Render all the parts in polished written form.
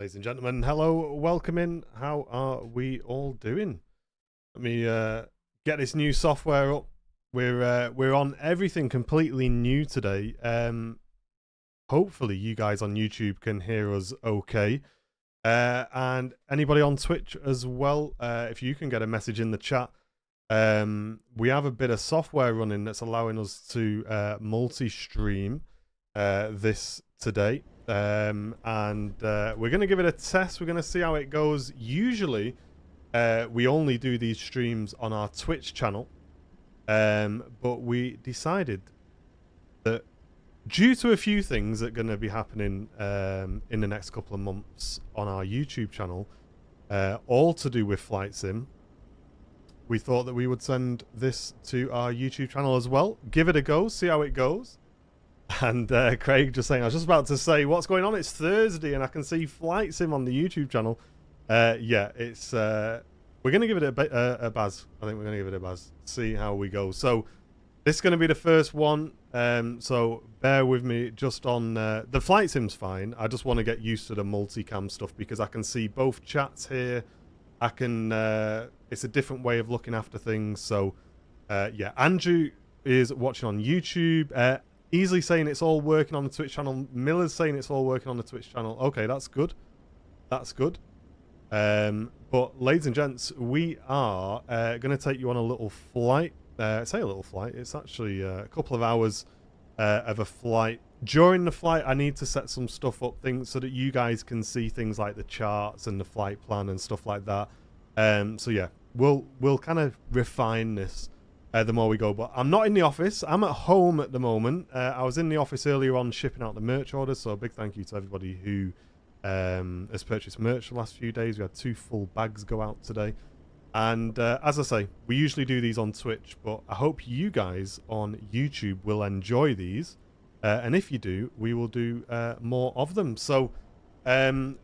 Ladies and gentlemen, hello, welcome in. How are we all doing? Let me get this new software up. We're on everything completely new today. Hopefully you guys on YouTube can hear us okay. And anybody on Twitch as well, if you can get a message in the chat. We have a bit of software running that's allowing us to multi-stream this today. And we're going to give it a test. We're going to see how it goes. Usually, we only do these streams on our Twitch channel. But we decided that due to a few things that are going to be happening in the next couple of months on our YouTube channel, all to do with Flight Sim, we thought that we would send this to our YouTube channel as well. Give it a go, see how it goes. And Craig just saying, I was just about to say, what's going on? It's Thursday and I can see Flight Sim on the YouTube channel. Yeah, it's we're going to give it a buzz. I think we're going to give it a buzz. See how we go. So this is going to be the first one. So bear with me just on the Flight Sim's fine. I just want to get used to the multicam stuff because I can see both chats here. I can it's a different way of looking after things. So yeah, Andrew is watching on YouTube. Easily saying it's all working on the Twitch channel. Miller's saying it's all working on the Twitch channel. Okay, that's good. That's good. But ladies and gents, we are going to take you on a little flight. Say a little flight. It's actually a couple of hours of a flight. During the flight, I need to set some stuff up, things so that you guys can see things like the charts and the flight plan and stuff like that. So yeah, we'll kind of refine this the more we go. But I'm not in the office. I'm at home at the moment. I was in the office earlier on shipping out the merch orders. So a big thank you to everybody who has purchased merch the last few days. We had 2 full bags go out today. And as I say, we usually do these on Twitch, but I hope you guys on YouTube will enjoy these. And if you do, we will do more of them. So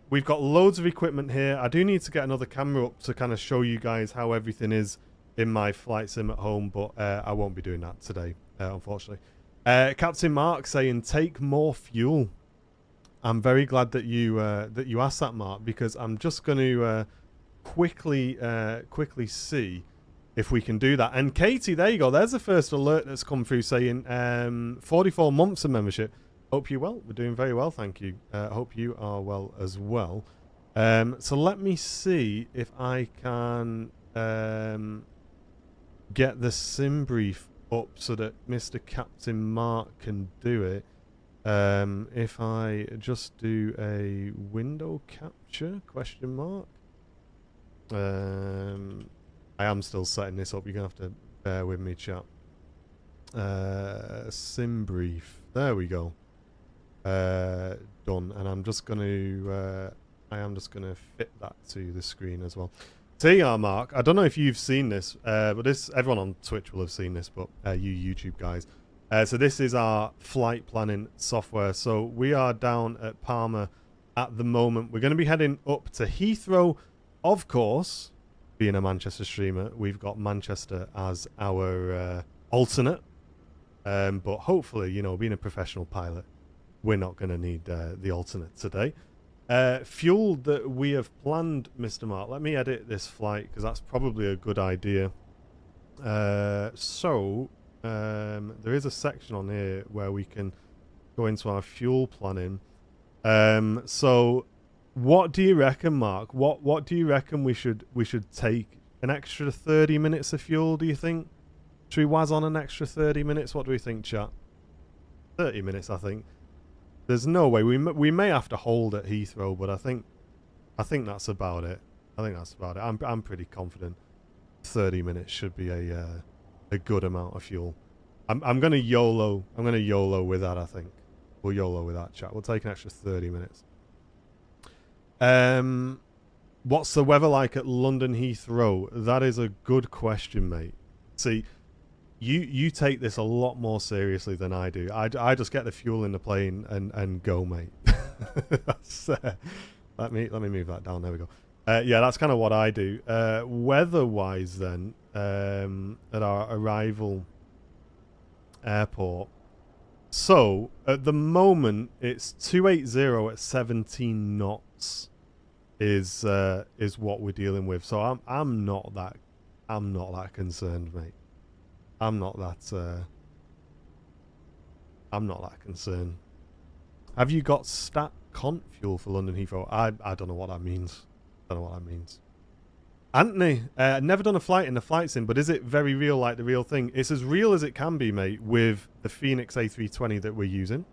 we've got loads of equipment here. I do need to get another camera up to kind of show you guys how everything is in my Flight Sim at home, but I won't be doing that today, unfortunately. Captain Mark saying, take more fuel. I'm very glad that you asked that, Mark, because I'm just going to quickly see if we can do that. And Katie, there you go. There's the first alert that's come through saying 44 months of membership. Hope you're well. We're doing very well, thank you. Hope you are well as well. So let me see if I can get the sim brief up so that Mr. Captain Mark can do it. If I just do a window capture, question mark. I am still setting this up. You're going to have to bear with me, chat. Sim brief. There we go. Done. And I'm just going to I am just going to fit that to the screen as well. TR Mark, I don't know if you've seen this, but this everyone on Twitch will have seen this, but you YouTube guys. So this is our flight planning software. So we are down at Palma at the moment. We're going to be heading up to Heathrow. Of course, being a Manchester streamer, we've got Manchester as our alternate. But hopefully, you know, being a professional pilot, we're not going to need the alternate today. Fuel that we have planned, Mr. Mark. Let me edit this flight because that's probably a good idea. There is a section on here where we can go into our fuel planning. So what do you reckon, Mark? What do you reckon we should take? An extra 30 minutes of fuel, do you think? Should we waz on an extra 30 minutes? What do we think, chat? 30 minutes, I think. There's no way we may have to hold at Heathrow, but I think that's about it. I think that's about it. I'm pretty confident 30 minutes should be a good amount of fuel. I'm gonna YOLO. I'm gonna YOLO with that. I think we'll YOLO with that, chat. We'll take an extra 30 minutes. What's the weather like at London Heathrow? That is a good question, mate. See, you take this a lot more seriously than I do. I just get the fuel in the plane and go, mate. That's, let me move that down. There we go. Yeah, that's kind of what I do. Weather-wise, then, at our arrival airport. So at the moment, it's 280 at 17 knots. is what we're dealing with. So I'm not that concerned, mate. I'm not that concerned. Have you got stat cont fuel for London Heathrow? I don't know what that means. Anthony, never done a flight in the flight sim, but is it very real, like the real thing? It's as real as it can be, mate, with the Phoenix A320 that we're using.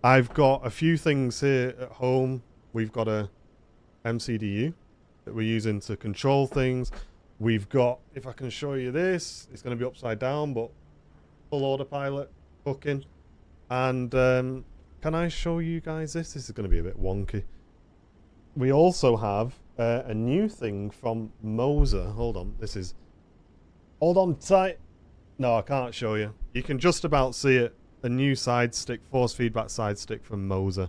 I've got a few things here at home. We've got a MCDU that we're using to control things. We've got, if I can show you this, it's going to be upside down, but full autopilot hooking. And can I show you guys this? This is going to be a bit wonky. We also have a new thing from Moser. Hold on, hold on tight. No, I can't show you. You can just about see it. A new side stick, force feedback side stick from Moser,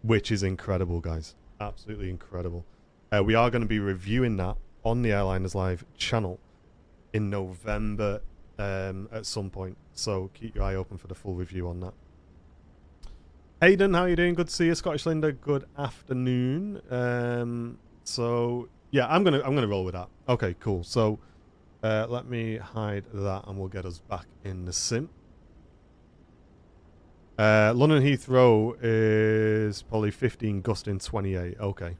which is incredible, guys. Absolutely incredible. We are going to be reviewing that on the Airliners Live channel in November at some point. So keep your eye open for the full review on that. Hayden, how are you doing? Good to see you. Scottish Linda, good afternoon. So yeah, I'm gonna roll with that. Okay, cool. So let me hide that and we'll get us back in the sim. London Heathrow is probably 15, gusting 28. Okay.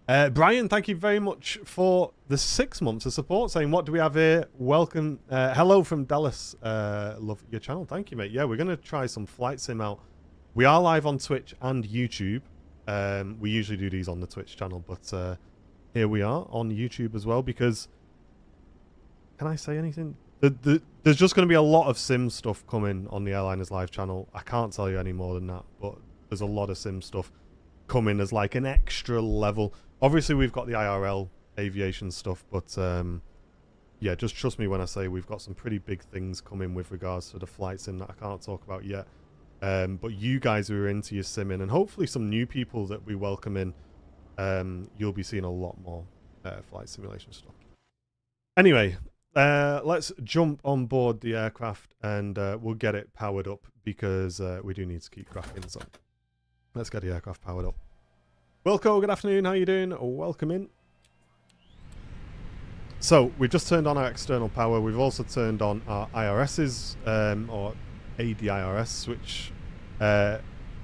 Brian, thank you very much for the 6 months of support. Saying, what do we have here? Welcome. Hello from Dallas. Love your channel. Thank you, mate. Yeah, we're going to try some flight sim out. We are live on Twitch and YouTube. We usually do these on the Twitch channel, but here we are on YouTube as well because... Can I say anything? There's just going to be a lot of sim stuff coming on the Airliners Live channel. I can't tell you any more than that, but there's a lot of sim stuff coming as like an extra level. Obviously, we've got the IRL aviation stuff, but yeah, just trust me when I say we've got some pretty big things coming with regards to the flight sim that I can't talk about yet. But you guys who are into your simming, and hopefully some new people that we welcome in, you'll be seeing a lot more flight simulation stuff. Anyway, let's jump on board the aircraft and we'll get it powered up because we do need to keep cracking. So let's get the aircraft powered up. Wilco, good afternoon. How you doing? Welcome in. So we've just turned on our external power. We've also turned on our IRSs or ADIRS, which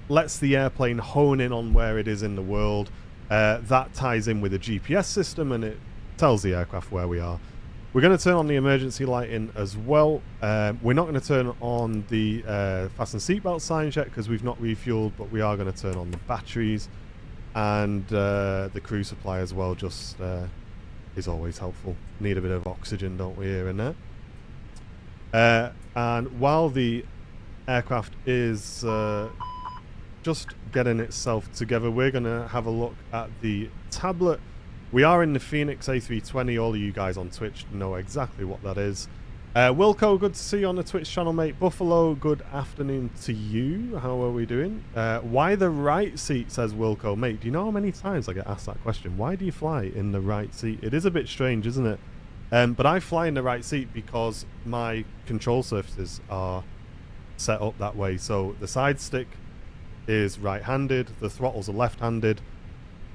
lets the airplane hone in on where it is in the world. That ties in with a GPS system and it tells the aircraft where we are. We're going to turn on the emergency lighting as well. We're not going to turn on the fasten seatbelt signs yet because we've not refueled, but we are going to turn on the batteries and the crew supply as well. Just is always helpful. Need a bit of oxygen, don't we, here and there? And while the aircraft is just getting itself together, we're going to have a look at the tablet. We are in the Phoenix A320. All of you guys on Twitch know exactly what that is. Wilco, good to see you on the Twitch channel, mate. Buffalo, good afternoon to you. How are we doing? Why the right seat, says Wilco. Mate, do you know how many times I get asked that question? Why do you fly in the right seat? It is a bit strange, isn't it? But I fly in the right seat because my control surfaces are set up that way. So the side stick is right-handed, the throttles are left-handed.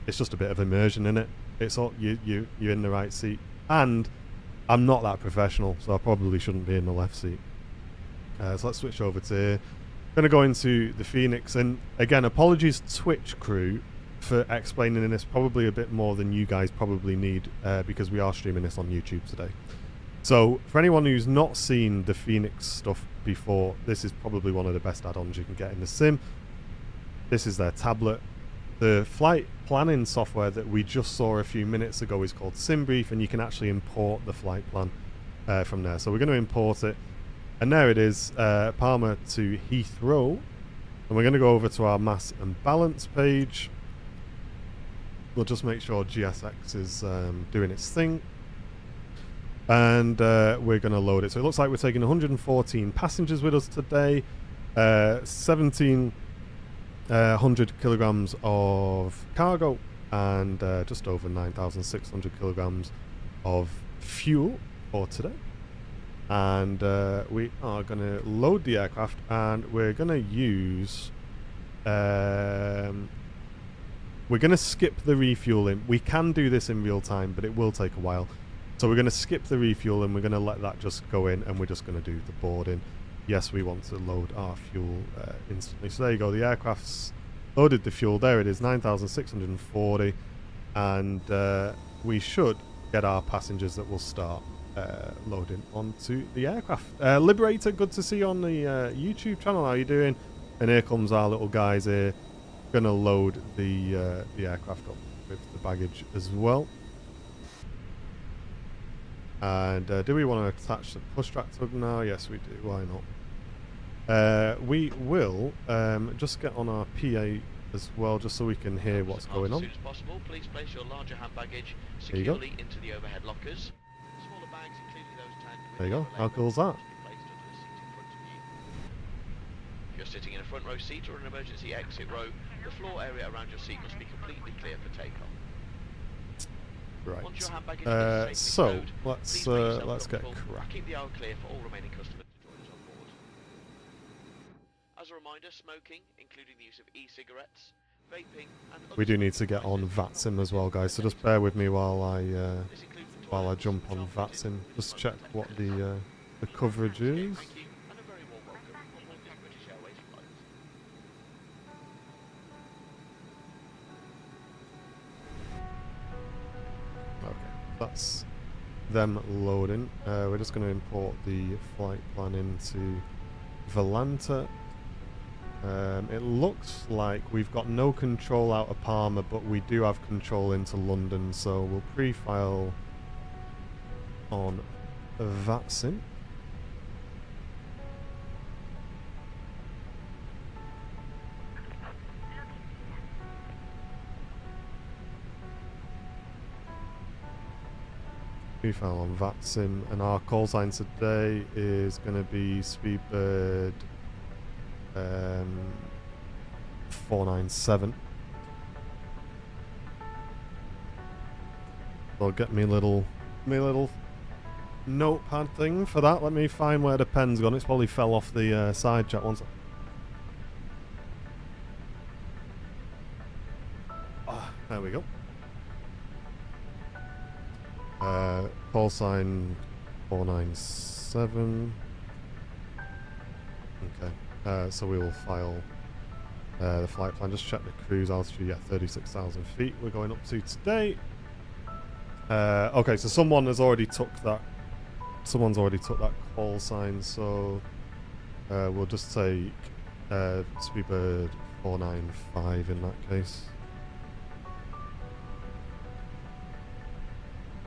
It's just a bit of immersion in it. It's all you're in the right seat, and I'm not that professional, so I probably shouldn't be in the left seat. So let's switch over to here. I'm going to go into the Phoenix, and again, apologies Twitch crew for explaining this probably a bit more than you guys probably need, because we are streaming this on YouTube today. So for anyone who's not seen the Phoenix stuff before, this is probably one of the best add-ons you can get in the sim. This is their tablet. The flight planning software that we just saw a few minutes ago is called SimBrief, and you can actually import the flight plan from there. So we're going to import it, and there it is, Palma to Heathrow. And we're going to go over to our mass and balance page. We'll just make sure GSX is doing its thing. And we're going to load it. So it looks like we're taking 114 passengers with us today, 1,700 kilograms of cargo, and just over 9,600 kilograms of fuel for today. And we are going to load the aircraft, and we're going to use we're going to skip the refueling. We can do this in real time, but it will take a while. So we're going to skip the refueling. We're going to let that just go in, and we're just going to do the boarding. Yes, we want to load our fuel instantly. So there you go. The aircraft's loaded the fuel. There it is, 9,640. And we should get our passengers that will start loading onto the aircraft. Liberator, good to see you on the YouTube channel. How you doing? And here comes our little guys here. Gonna load the aircraft up with the baggage as well. And do we want to attach the push track tug now? Yes, we do. Why not? We will just get on our PA as well, just so we can hear what's going on. As soon as possible, please place your larger hand baggage securely into the overhead lockers. Smaller bags, including those tagged with there you go. How cool is that? If you're sitting in a front row seat or an emergency exit row, the floor area around your seat must be completely clear for takeoff. Right. Once your hand baggage is so stowed, let's get comfortable. cracking. Keep the aisle clear for all remaining customers to join us on board. As a reminder, smoking, including the use of e-cigarettes, vaping, and we do need to get on Vatsim as well, guys. So just bear with me while I jump on Vatsim. Just check what the coverage is. That's them loading. We're just going to import the flight plan into Volanta. It looks like we've got no control out of Palma, but we do have control into London, so we'll pre-file on Vatsim. Pre-file on Vatsim, and our call sign today is going to be Speedbird 497. I'll get me little notepad thing for that. Let me find where the pen's gone. It's probably fell off the side chat once. There we go. Call sign 497. Okay, so we will file the flight plan. Just check the cruise altitude. Yeah, 36,000 feet we're going up to today. Okay, so someone has already took that. Someone's already took that call sign, so we'll just take Speedbird 495 in that case.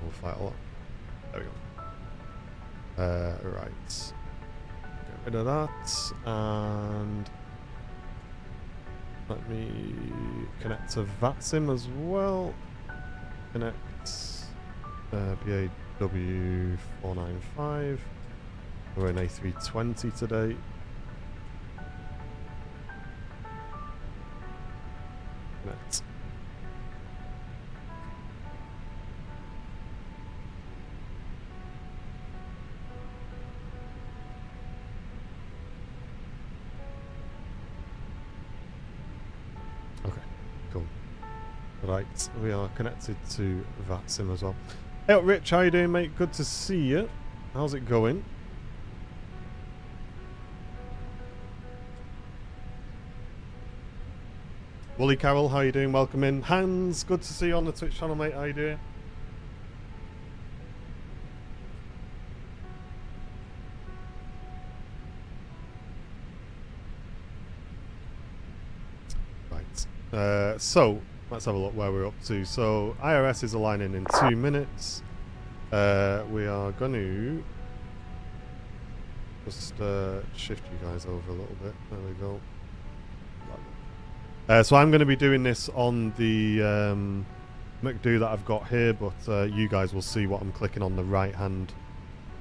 We'll fight a lot. There we go. Right. Get rid of that, and let me connect to Vatsim as well. Connect BAW 495. We're in A320 today. Connect. Right, we are connected to Vatsim as well. Hey up, Rich, how you doing, mate? Good to see you. How's it going? Wooly Carol, how you doing? Welcome in. Hans, good to see you on the Twitch channel, mate. How you doing? Right. So let's have a look where we're up to. So IRS is aligning in 2 minutes. We are going to just shift you guys over a little bit. There we go. So I'm going to be doing this on the McDo that I've got here, but you guys will see what I'm clicking on the right hand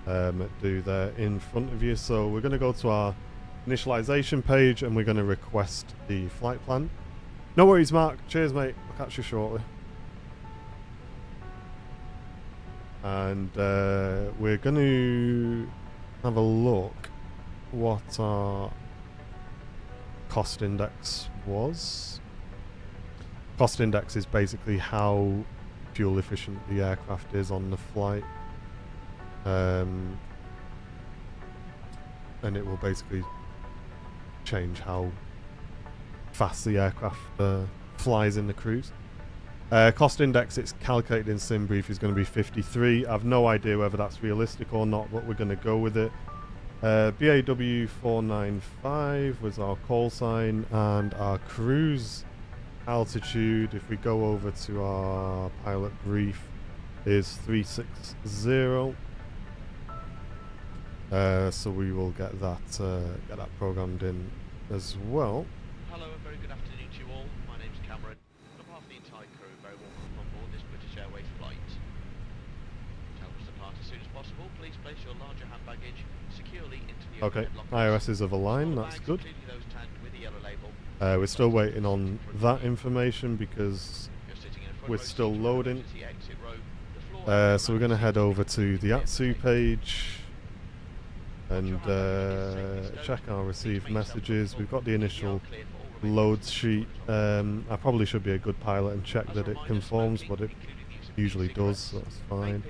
McDo there in front of you. So we're going to go to our initialization page and we're going to request the flight plan. No worries, Mark. Cheers, mate. I'll catch you shortly. And we're going to have a look what our cost index was. Cost index is basically how fuel efficient the aircraft is on the flight. And it will basically change how fast the aircraft flies in the cruise. Cost index, it's calculated in SimBrief, is going to be 53. I've no idea whether that's realistic or not, but we're going to go with it. BAW 495 was our call sign, and our cruise altitude, if we go over to our pilot brief, is 360. So we will get that programmed in as well. Hello and very good afternoon to you all. My name's Cameron. On behalf of the entire crew, very welcome on board this British Airways flight. To help us depart as soon as possible, please place your larger hand baggage securely into the overhead lockers. IRS is of a line, that's good. Including those tagged with the yellow label. We're still waiting on that information because we're still loading. So we're going to head over to the ATSU page and check our received messages. We've got the initial loads sheet. I probably should be a good pilot and check that it conforms, but it usually does, so that's fine.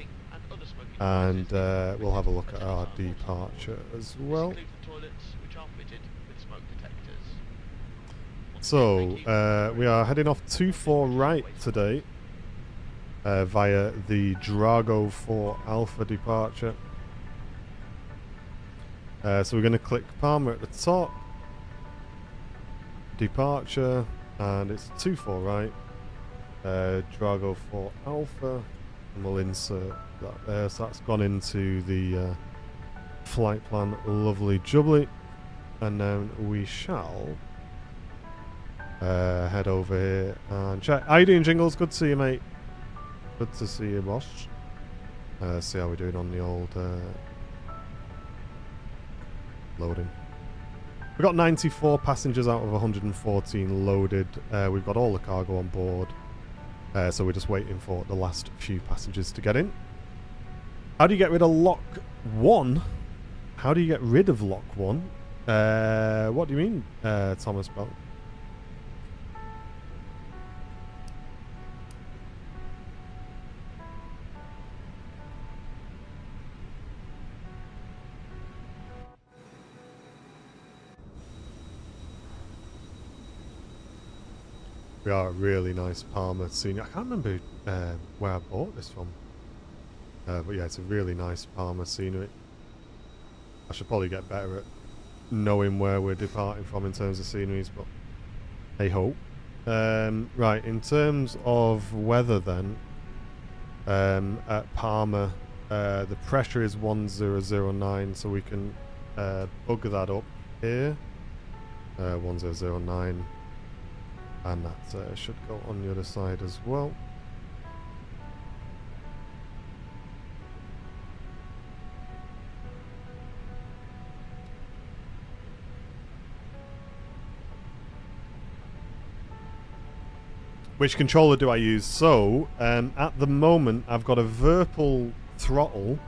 And we'll have a look at our departure as well. So we are heading off 24 right today via the Drago 4 Alpha departure. So we're going to click Palma at the top, departure, and it's 24 right, Drago 4 Alpha, and we'll insert that there. So that's gone into the flight plan, lovely jubbly, and then we shall head over here and check. How you doing, Jingles? Good to see you, mate. Good to see you, boss. See how we're doing on the old loading. We've got 94 passengers out of 114 loaded. We've got all the cargo on board. So we're just waiting for the last few passengers to get in. How do you get rid of lock 1? How do you get rid of lock 1? What do you mean, Thomas Bell? We are a really nice Palma scene. I can't remember where I bought this from. But yeah, it's a really nice Palma scenery. I should probably get better at knowing where we're departing from in terms of sceneries, but hey ho. Right, in terms of weather then, at Palma, the pressure is 1009, so we can bug that up here. 1009. And that should go on the other side as well. Which controller do I use? So, at the moment, I've got a Virpil throttle.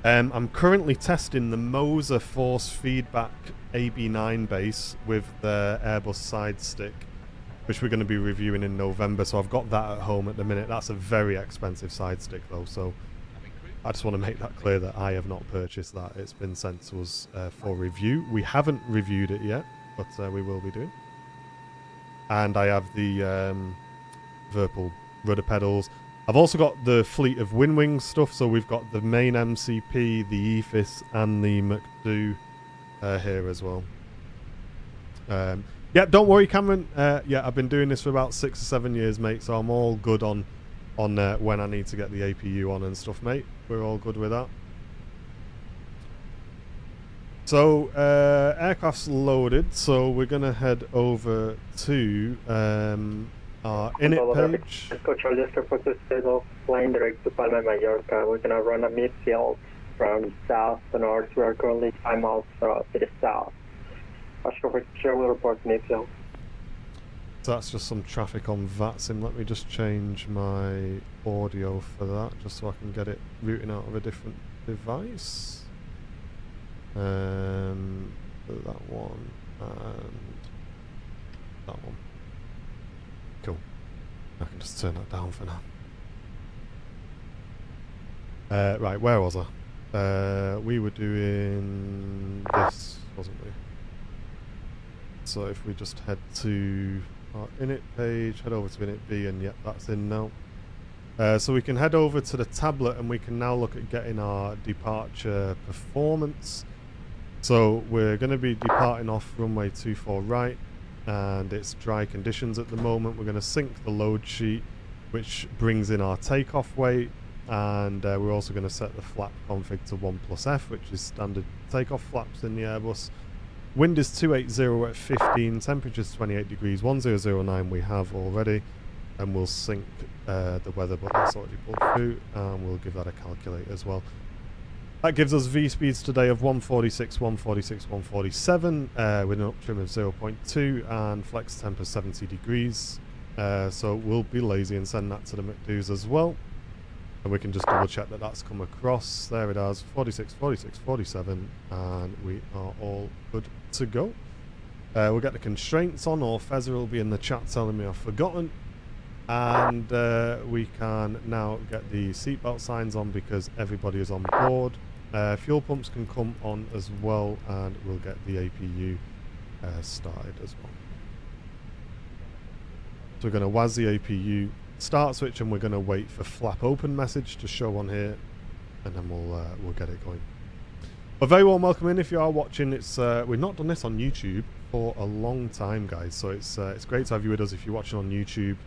I'm currently testing the Moser Force Feedback AB9 base with the Airbus side stick, which we're going to be reviewing in November. So I've got that at home at the minute. That's a very expensive side stick though, so I just want to make that clear that I have not purchased that. It's been sent to us for review. We haven't reviewed it yet, but we will be doing. And I have the Virpil rudder pedals. I've also got the fleet of Winwing stuff, so we've got the main MCP, the EFIS, and the McDo here as well. Yeah, don't worry, Cameron. Yeah, I've been doing this for about 6 or 7 years, mate, so I'm all good on when I need to get the APU on and stuff, mate. We're all good with that. So, aircraft's loaded, so we're going to head over to our init page. Control just reported of flying direct to Palma, Mallorca. We're going to run a midfield from south to north. We are currently 5 miles to the south. Share will report midfield. So that's just some traffic on Vatsim. Let me just change my audio for that, just so I can get it routing out of a different device. That one and that one. Cool. I can just turn that down for now. Right, where was I? We were doing this, wasn't we? So if we just head to our init page, head over to init B, and yep, that's in now. So we can head over to the tablet and we can now look at getting our departure performance. So we're going to be departing off runway 24 right, and it's dry conditions at the moment. We're going to sync the load sheet, which brings in our takeoff weight, and we're also going to set the flap config to 1+F, which is standard takeoff flaps in the Airbus. Wind is 280 at 15, temperature's 28 degrees, 1009 we have already, and we'll sync the weather, but that's already pulled through, and we'll give that a calculate as well. That gives us V speeds today of 146, 146, 147, with an up trim of 0.2 and flex temp of 70 degrees. So we'll be lazy and send that to the McDo's as well. And we can just double check that that's come across. There it is, 46, 46, 47, and we are all good to go. We'll get the constraints on, or Fezzer will be in the chat telling me I've forgotten. And we can now get the seatbelt signs on because everybody is on board. Fuel pumps can come on as well, and we'll get the APU started as well. So we're going to WAS the APU start switch, and we're going to wait for flap open message to show on here, and then we'll get it going. But very warm welcome in if you are watching. It's we've not done this on YouTube for a long time, guys, so it's great to have you with us if you're watching on YouTube.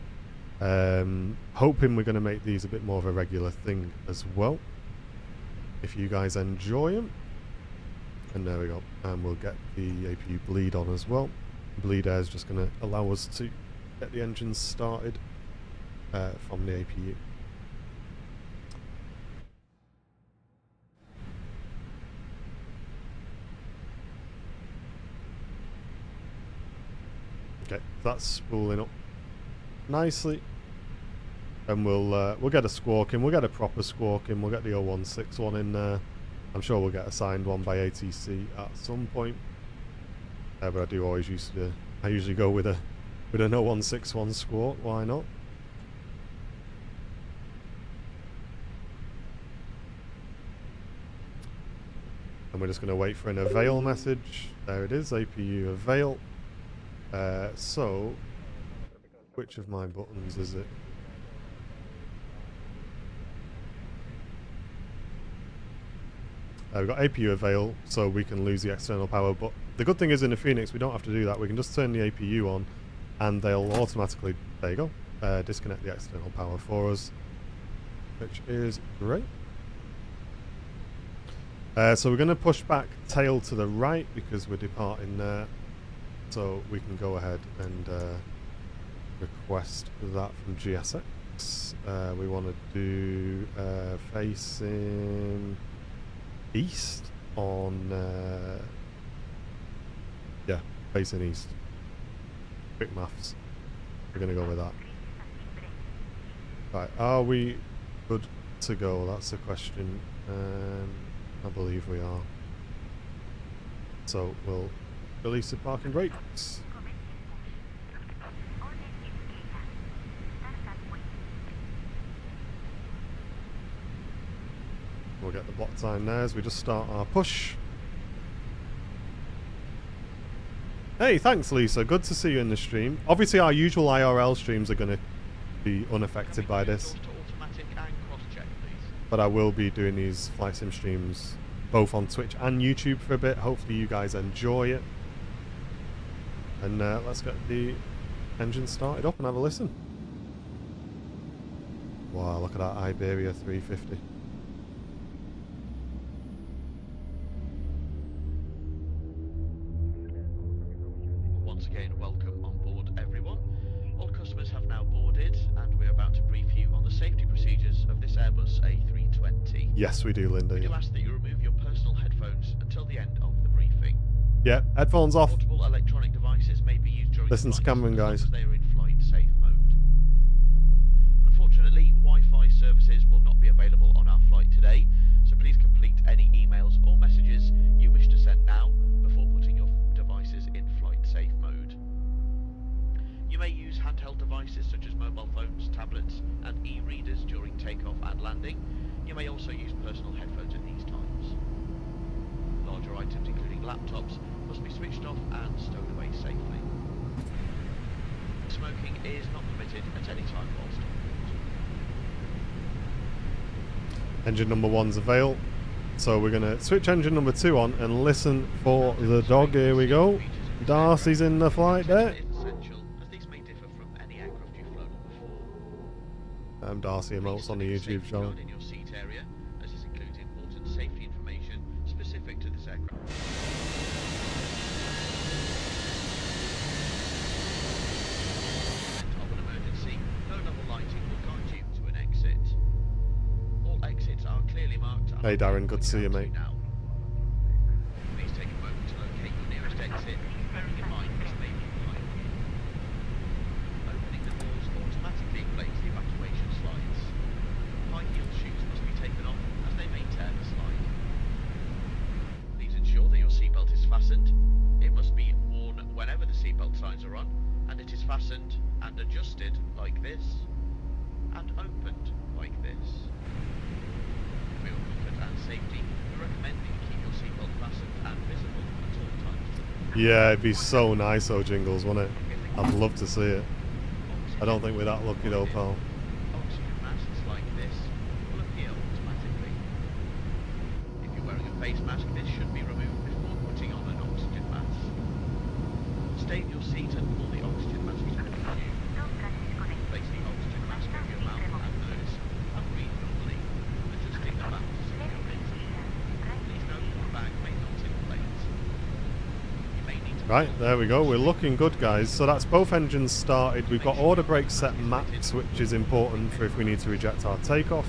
Hoping we're going to make these a bit more of a regular thing as well, if you guys enjoy them. And there we go, and we'll get the APU bleed on as well. Bleed air is just going to allow us to get the engines started from the APU. Okay, that's spooling up nicely, and we'll get a squawk in. We'll get a proper squawk in. We'll get the 016 one in there. I'm sure we'll get a signed one by ATC at some point. But I do always I usually go with an 0161 squawk. Why not? And we're just going to wait for an avail message. There it is, APU avail. So which of my buttons is it? We've got APU avail, so we can lose the external power, but the good thing is in the Phoenix we don't have to do that. We can just turn the APU on and they'll automatically, there you go, disconnect the external power for us, which is great. So we're going to push back tail to the right because we're departing there, so we can go ahead and request that from GSX. We want to do facing east on yeah, facing east. Quick maths. We're going to go with that. Right, are we good to go? That's the question. I believe we are. So we'll release the parking brakes. We'll get the block time there as we just start our push. Hey, thanks Lisa, good to see you in the stream. Obviously our usual IRL streams are going to be unaffected by this, but I will be doing these flight sim streams both on Twitch and YouTube for a bit. Hopefully you guys enjoy it. And let's get the engine started up and have a listen. Wow, look at that Iberia 350. Once again, welcome on board everyone. All customers have now boarded and we're about to brief you on the safety procedures of this Airbus A320. Yes, we do, Linda. We do ask that you remove your personal headphones until the end of the briefing. Yeah, headphones off. Multiple electronic devices may be used during Listen the to flight Cameron, as long guys. as they are in flight safe mode. Unfortunately, Wi-Fi services will not be available on our flight today, so please complete any emails or messages you wish to send now before putting your devices in flight safe mode. You may use handheld devices devices such as mobile phones, tablets, and e-readers during takeoff and landing. You may also use personal headphones at these times. Larger items, including laptops, must be switched off and stowed away safely. Smoking is not permitted at any time whilst on board. Engine number 1's avail. So we're going to switch engine number 2 on and listen for the dog. Here we go. Darcy's in the flight deck. Darcy emotes on the YouTube channel. In your seat area, as this includes important safety information specific to this aircraft. Of an emergency, low-level lighting will guide you to an exit. All exits are clearly marked. Hey Darren, good to see you, mate. Please take a moment to locate your nearest exit, bearing in mind this may be behind you. Opening the doors automatically inflates the evacuation slides. High heel shoes must be taken off as they may tear the slide. Please ensure that your seatbelt is fastened. It must be worn whenever the seatbelt signs are on, and it is fastened and adjusted like this, and opened like this. For your comfort and safety, we recommend that you keep your seatbelt fastened and visible at all times. Yeah, it'd be so nice, though, Jingles, wouldn't it? I'd love to see it. I don't think we're that lucky, though, pal. Oxygen masks like this will appear automatically. If you're wearing a face mask, this should be removed before putting on an oxygen mask. Stay in your seat and pull the oxygen mask towards you. Place the oxygen mask over your mouth and nose and breathe normally, adjusting the mouth to secure it. Please note that the bag may not inflate. You may need to... Right, there we go. We're looking good, guys. So that's both engines started. We've got order brake set max, which is important for if we need to reject our takeoff.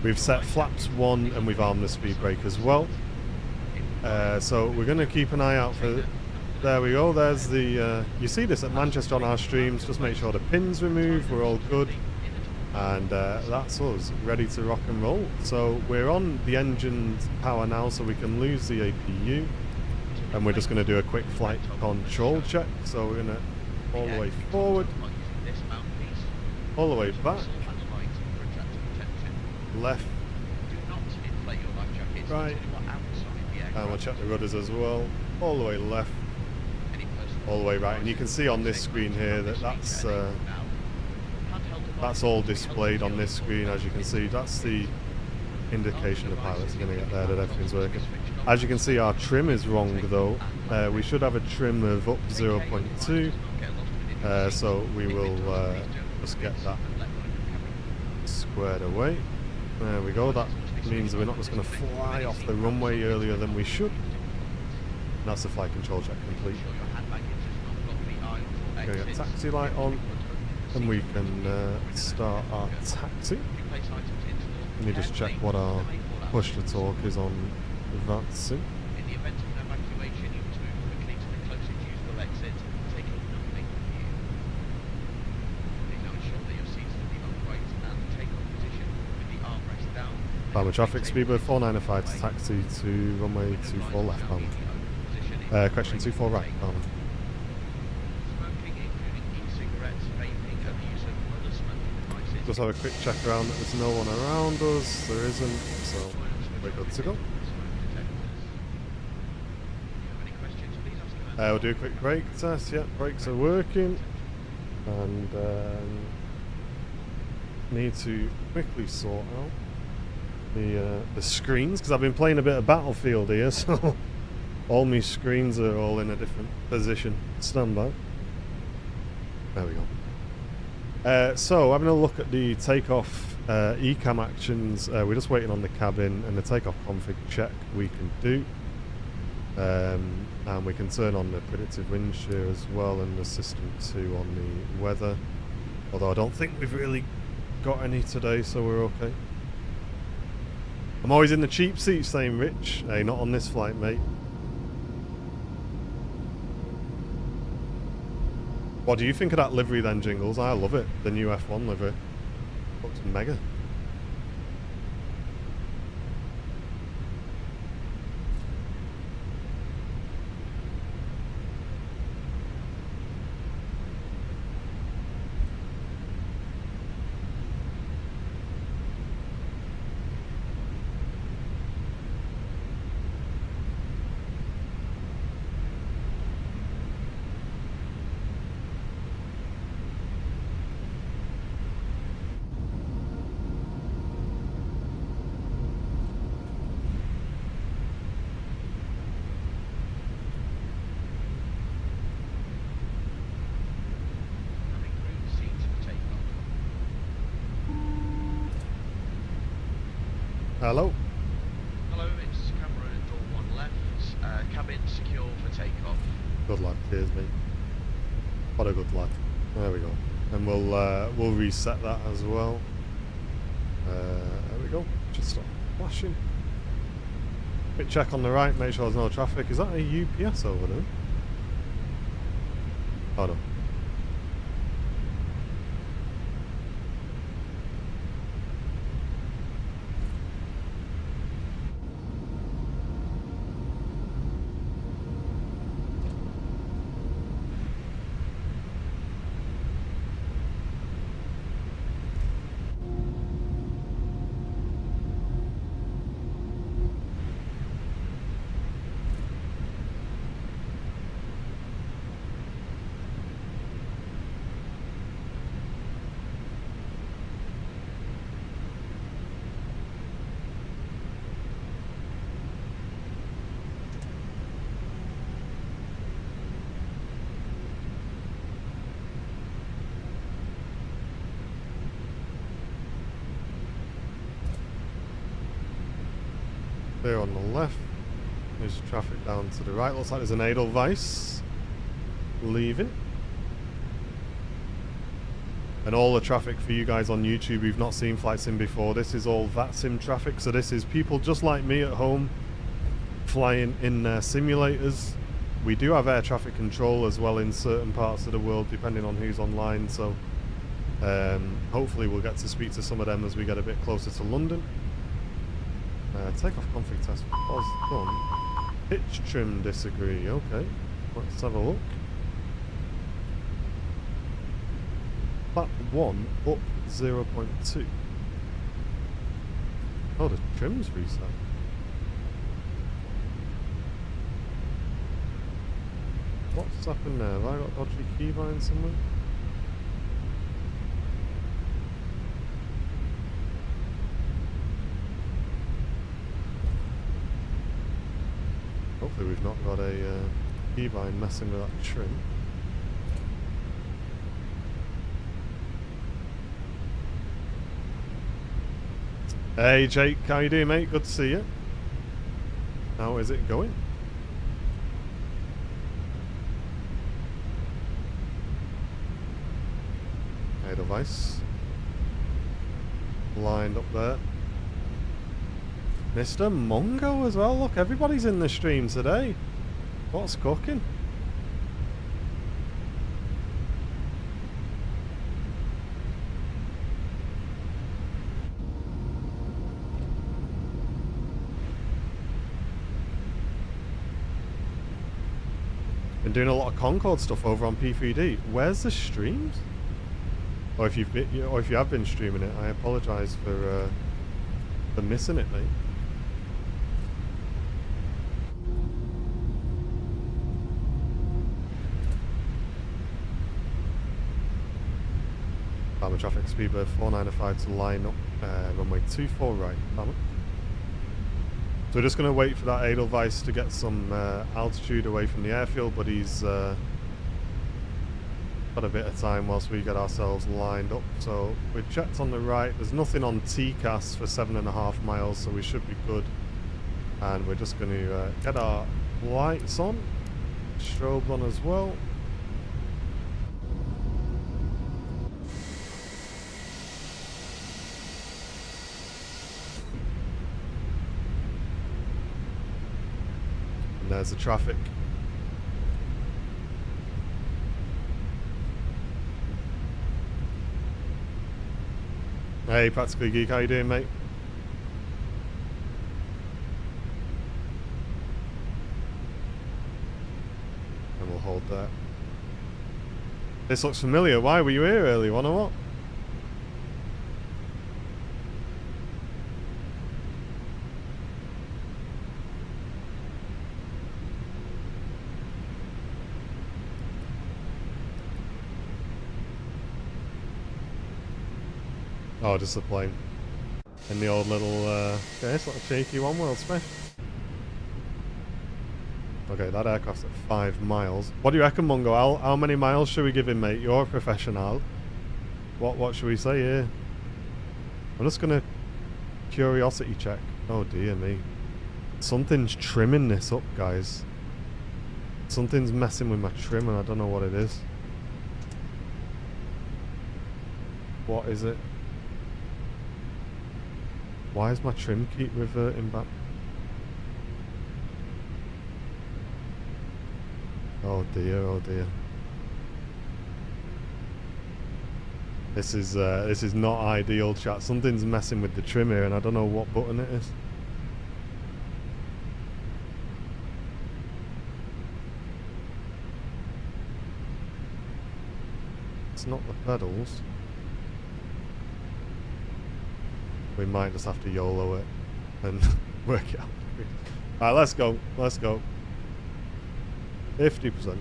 We've set flaps 1 and we've armed the speed brake as well. So we're going to keep an eye out for... There we go. There's the... you see this at Manchester on our streams. Just make sure the pin's removed. We're all good. And that's us, ready to rock and roll. So we're on the engine power now, so we can lose the APU. And we're just going to do a quick flight control check. So we're going to all the way forward, all the way back, left, right, and we'll check the rudders as well, all the way left, all the way right. And you can see on this screen here that that's all displayed on this screen. As you can see, that's the indication the pilots are going to get there that everything's working. As you can see, our trim is wrong though. We should have a trim of up 0.2, so we will just get that squared away. There we go. That means we're not just going to fly off the runway earlier than we should. And that's the flight control check complete. We're going to get taxi light on, and we can start our taxi. Let me just check what our push to talk is on Vatsim. In the event of an evacuation, you must move quickly to the closest usable exit, taking nothing with you. Please now ensure that your seats will be upright and the takeoff position with the armrest down. Palma traffic, speedbird 495 to taxi to runway 24 left, Palma. Correction, 24 right, Palma. Smoking, including e-cigarettes, vaping, and the use of other smoking devices. Just have a quick check around that there's no one around us. There isn't, so we're good to go. We'll do a quick brake test. Yeah, brakes are working. And need to quickly sort out the screens, because I've been playing a bit of Battlefield here, so all my screens are all in a different position. Stand by. There we go. So having a look at the takeoff ECAM actions, we're just waiting on the cabin, and the takeoff config check we can do. And we can turn on the predictive wind shear as well, and the system 2 on the weather, although I don't think we've really got any today, so we're okay. I'm always in the cheap seat, saying Rich. Hey, not on this flight, mate. What do you think of that livery then, Jingles? I love it, the new F1 livery. Looks mega. Hello. Hello, it's Cameron at door 1 left. Cabin secure for takeoff. Good lad. Cheers, mate. What a good lad. There we go. And we'll reset that as well. There we go. Just stop flashing. Quick check on the right. Make sure there's no traffic. Is that a UPS over there? Oh no. There on the left. There's traffic down to the right. Looks like there's an Edelweiss leaving. And all the traffic for you guys on YouTube who've not seen Flight Sim before, this is all Vatsim traffic. So this is people just like me at home flying in simulators. We do have air traffic control as well in certain parts of the world depending on who's online. So hopefully we'll get to speak to some of them as we get a bit closer to London. Takeoff config test was done. Pitch trim disagree. Okay, let's have a look. Flat 1 up 0.2. Oh, the trim's reset. What's happened there? Have I got dodgy keybind somewhere? Hopefully we've not got a keybind messing with that trim. Hey Jake, how you doing mate? Good to see you. How is it going? Hey device. Lined up there. Mr. Mungo as well. Look, everybody's in the stream today. What's cooking? Been doing a lot of Concorde stuff over on P3D. Where's the streams? Or if you have been streaming it, I apologise for missing it, mate. Palma traffic speedbird 495 to line up runway 24 right. Palma. So we're just going to wait for that Edelweiss to get some altitude away from the airfield, but he's got a bit of time whilst we get ourselves lined up. So we checked on the right. There's nothing on TCAS for 7.5 miles, so we should be good. And we're just going to get our lights on, strobes on as well. And there's the traffic. Hey, Practically Geek, how you doing, mate? And we'll hold that. This looks familiar. Why were you here early on or what? Oh, just the plane. And the old little, okay, it's not a cheeky one, world special. Okay, that aircraft's at 5 miles. What do you reckon, Mungo? How many miles should we give him, mate? You're a professional. What should we say here? I'm just gonna curiosity check. Oh dear me. Something's trimming this up, guys. Something's messing with my trim and I don't know what it is. What is it? Why does my trim keep reverting back? Oh dear, oh dear. This is not ideal, chat. Something's messing with the trim here and I don't know what button it is. It's not the pedals. We might just have to YOLO it and work it out. Alright, let's go. Let's go. 50%.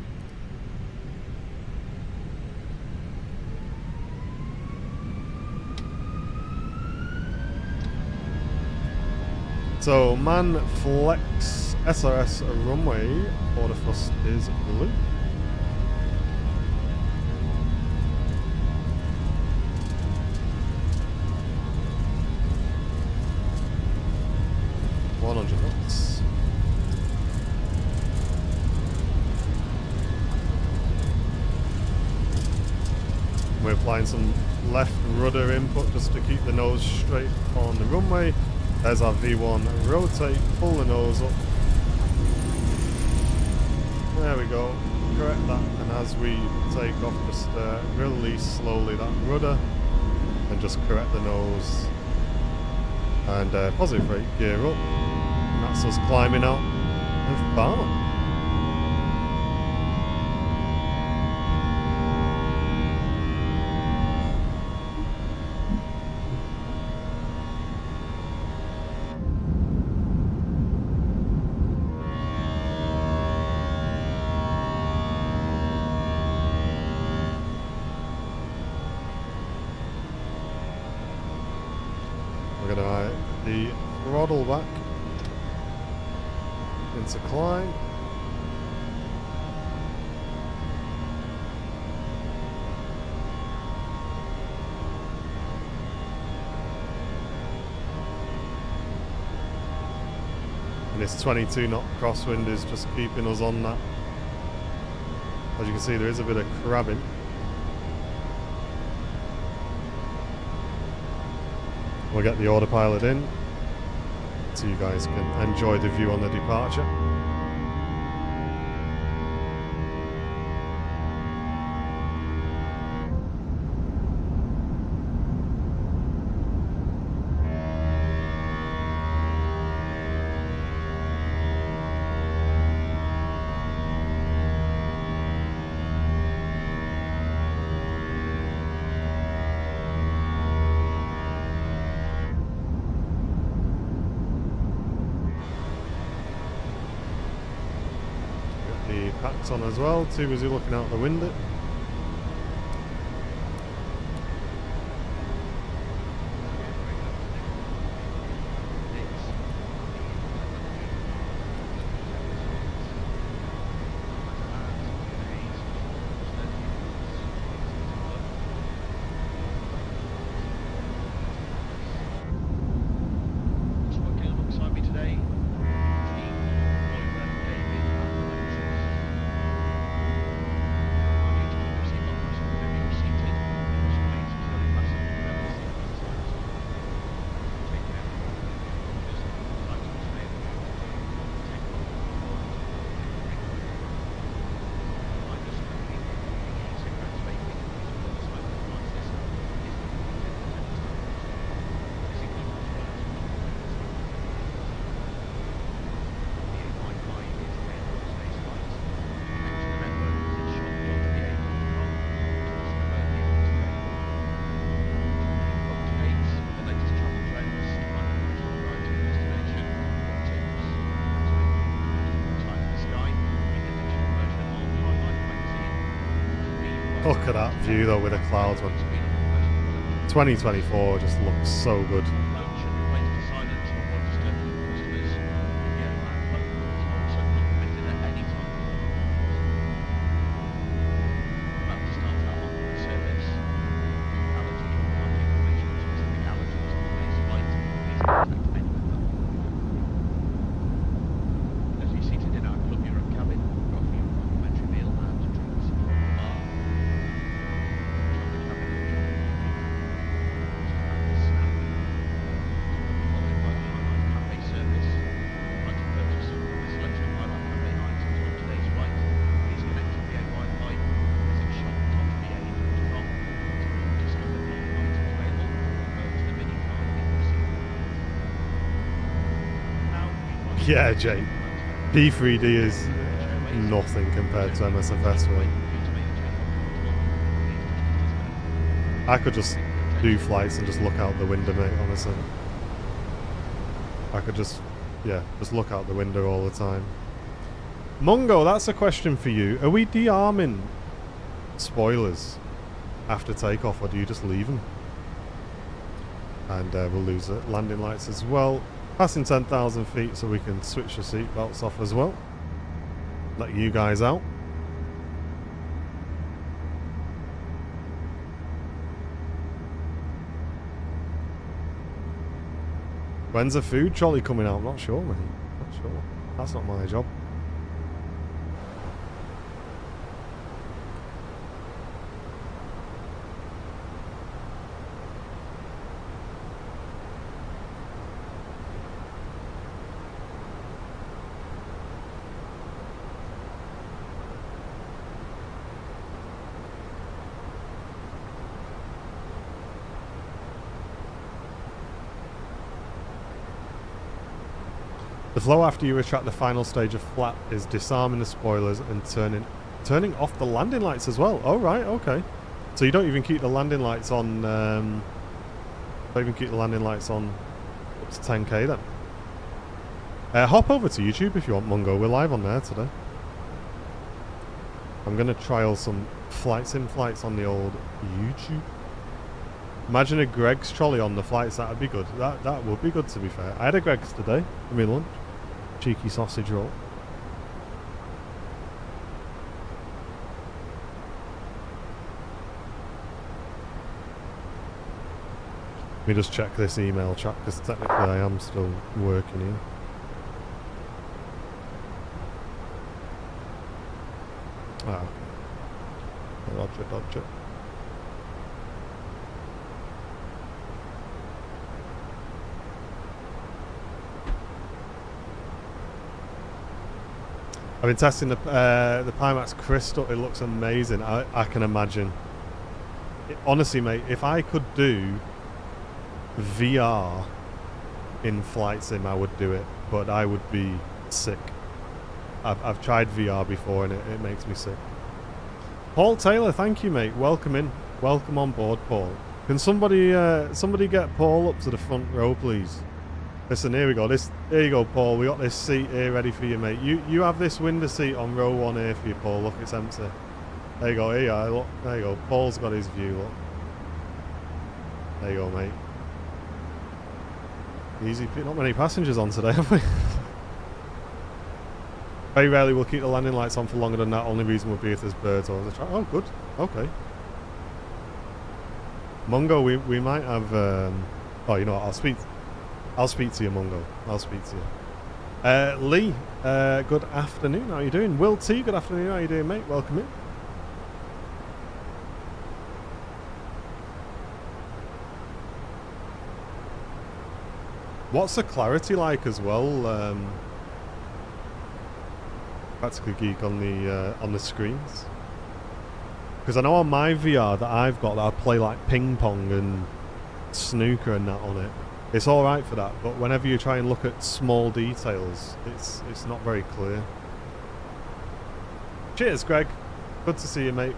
So, man flex SRS runway, order first is blue. Knots. We're applying some left rudder input just to keep the nose straight on the runway. There's our V1 rotate, pull the nose up. There we go, correct that, and as we take off just release slowly that rudder and just correct the nose and positive rate gear up. And that's us climbing out of Palma. We're going to the throttle back into climb. And this 22 knot crosswind is just keeping us on that. As you can see, there is a bit of crabbing. We'll get the autopilot in so you guys can enjoy the view on the departure. The packs on as well, too busy looking out the window. Look at that view though with the clouds, man. 2024 just looks so good. Yeah, Jake. P3D is nothing compared to MSFS, mate. I could just do flights and just look out the window, mate, honestly. I could just, yeah, just look out the window all the time. Mungo, that's a question for you. Are we de-arming spoilers after takeoff, or do you just leave them? And we'll lose it. Landing lights as well. Passing 10,000 feet so we can switch the seat belts off as well. Let you guys out. When's the food trolley coming out? I'm not sure, mate. Not sure. That's not my job. The flow after you retract the final stage of flap is disarming the spoilers and turning off the landing lights as well. Oh right, okay. So you don't even keep the landing lights on. Don't even keep the landing lights on up to 10k then. Hop over to YouTube if you want, Mungo. We're live on there today. I'm gonna trial some flights on the old YouTube. Imagine a Greg's trolley on the flights. That'd be good. That would be good, to be fair. I had a Greg's today for my lunch. Cheeky sausage roll. Let me just check this email chat because technically I am still working here. Ah, okay. Dodge it. I've been testing the Pimax Crystal. It looks amazing. I can imagine. Honestly, mate, if I could do VR in flight sim, I would do it. But I would be sick. I've tried VR before and it makes me sick. Paul Taylor, thank you, mate. Welcome in. Welcome on board, Paul. Can somebody get Paul up to the front row, please? Listen, here we go. Here you go, Paul. We got this seat here ready for you, mate. You have this window seat on row 1 here for you, Paul. Look, it's empty. There you go. Here you are. Look, there you go. Paul's got his view. Look. There you go, mate. Easy. Not many passengers on today, have we? Very rarely we'll keep the landing lights on for longer than that. Only reason would be if there's birds or the track. Oh, good. Okay. Mungo, we might have. Oh, you know what? I'll speak to you, Mungo. I'll speak to you. Lee, good afternoon. How are you doing? Will T, good afternoon. How are you doing, mate? Welcome in. What's the clarity like as well? Practically Geek on the screens. Because I know on my VR that I've got that I play like ping pong and snooker and that on it. It's alright for that, but whenever you try and look at small details, it's not very clear. Cheers, Greg. Good to see you, mate.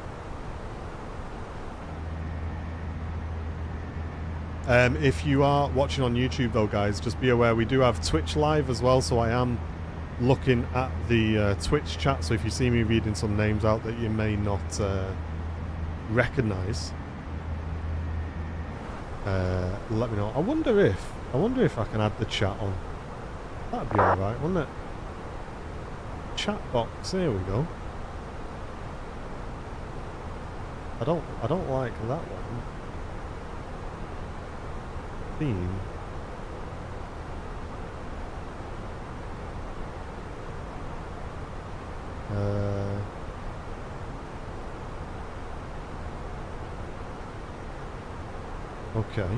If you are watching on YouTube though, guys, just be aware we do have Twitch live as well, so I am looking at the Twitch chat, so if you see me reading some names out that you may not recognise, let me know. I wonder if I can add the chat on. That'd be alright, wouldn't it? Chat box, there we go. I don't like that one. Theme. Okay.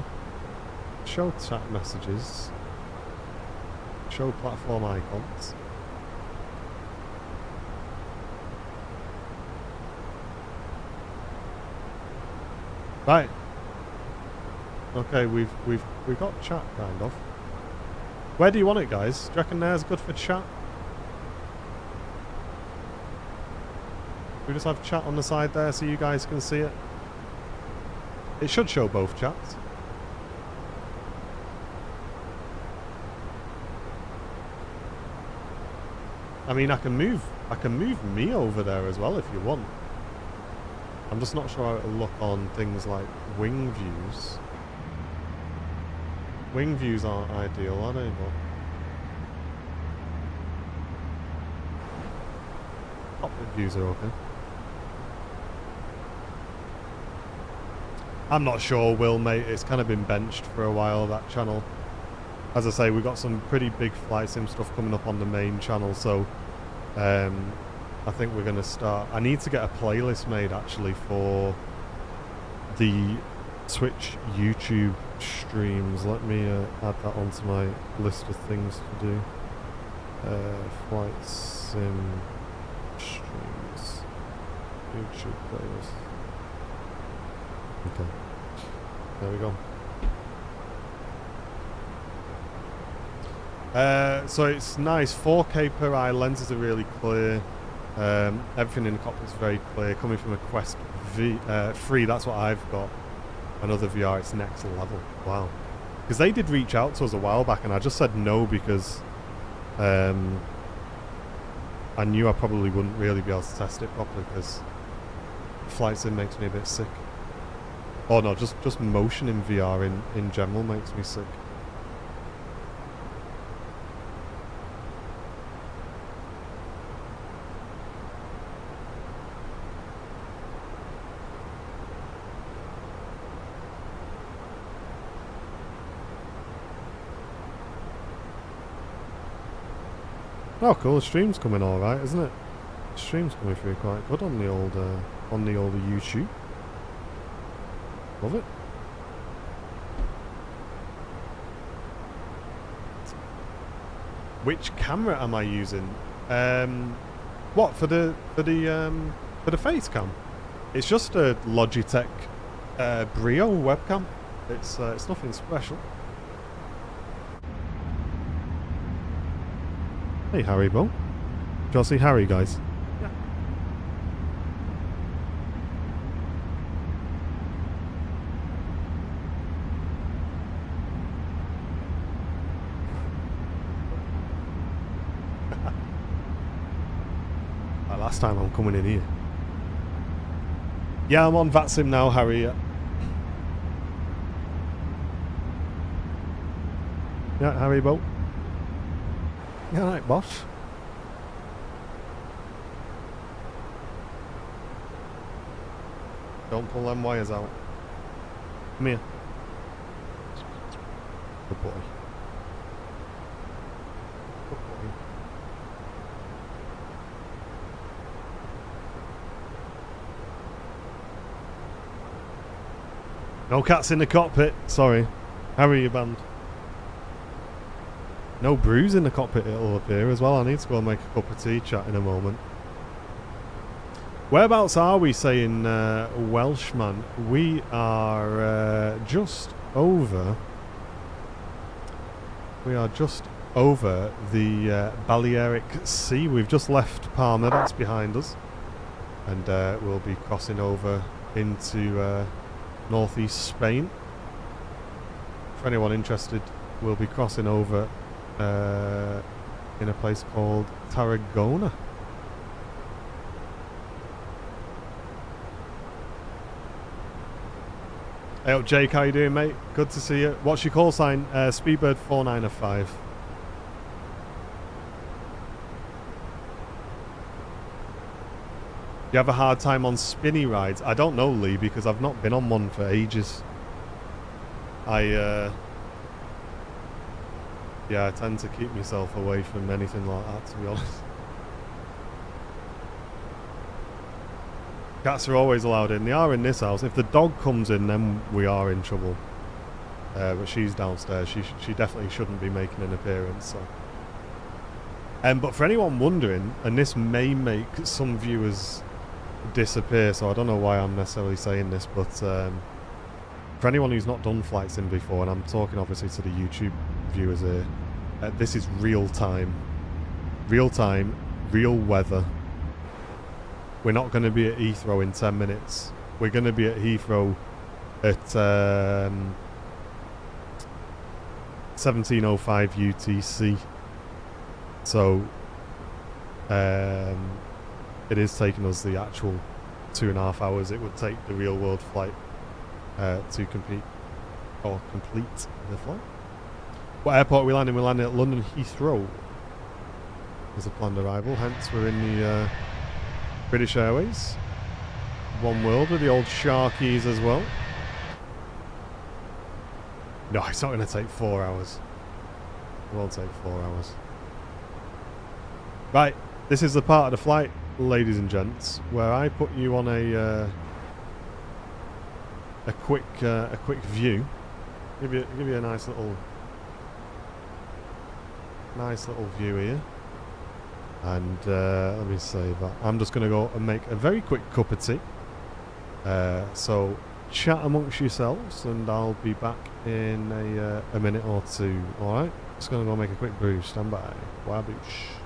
Show chat messages. Show platform icons. Right. Okay, we've got chat kind of. Where do you want it, guys? Do you reckon there's good for chat? We just have chat on the side there so you guys can see it. It should show both chats. I mean, I can move me over there as well if you want. I'm just not sure how it'll look on things like wing views. Wing views aren't ideal, are they? But cockpit views are okay. I'm not sure, Will, mate. It's kind of been benched for a while, that channel. As I say, we've got some pretty big flight sim stuff coming up on the main channel, so I think we're going to start. I need to get a playlist made actually for the Twitch YouTube streams. Let me add that onto my list of things to do. Flight sim streams, YouTube playlist. Okay, there we go. So it's nice, 4K per eye, lenses are really clear, everything in the cockpit is very clear, coming from a Quest 3, that's what I've got. Another VR, it's next level. Wow. Because they did reach out to us a while back and I just said no because I knew I probably wouldn't really be able to test it properly because flight sim makes me a bit sick. Oh no, just motion in VR in general makes me sick. Oh cool, the stream's coming alright, isn't it? The stream's coming through quite good on the older YouTube. Love it. Which camera am I using? What for the face cam? It's just a Logitech Brio webcam. It's nothing special. Hey Harry Bo. Do you want to see Harry, guys? Yeah. Last time I'm coming in here. Yeah, I'm on Vatsim now, Harry. Yeah, Harry Bo. You alright, boss? Don't pull them wires out. Come here. Good boy. Good boy. No cats in the cockpit. Sorry. Harry, you banned. No brews in the cockpit, it'll appear as well. I need to go and make a cup of tea, chat in a moment. Whereabouts are we, saying Welshman? We are just over... We are just over the Balearic Sea. We've just left Palma, that's behind us. And we'll be crossing over into northeast Spain. For anyone interested, we'll be crossing over in a place called Tarragona. Hey up, Jake, how you doing, mate? Good to see you. What's your call sign? Speedbird 4905. You have a hard time on spinny rides? I don't know, Lee, because I've not been on one for ages. Yeah, I tend to keep myself away from anything like that, to be honest. Cats are always allowed in. They are in this house. If the dog comes in, then we are in trouble. But she's downstairs. She definitely shouldn't be making an appearance. So. But for anyone wondering, and this may make some viewers disappear, so I don't know why I'm necessarily saying this, but for anyone who's not done flight sim before, and I'm talking obviously to the YouTube viewers here, This is real time. Real time, real weather. We're not going to be at Heathrow in 10 minutes. We're going to be at Heathrow at 17:05 UTC. So it is taking us the actual 2.5 hours it would take the real world flight to complete the flight. What airport are we landing? We're landing at London Heathrow as a planned arrival, hence we're in the British Airways One World with the old Sharkies as well. No, it's not going to take 4 hours. It won't take 4 hours. Right, this is the part of the flight, ladies and gents, where I put you on a quick view. Give you a nice little view here. And let me save that. I'm just going to go and make a very quick cup of tea. So chat amongst yourselves, and I'll be back in a minute or two. All right. Just going to go make a quick brew. Stand by. Waboosh.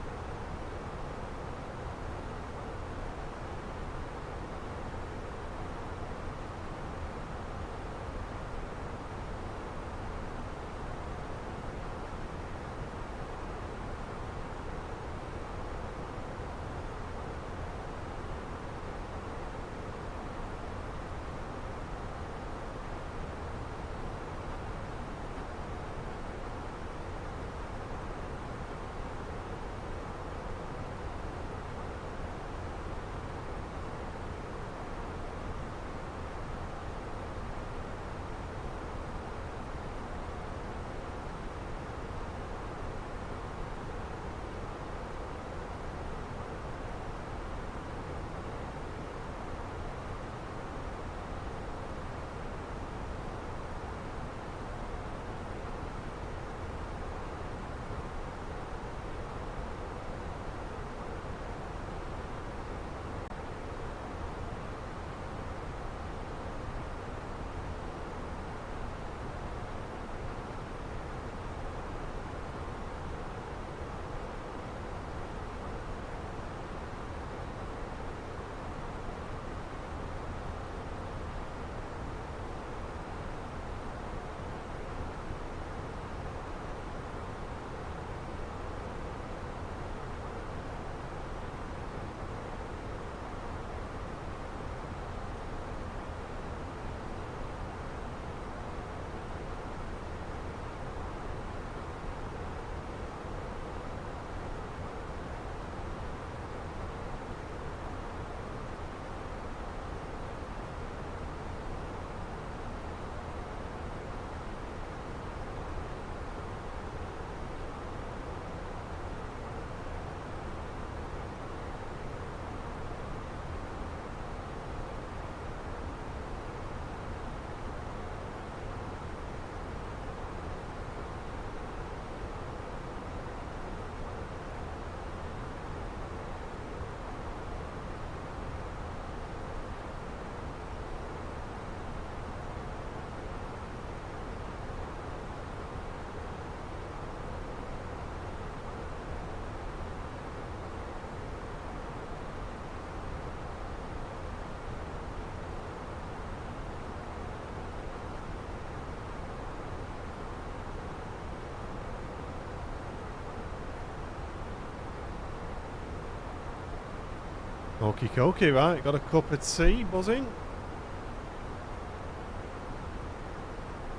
Okie dokie, right, got a cup of tea buzzing.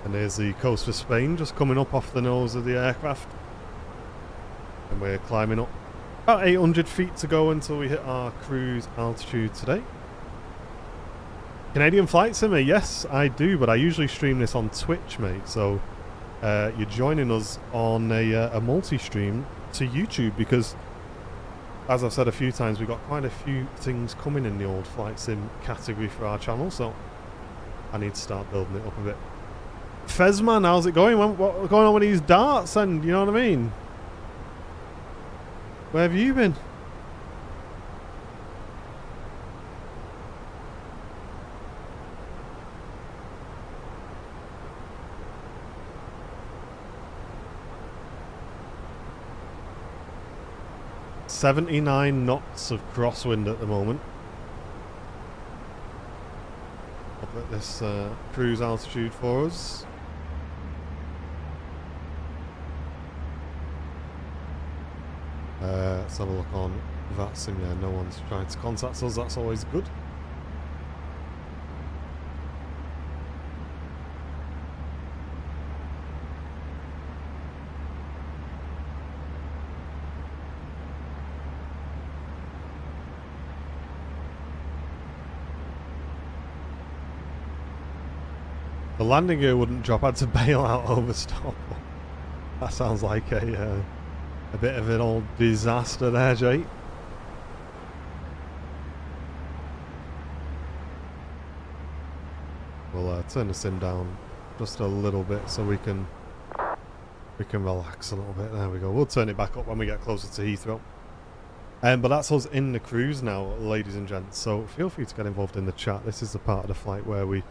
And there's the coast of Spain just coming up off the nose of the aircraft. And we're climbing up about 800 feet to go until we hit our cruise altitude today. Canadian Flight Simmer, yes, I do, but I usually stream this on Twitch, mate. So you're joining us on a multi-stream to YouTube because, as I've said a few times, we've got quite a few things coming in the old flight sim category for our channel, so I need to start building it up a bit. Fezman, how's it going? What's going on with these darts and, you know what I mean? Where have you been? 79 knots of crosswind at the moment. Up at this cruise altitude for us. Let's have a look on Vatsim. Yeah, no one's trying to contact us. That's always good. The landing gear wouldn't drop. I had to bail out over stop. That sounds like a bit of an old disaster there, Jake. We'll turn the sim down just a little bit so we can relax a little bit. There we go. We'll turn it back up when we get closer to Heathrow. But that's us in the cruise now, ladies and gents. So feel free to get involved in the chat. This is the part of the flight where we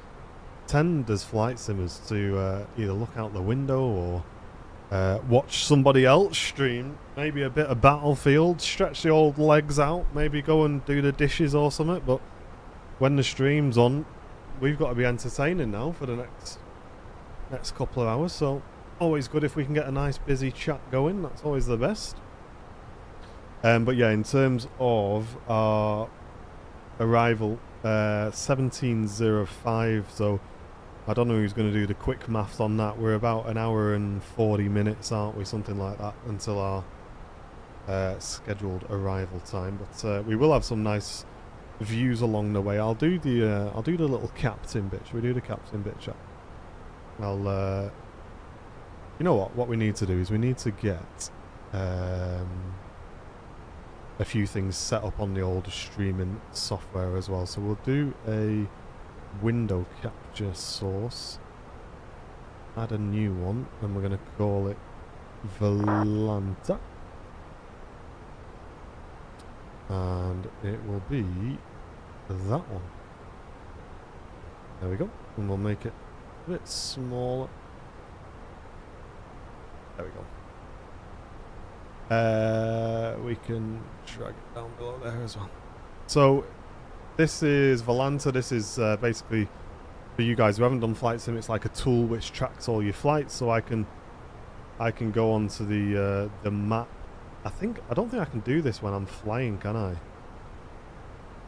tend as flight simmers to either look out the window or watch somebody else stream, maybe a bit of Battlefield, stretch the old legs out, maybe go and do the dishes or something. But when the stream's on, we've got to be entertaining now for the next couple of hours. So always good if we can get a nice busy chat going. That's always the best. But yeah, in terms of our arrival, 17:05. So I don't know who's going to do the quick maths on that. We're about an hour and 40 minutes, aren't we? Something like that until our scheduled arrival time. But we will have some nice views along the way. I'll do the little captain bit. Should we do the captain bit, chat? I'll. You know what? What we need to do is we need to get a few things set up on the old streaming software as well. So we'll do a window capture source, add a new one, and we're going to call it Volanta, and it will be that one. There we go, and we'll make it a bit smaller. There we go. We can drag it down below there as well. So this is Volanta. This is basically, for you guys who haven't done flight sim, it's like a tool which tracks all your flights. So I can go onto the map. I don't think I can do this when I'm flying, can I?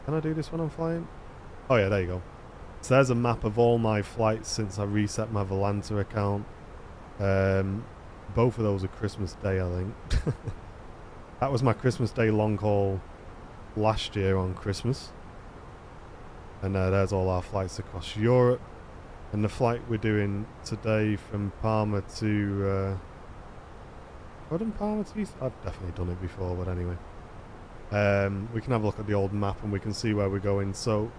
Can I do this when I'm flying? Oh yeah, there you go. So there's a map of all my flights since I reset my Volanta account. Both of those are Christmas Day, I think. That was my Christmas Day long haul last year on Christmas. And there's all our flights across Europe. And the flight we're doing today from Palma to... have I done Palma to Heathrow? I've definitely done it before, but anyway. We can have a look at the old map and we can see where we're going. So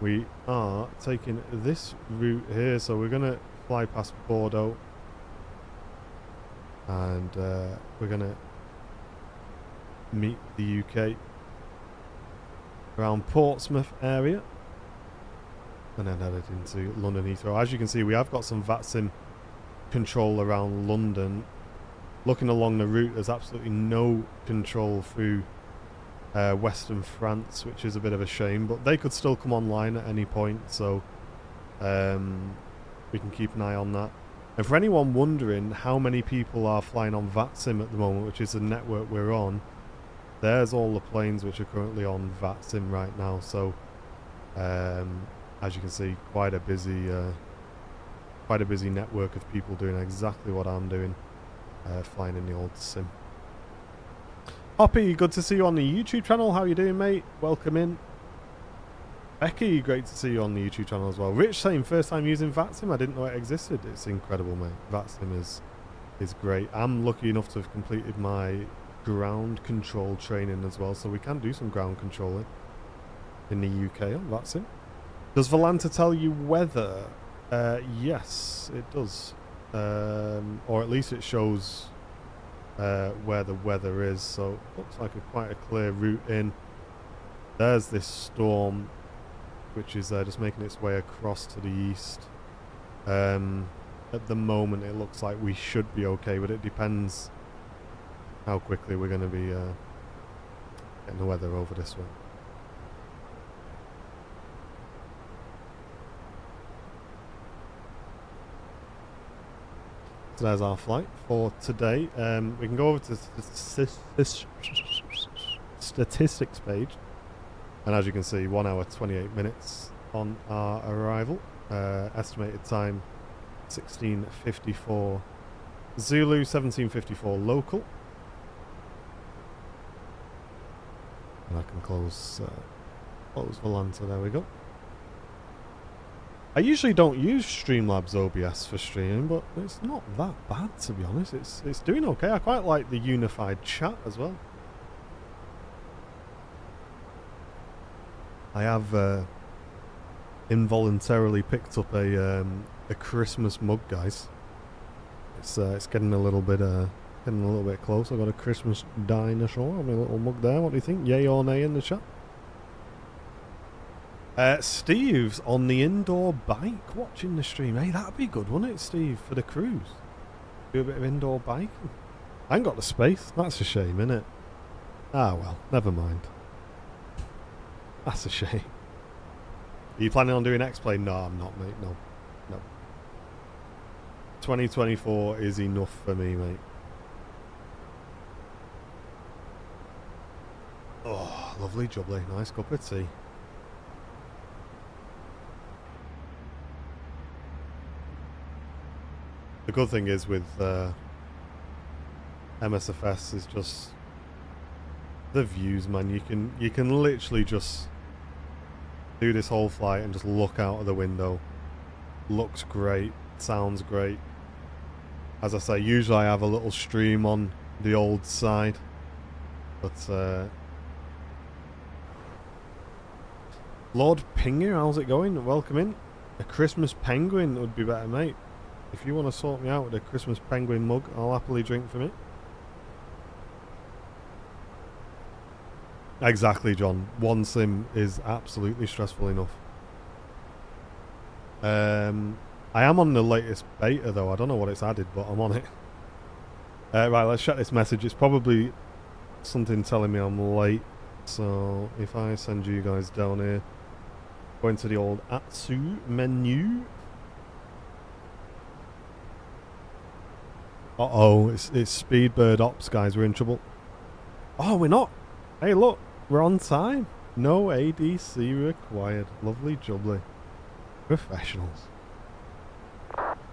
we are taking this route here. So we're going to fly past Bordeaux. And we're going to meet the UK around Portsmouth area and then headed into London Heathrow. As you can see, we have got some Vatsim control around London. Looking along the route, there's absolutely no control through Western France, which is a bit of a shame, but they could still come online at any point, so we can keep an eye on that. And for anyone wondering how many people are flying on Vatsim at the moment, which is the network we're on, there's all the planes which are currently on Vatsim right now. So, as you can see, quite a busy network of people doing exactly what I'm doing, flying in the old sim. Hoppy, good to see you on the YouTube channel. How you doing, mate? Welcome in. Becky, great to see you on the YouTube channel as well. Rich saying first time using Vatsim. I didn't know it existed. It's incredible, mate. Vatsim is great. I'm lucky enough to have completed my ground control training as well, so we can do some ground controlling in the UK on Vatsim. Does Volanta tell you weather? Yes, it does. Or at least it shows where the weather is. So looks like quite a clear route in. There's this storm which is just making its way across to the east. At the moment it looks like we should be okay, but it depends how quickly we're going to be Getting the weather over this way. So there's our flight for today. We can go over to this statistics page, and as you can see, 1 hour 28 minutes on our arrival. Estimated time 16:54 Zulu, 17:54 local. And I can close the Volanta. There we go. I usually don't use Streamlabs OBS for streaming, but it's not that bad, to be honest. It's doing okay. I quite like the unified chat as well. I have involuntarily picked up a Christmas mug, guys. It's getting a little bit close. I got a Christmas dinosaur on my little mug there. What do you think? Yay or nay in the chat? Steve's on the indoor bike watching the stream. Hey, that'd be good, wouldn't it, Steve, for the cruise? Do a bit of indoor biking. I ain't got the space. That's a shame, innit? Ah, well, never mind. That's a shame. Are you planning on doing X-Play? No, I'm not, mate. No. 2024 is enough for me, mate. Oh, lovely jubbly. Nice cup of tea. The good thing is with MSFS is just the views, man. You can literally just do this whole flight and just look out of the window. Looks great, sounds great. As I say, usually I have a little stream on the old side, but Lord Pinger, how's it going? Welcome in. A Christmas penguin would be better, mate. If you want to sort me out with a Christmas penguin mug, I'll happily drink from it. Exactly, John. One sim is absolutely stressful enough. I am on the latest beta, though. I don't know what it's added, but I'm on it. Right, let's check this message. It's probably something telling me I'm late. So if I send you guys down here, go into the old Atsu menu. Uh-oh, it's Speedbird Ops, guys. We're in trouble. Oh, we're not. Hey, look. We're on time. No ADC required. Lovely jubbly. Professionals.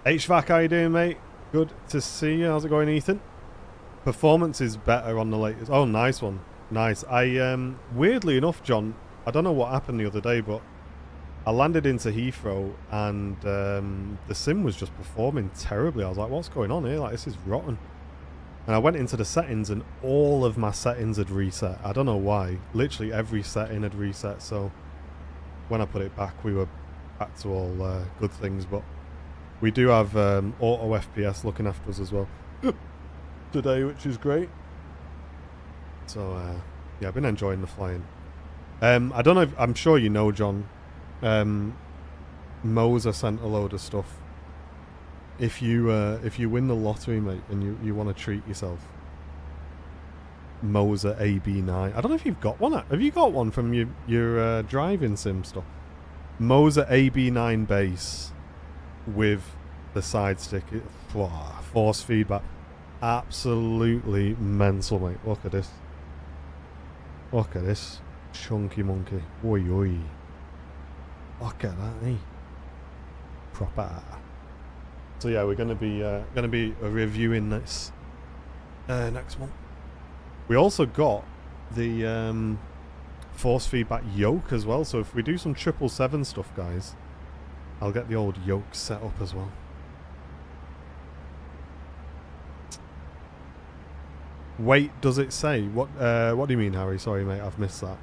HVAC, how you doing, mate? Good to see you. How's it going, Ethan? Performance is better on the latest. Oh, nice one. Nice. Weirdly enough, John, I don't know what happened the other day, but I landed into Heathrow and the sim was just performing terribly. I was like, what's going on here? Like, this is rotten. And I went into the settings and all of my settings had reset. I don't know why. Literally every setting had reset. So when I put it back, we were back to all good things. But we do have auto FPS looking after us as well today, which is great. So yeah, I've been enjoying the flying. I don't know if, I'm sure you know, John. Moser sent a load of stuff. If you win the lottery, mate, and you want to treat yourself, Moser AB9. I don't know if you've got one. Have you got one from your driving sim stuff? Moser AB9 base with the side stick, force feedback, absolutely mental, mate. Look at this. Look at this chunky monkey. Oi oi. Look at that, eh? Proper. So yeah, we're gonna be reviewing this next month. We also got the force feedback yoke as well. So if we do some 777 stuff, guys, I'll get the old yoke set up as well. Wait, does it say? What do you mean, Harry? Sorry, mate, I've missed that.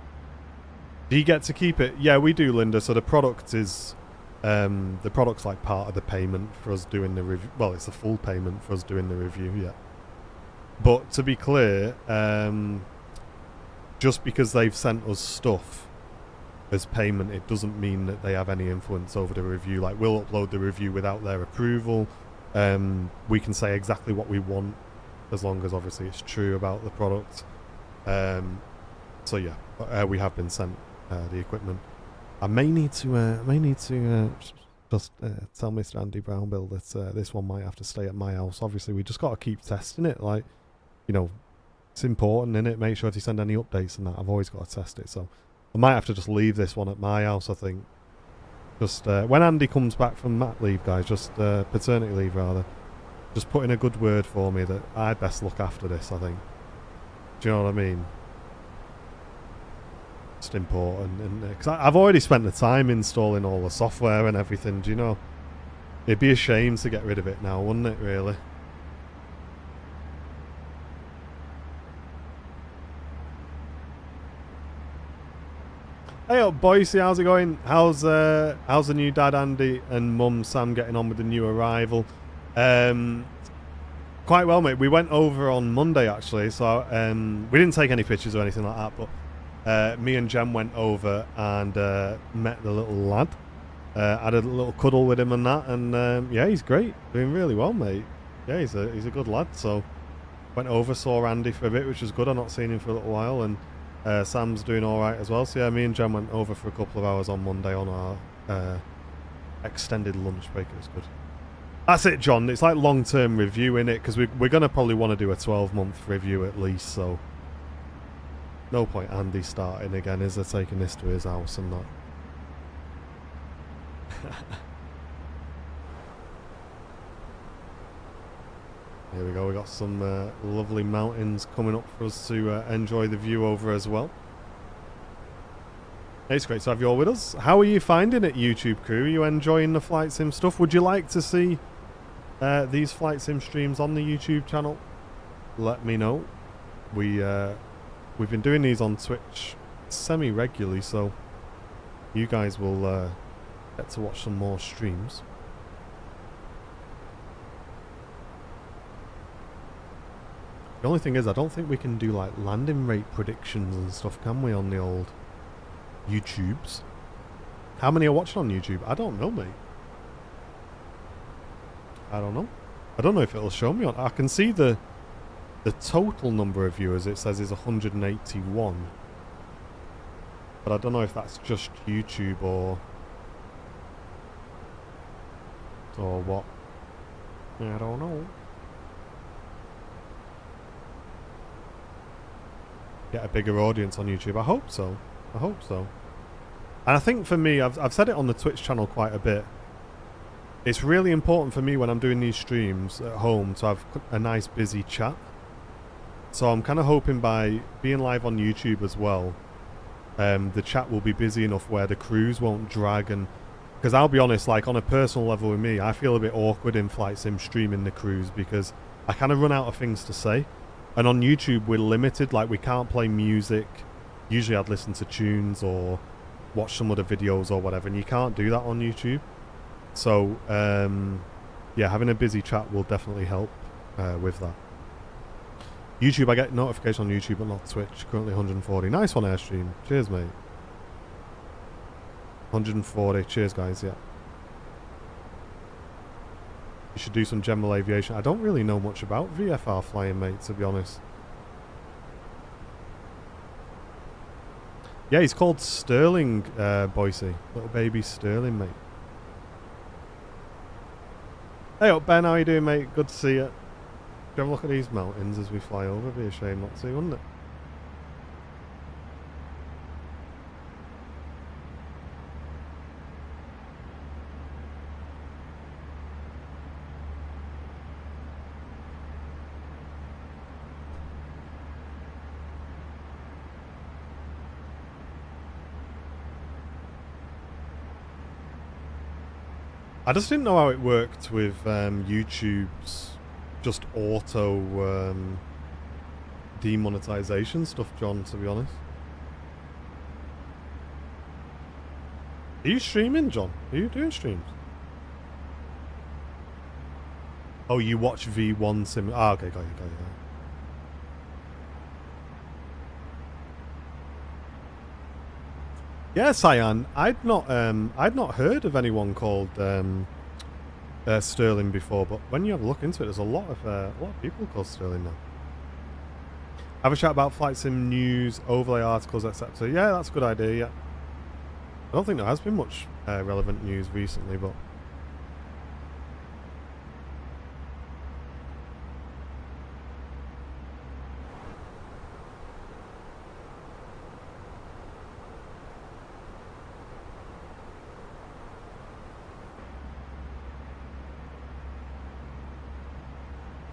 Do you get to keep it? Yeah, we do, Linda. So the product is the product's like part of the payment for us doing the review. Well, it's the full payment for us doing the review, yeah. But to be clear, just because they've sent us stuff as payment, it doesn't mean that they have any influence over the review. Like, we'll upload the review without their approval. We can say exactly what we want, as long as obviously it's true about the product. So yeah, we have been sent the equipment. I may need to just tell Mr. Andy Brownbill that this one might have to stay at my house. Obviously, we just got to keep testing it. Like, you know, it's important, innit? Make sure if you send any updates and that, I've always got to test it. So I might have to just leave this one at my house, I think. Just when Andy comes back from mat leave, guys, just paternity leave rather, just put in a good word for me that I best look after this, I think. Do you know what I mean? Just important, and because I've already spent the time installing all the software and everything, do you know? It'd be a shame to get rid of it now, wouldn't it, really? Hey up, Boise, how's it going? How's the new dad Andy and mum Sam getting on with the new arrival? Quite well, mate. We went over on Monday actually, so we didn't take any pictures or anything like that, but me and Jem went over and met the little lad. Had a little cuddle with him and that, and yeah, he's great, doing really well, mate. Yeah, he's a good lad. So went over, saw Andy for a bit, which was good. I've not seen him for a little while, and Sam's doing all right as well. So yeah, me and Jem went over for a couple of hours on Monday on our extended lunch break. It was good. That's it, John. It's like long-term review, innit? Because we're going to probably want to do a 12-month review at least, so no point Andy starting again, is there, taking this to his house and that. Here we go, we got some lovely mountains coming up for us to enjoy the view over as well. It's great to have you all with us. How are you finding it, YouTube crew? Are you enjoying the flight sim stuff? Would you like to see these flight sim streams on the YouTube channel? Let me know. We've been doing these on Twitch semi-regularly, so you guys will get to watch some more streams. The only thing is, I don't think we can do like landing rate predictions and stuff, can we, on the old YouTubes? How many are watching on YouTube? I don't know, mate. I don't know. I don't know if it'll show me on. I can see the total number of viewers. It says is 181, but I don't know if that's just YouTube or what. I don't know. Get a bigger audience on YouTube. I hope so. I hope so. And I think for me, I've said it on the Twitch channel quite a bit. It's really important for me when I'm doing these streams at home to have a nice busy chat. So I'm kind of hoping by being live on YouTube as well, the chat will be busy enough where the crews won't drag. And because I'll be honest, like on a personal level with me, I feel a bit awkward in flight sim streaming the crews because I kind of run out of things to say. And on YouTube we're limited, like we can't play music. Usually I'd listen to tunes or watch some other videos or whatever, and you can't do that on YouTube. So yeah, having a busy chat will definitely help with that. YouTube, I get notification on YouTube but not Twitch. Currently 140. Nice one, Airstream. Cheers, mate. 140. Cheers, guys. Yeah. You should do some general aviation. I don't really know much about VFR flying, mate, to be honest. Yeah, he's called Sterling, Boise. Little baby Sterling, mate. Hey up, Ben. How you doing, mate? Good to see you. Have a look at these mountains as we fly over. It'd be a shame not to, wouldn't it? I just didn't know how it worked with YouTube's just auto demonetization stuff, John, to be honest. Are you streaming, John? Are you doing streams? Oh, you watch V1 sim. Ah, okay, got you. Yeah, Cyan. I'd not heard of anyone called Sterling before, but when you have a look into it, there's a lot of people called Sterling now. Have a chat about flight sim news, overlay articles, etc. Yeah, that's a good idea, yeah. I don't think there has been much relevant news recently, but...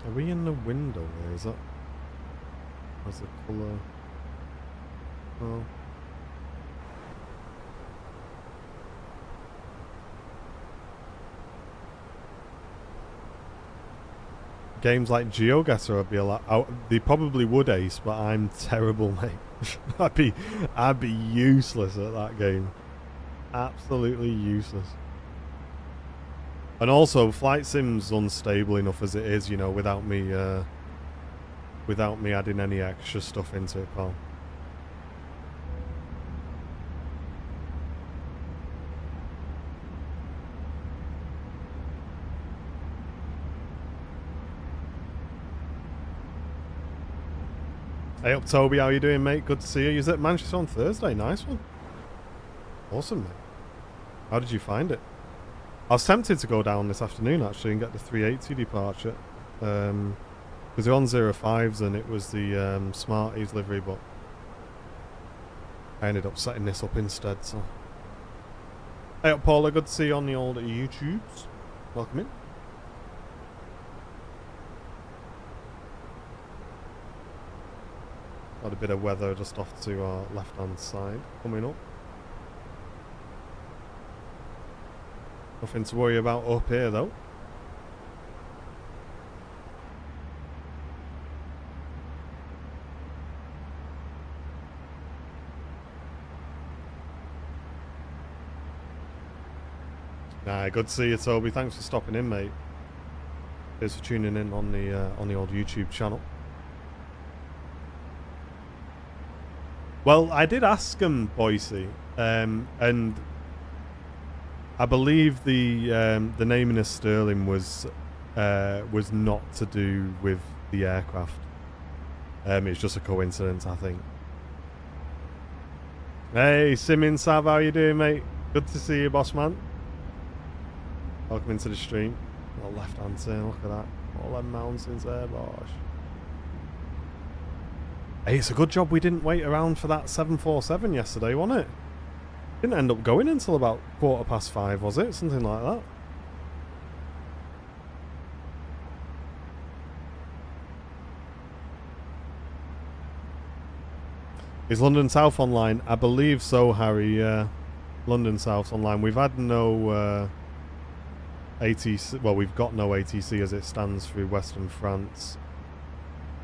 Are we in the window there? Is that... What's the colour? Oh. Games like GeoGuessr would be a lot. They probably would ace, but I'm terrible, mate. I'd be useless at that game. Absolutely useless. And also, flight sim's unstable enough as it is, you know, without me adding any extra stuff into it, pal. Hey up, Toby, how you doing, mate? Good to see you. You're at Manchester on Thursday. Nice one. Awesome, mate. How did you find it? I was tempted to go down this afternoon, actually, and get the 380 departure. Because they're on 05s and it was the Smarties livery, but I ended up setting this up instead, so... Hey up, Paula. Good to see you on the old YouTubes. Welcome in. Got a bit of weather just off to our left-hand side coming up. Nothing to worry about up here, though. Nah, good to see you, Toby. Thanks for stopping in, mate. Cheers for tuning in on the old YouTube channel. Well, I did ask him, Boise, and I believe the naming of Sterling was not to do with the aircraft. It's just a coincidence, I think. Hey, Simmons Sav, how you doing, mate? Good to see you, boss man. Welcome into the stream. Little left-hand turn, look at that. All them mountains there, bosh. Hey, it's a good job we didn't wait around for that 747 yesterday, wasn't it? Didn't end up going until about 5:15, was it? Something like that. Is London South online? I believe so, Harry. London South's online. We've had no ATC. Well, we've got no ATC as it stands through Western France.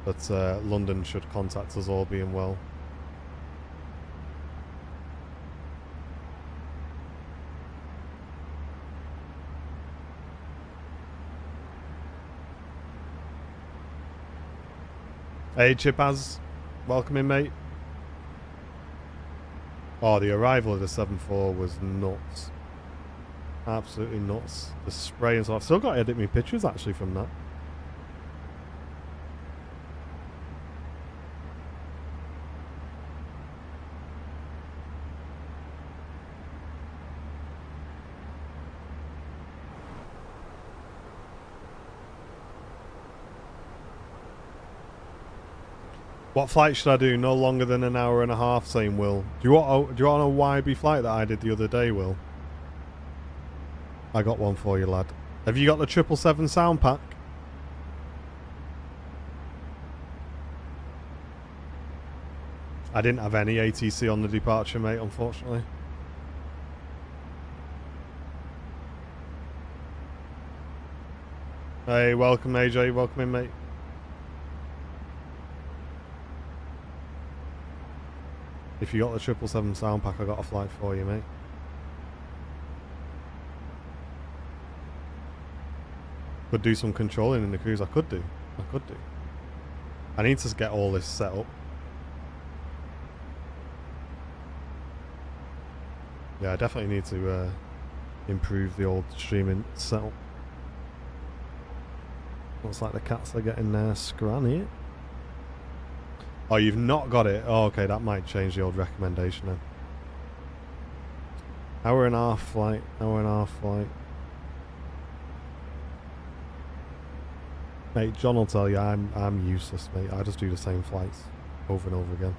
But London should contact us, all being well. Hey Chipaz, welcome in, mate. Oh, the arrival of the 7-4 was nuts. Absolutely nuts. The spray and so I've still got to edit me pictures actually from that. What flight should I do? No longer than an hour and a half, saying Will. Do you want a YB flight that I did the other day, Will? I got one for you, lad. Have you got the 777 sound pack? I didn't have any ATC on the departure, mate, unfortunately. Hey, welcome AJ, welcome in, mate. If you got the 777 sound pack, I got a flight for you, mate. Could do some controlling in the cruise. I could do. I need to get all this set up. Yeah, I definitely need to improve the old streaming setup. Looks like the cats are getting scranny. Oh, you've not got it? Oh, okay, that might change the old recommendation then. Hour and a half flight. Hour and a half flight. Mate, John will tell you I'm useless, mate. I just do the same flights over and over again.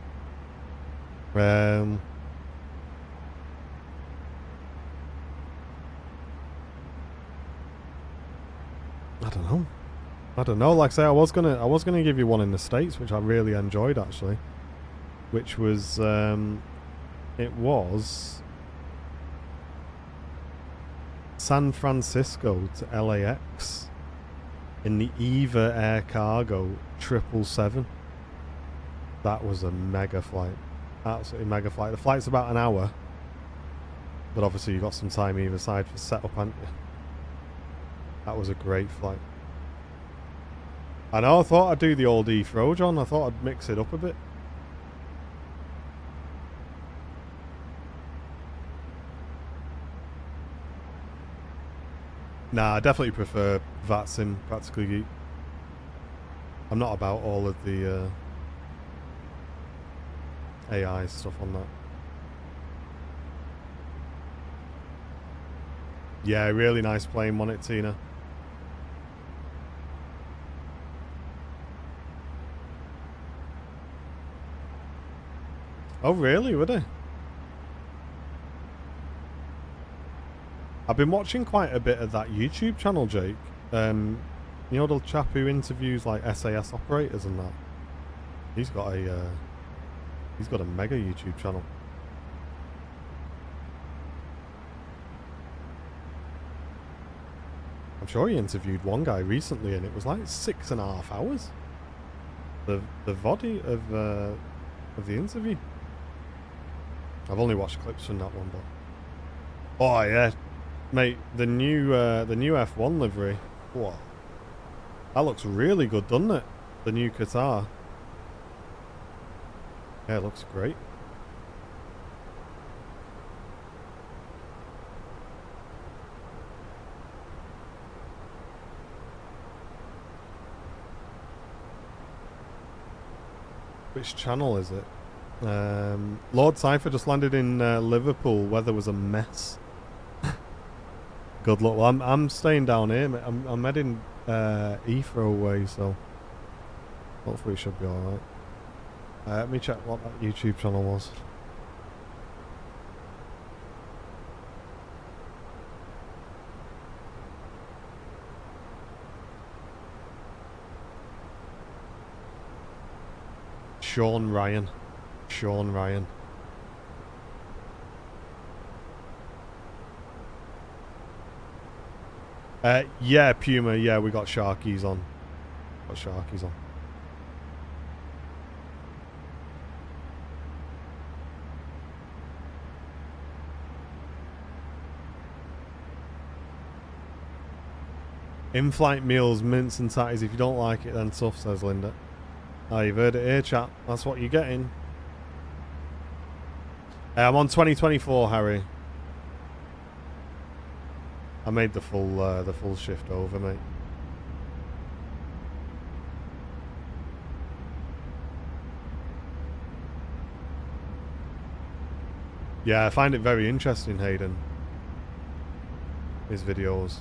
I don't know. Like I say, I was gonna give you one in the States, which I really enjoyed actually. Which was it was San Francisco to LAX in the Eva Air Cargo 777. That was a mega flight. Absolutely mega flight. The flight's about an hour. But obviously you got some time either side for setup, hadn't you? That was a great flight. I know, I thought I'd do the old Heathrow, John. I thought I'd mix it up a bit. Nah, I definitely prefer Vatsim, Practically Geek. I'm not about all of the AI stuff on that. Yeah, really nice plane, wasn't it, Tina? Oh, really? Were they? I've been watching quite a bit of that YouTube channel, Jake. You know the chap who interviews like SAS operators and that. He's got a mega YouTube channel. I'm sure he interviewed one guy recently, and it was like 6.5 hours. The body of the interview. I've only watched clips from that one, but oh yeah, mate, the new F1 livery. What? That looks really good, doesn't it? The new Qatar. Yeah, it looks great. Which channel is it? Lord Cypher just landed in Liverpool. Weather was a mess. Good luck. Well, I'm staying down here. I'm heading Heathrow way, so hopefully it should be alright. Let me check what that YouTube channel was. Sean Ryan. Yeah, Puma. Yeah, we got Sharkies on. In-flight meals, mints and tatties. If you don't like it, then tough, says Linda. Oh, you've heard it here, chat. That's what you're getting. I'm on 2024, Harry. I made the full shift over, mate. Yeah, I find it very interesting, Hayden. His videos.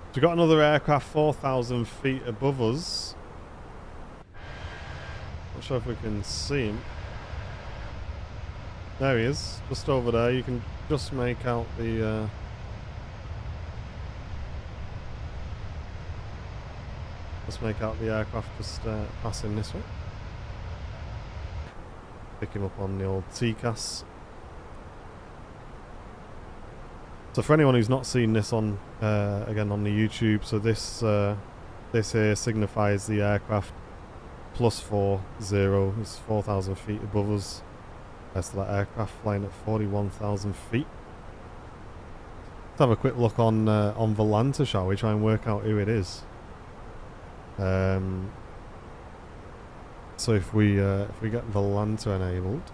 So we've got another aircraft 4,000 feet above us. Not sure if we can see him. There he is, just over there. You can just make out the aircraft just passing this way. Pick him up on the old TCAS. So for anyone who's not seen this on again on the YouTube, so this here signifies the aircraft +40 is 4,000 feet above us. That's that aircraft flying at 41,000 feet. Let's have a quick look on Volanta, shall we? Try and work out who it is. So if we get Volanta enabled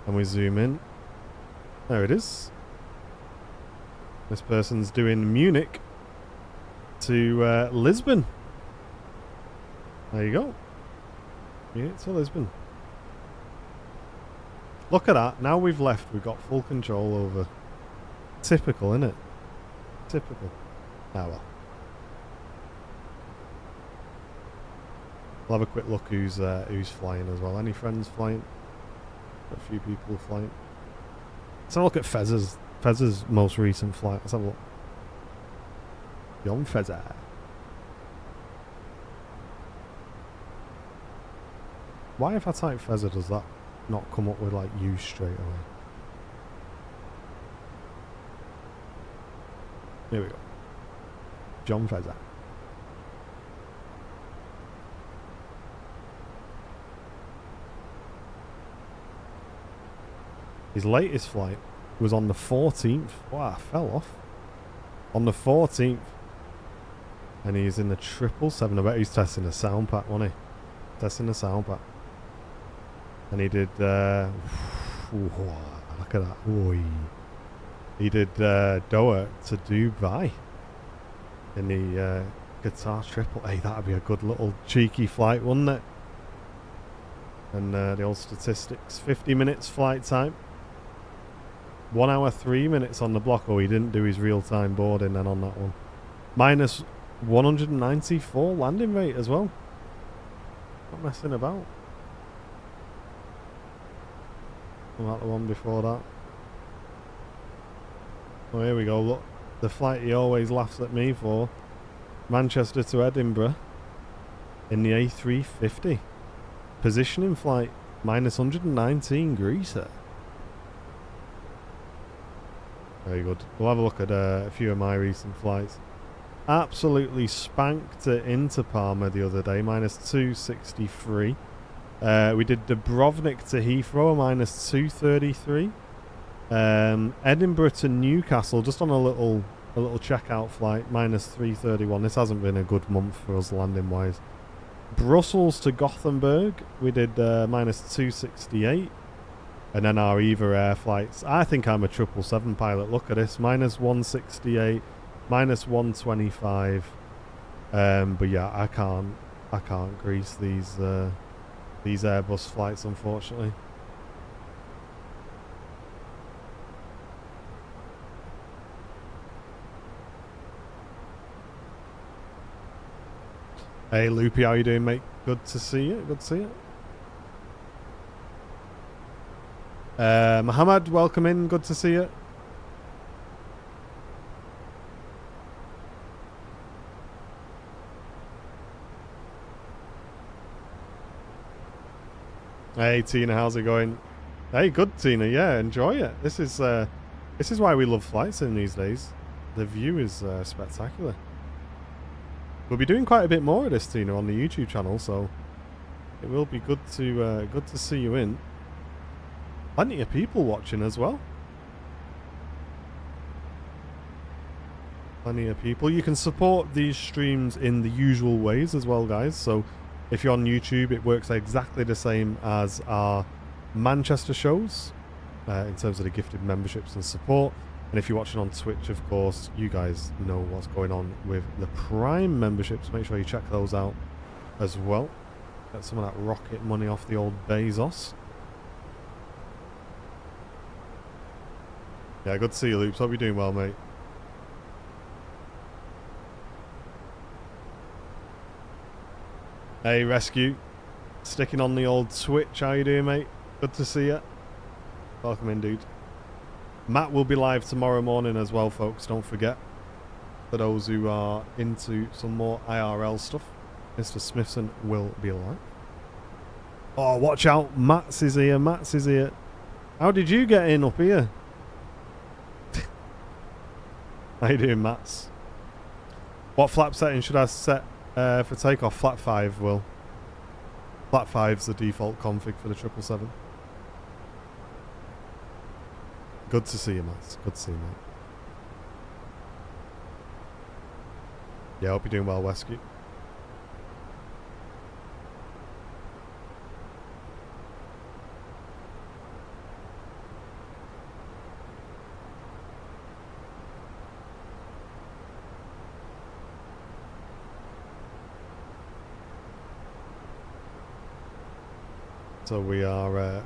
and we zoom in, there it is. This person's doing Munich to Lisbon. There you go. Munich to Lisbon. Look at that. Now we've left, we've got full control over. Typical, innit? Typical. Ah well. We'll have a quick look who's flying as well. Any friends flying? A few people flying. Let's have a look at Fez's most recent flight. Let's have a look. Young Fezzer. Why if I type Fezzer does that not come up with like you straight away? Here we go. John Fezzer. His latest flight was on the 14th. Wow, I fell off. On the 14th. And he's in the 777. I bet he's testing a sound pack, wasn't he? Testing a sound pack. And he did... look at that. Oy. He did Doha to Dubai. In the Qatar triple. Hey, that'd be a good little cheeky flight, wouldn't it? And the old statistics. 50 minutes flight time. 1 hour 3 minutes on the block. Oh, he didn't do his real-time boarding then on that one. Minus 194 landing rate as well. Not messing about. What about the one before that? Oh, here we go. Look, the flight he always laughs at me for. Manchester to Edinburgh in the A350. Positioning flight. Minus 119 greaser. Very good. We'll have a look at a few of my recent flights. Absolutely spanked it into Palma the other day, minus 263. We did Dubrovnik to Heathrow, minus 233. Edinburgh to Newcastle, just on a little checkout flight, minus 331. This hasn't been a good month for us landing wise. Brussels to Gothenburg, we did minus 268. And then our Eva Air flights. I think I'm a 777 pilot. Look at this. Minus 168. Minus 125. But yeah, I can't grease these Airbus flights, unfortunately. Hey Loopy, how you doing, mate? Good to see you. Good to see you. Muhammad, welcome in. Good to see you. Hey Tina, how's it going? Hey, good Tina. Yeah, enjoy it. This is why we love flight sim these days. The view is spectacular. We'll be doing quite a bit more of this, Tina, on the YouTube channel, so it will be good to see you in. Plenty of people watching as well. Plenty of people. You can support these streams in the usual ways as well, guys. So if you're on YouTube, it works exactly the same as our Manchester shows in terms of the gifted memberships and support. And if you're watching on Twitch, of course, you guys know what's going on with the Prime memberships. Make sure you check those out as well. Get some of that rocket money off the old Bezos. Yeah, good to see you, Loops. Hope you're doing well, mate. Hey, Rescue. Sticking on the old Twitch. How you doing, mate? Good to see you. Welcome in, dude. Matt will be live tomorrow morning as well, folks. Don't forget. For those who are into some more IRL stuff, Mr. Smithson will be live. Oh, watch out. Matt's is here. Matt's is here. How did you get in up here? How you doing, Mats? What flap setting should I set for takeoff? Flat 5, Will. Flat 5's the default config for the 777. Good to see you, Mats. Good to see you, mate. Yeah, I hope you're doing well, Westgate. So we are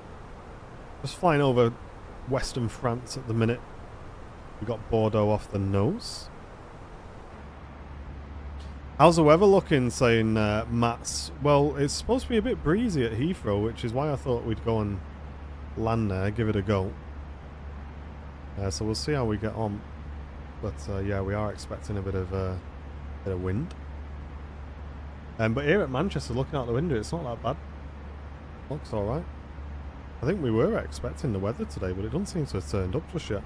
just flying over Western France at the minute. We got Bordeaux off the nose. How's the weather looking, saying Matt's? Well, it's supposed to be a bit breezy at Heathrow, which is why I thought we'd go and land there, give it a go. So we'll see how we get on. But yeah, we are expecting a bit of wind. But here at Manchester, looking out the window, it's not that bad. Looks alright. I think we were expecting the weather today, but it doesn't seem to have turned up just yet.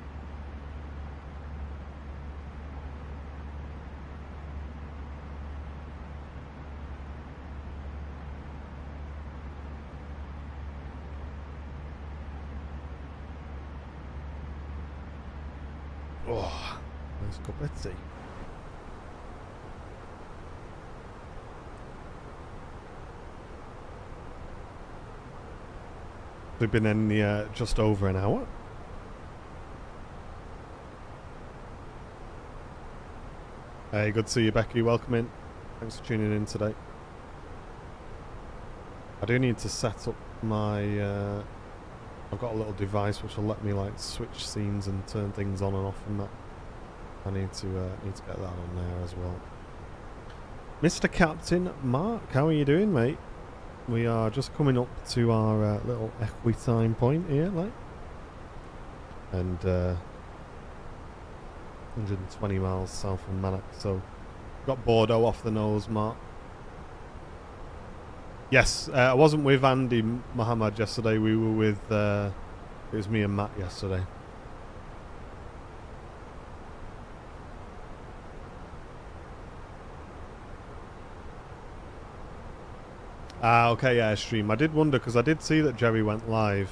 Oh, nice cup of tea. We've been in the just over an hour. Hey, good to see you, Becky. Welcome in. Thanks for tuning in today. I do need to set up my... I've got a little device which will let me like switch scenes and turn things on and off and that. I need to get that on there as well. Mr. Captain Mark, how are you doing, mate? We are just coming up to our little equitime point here, like. And 120 miles south of Mannock, so got Bordeaux off the nose, Mark. Yes, I wasn't with Andy Mohammed yesterday. We were with, it was me and Matt yesterday. Ah, okay, yeah, stream. I did wonder, because I did see that Jerry went live,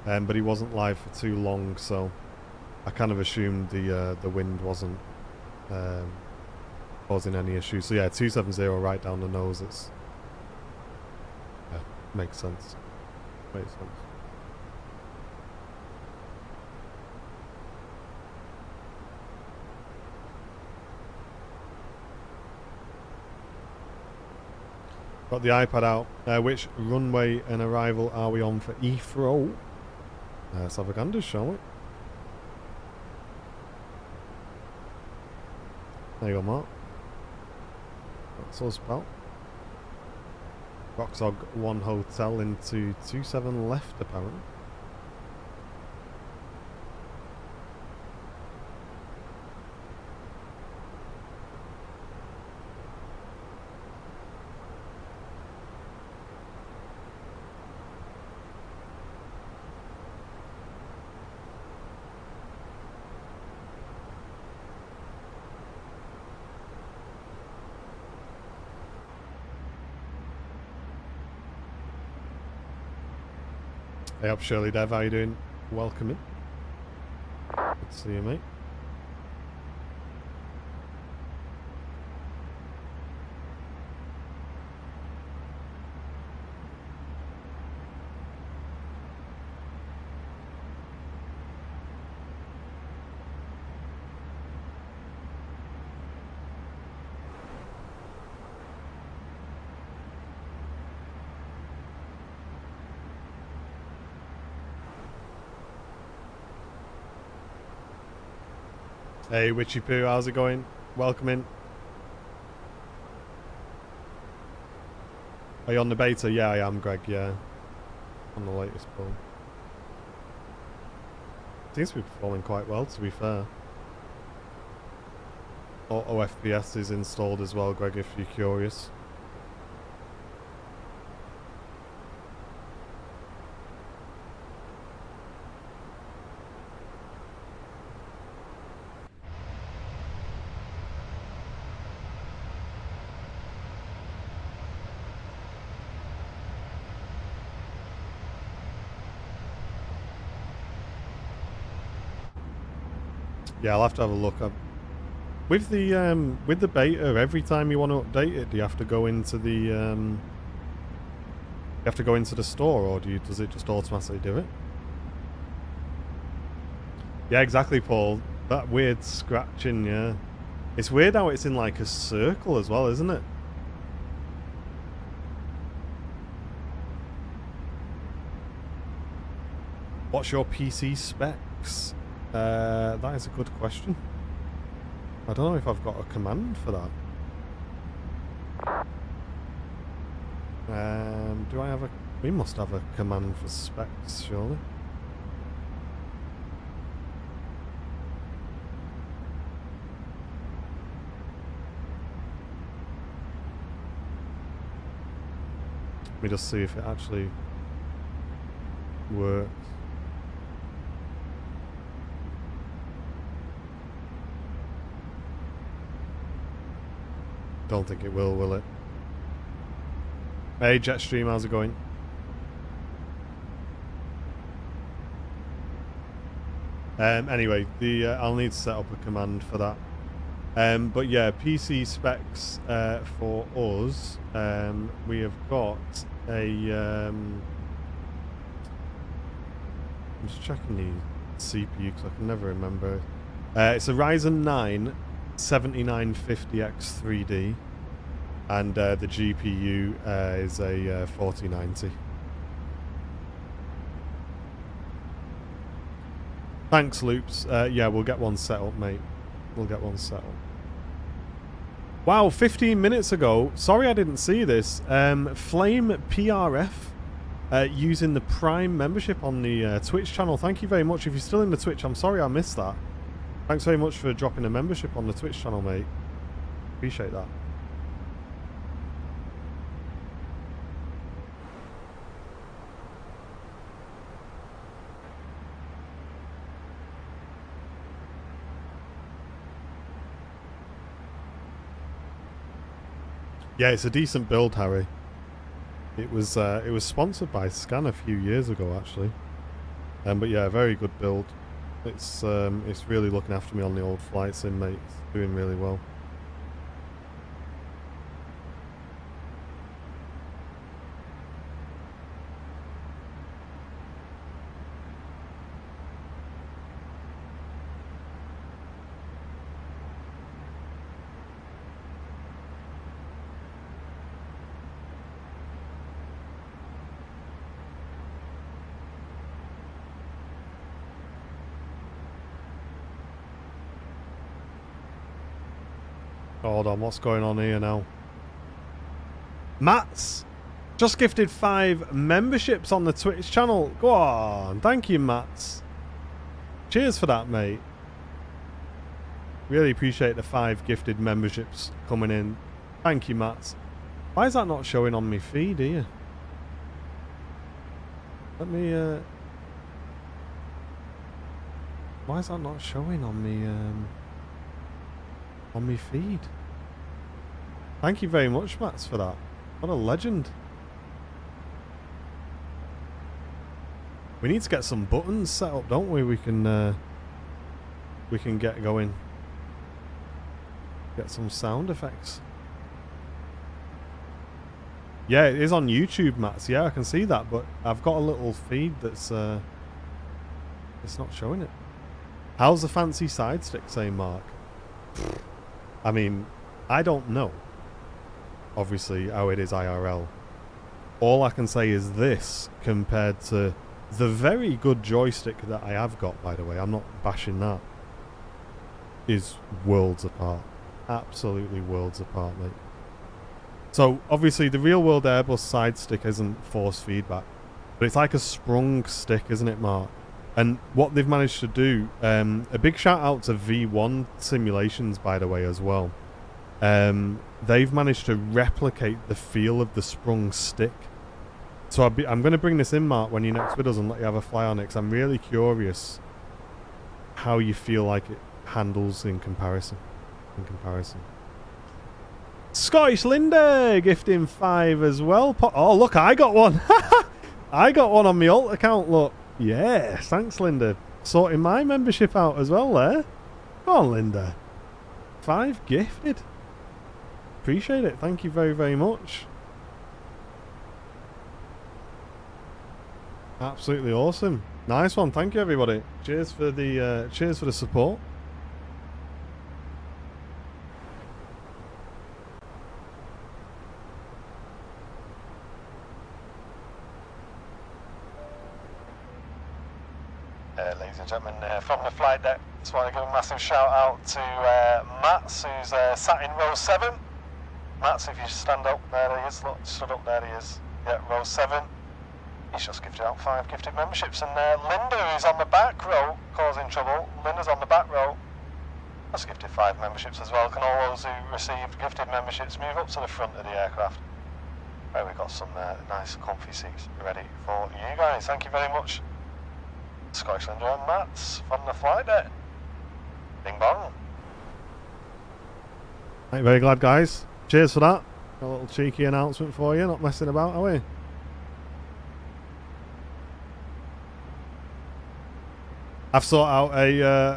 but he wasn't live for too long, so I kind of assumed the wind wasn't causing any issues. So yeah, 270 right down the nose. It's makes sense. Makes sense. Got the iPad out. Which runway and arrival are we on for Heathrow? Let's have a gander, shall we? There you go, Mark. That's us, pal. Roxog 1 hotel into 27 left, apparently. Hey up, Shirley Dev, how you doing? Welcome in. Good to see you, mate. Hey, Witchy Poo, how's it going? Welcome in. Are you on the beta? Yeah, I am, Greg, yeah. On the latest build. Seems to be performing quite well, to be fair. Auto FPS is installed as well, Greg, if you're curious. Yeah, I'll have to have a look. With the beta, every time you want to update it, do you have to go into the you have to go into the store, or does it just automatically do it? Yeah, exactly, Paul. That weird scratching, yeah. It's weird how it's in like a circle as well, isn't it? What's your PC specs? That is a good question. I don't know if I've got a command for that. Do I have a... We must have a command for specs, surely. Let me just see if it actually works. Don't think it will it? Hey Jetstream, how's it going? Anyway, I'll need to set up a command for that. But yeah, PC specs for us. We have got a. I'm just checking the CPU because I can never remember. It's a Ryzen 9 7950X 3D, and the GPU is a 4090. Thanks, Loops. Yeah, we'll get one set up, mate. We'll get one set up. Wow, 15 minutes ago. Sorry I didn't see this. Flame PRF using the Prime membership on the Twitch channel. Thank you very much. If you're still in the Twitch, I'm sorry I missed that. Thanks very much for dropping a membership on the Twitch channel, mate. Appreciate that. Yeah, it's a decent build, Harry. It was sponsored by Scan a few years ago, actually. But yeah, very good build. It's really looking after me on the old flight sim, mate. It's doing really well. Hold on, what's going on here now? Mats just gifted 5 memberships on the Twitch channel. Go on, thank you, Mats. Cheers for that, mate. Really appreciate the 5 gifted memberships coming in. Thank you, Mats. Why is that not showing on my feed here? Let me why is that not showing on me feed? Thank you very much, Mats, for that. What a legend. We need to get some buttons set up, don't we? We can get going. Get some sound effects. Yeah, it is on YouTube, Mats. Yeah, I can see that, but I've got a little feed that's it's not showing it. How's the fancy side stick, saying Mark? I mean, I don't know, obviously, how it is IRL. All I can say is this compared to the very good joystick that I have got, by the way, I'm not bashing that, is worlds apart. Absolutely worlds apart, mate. So, obviously, the real world Airbus side stick isn't force feedback, but it's like a sprung stick, isn't it, Mark? And what they've managed to do, a big shout out to V1 Simulations, by the way, as well. They've managed to replicate the feel of the sprung stick. So I'm going to bring this in, Mark, when you're next with us and let you have a fly on it, because I'm really curious how you feel like it handles in comparison. Scottish Linda gifting 5 as well. Oh, look, I got one. I got one on my alt account, look. Yes, thanks, Linda. Sorting my membership out as well there. Go on, Linda. 5 gifted. Appreciate it. Thank you very, very much. Absolutely awesome. Nice one. Thank you, everybody. Cheers for the support. ladies and gentlemen, from the flight deck. Just want to give a massive shout out to Mats, who's sat in row 7. Mats, if you stand up, there he is. Look, stood up, there he is. Yeah, row 7. He's just gifted out 5 gifted memberships. And Linda, who's on the back row, causing trouble. Linda's on the back row. That's gifted 5 memberships as well. Can all those who received gifted memberships move up to the front of the aircraft? Right, we've got some nice comfy seats ready for you guys. Thank you very much, Scottish Linda and Mats from the flight deck. Bing bong. Right, very glad, guys. Cheers for that. A little cheeky announcement for you. Not messing about, are we? I've sought out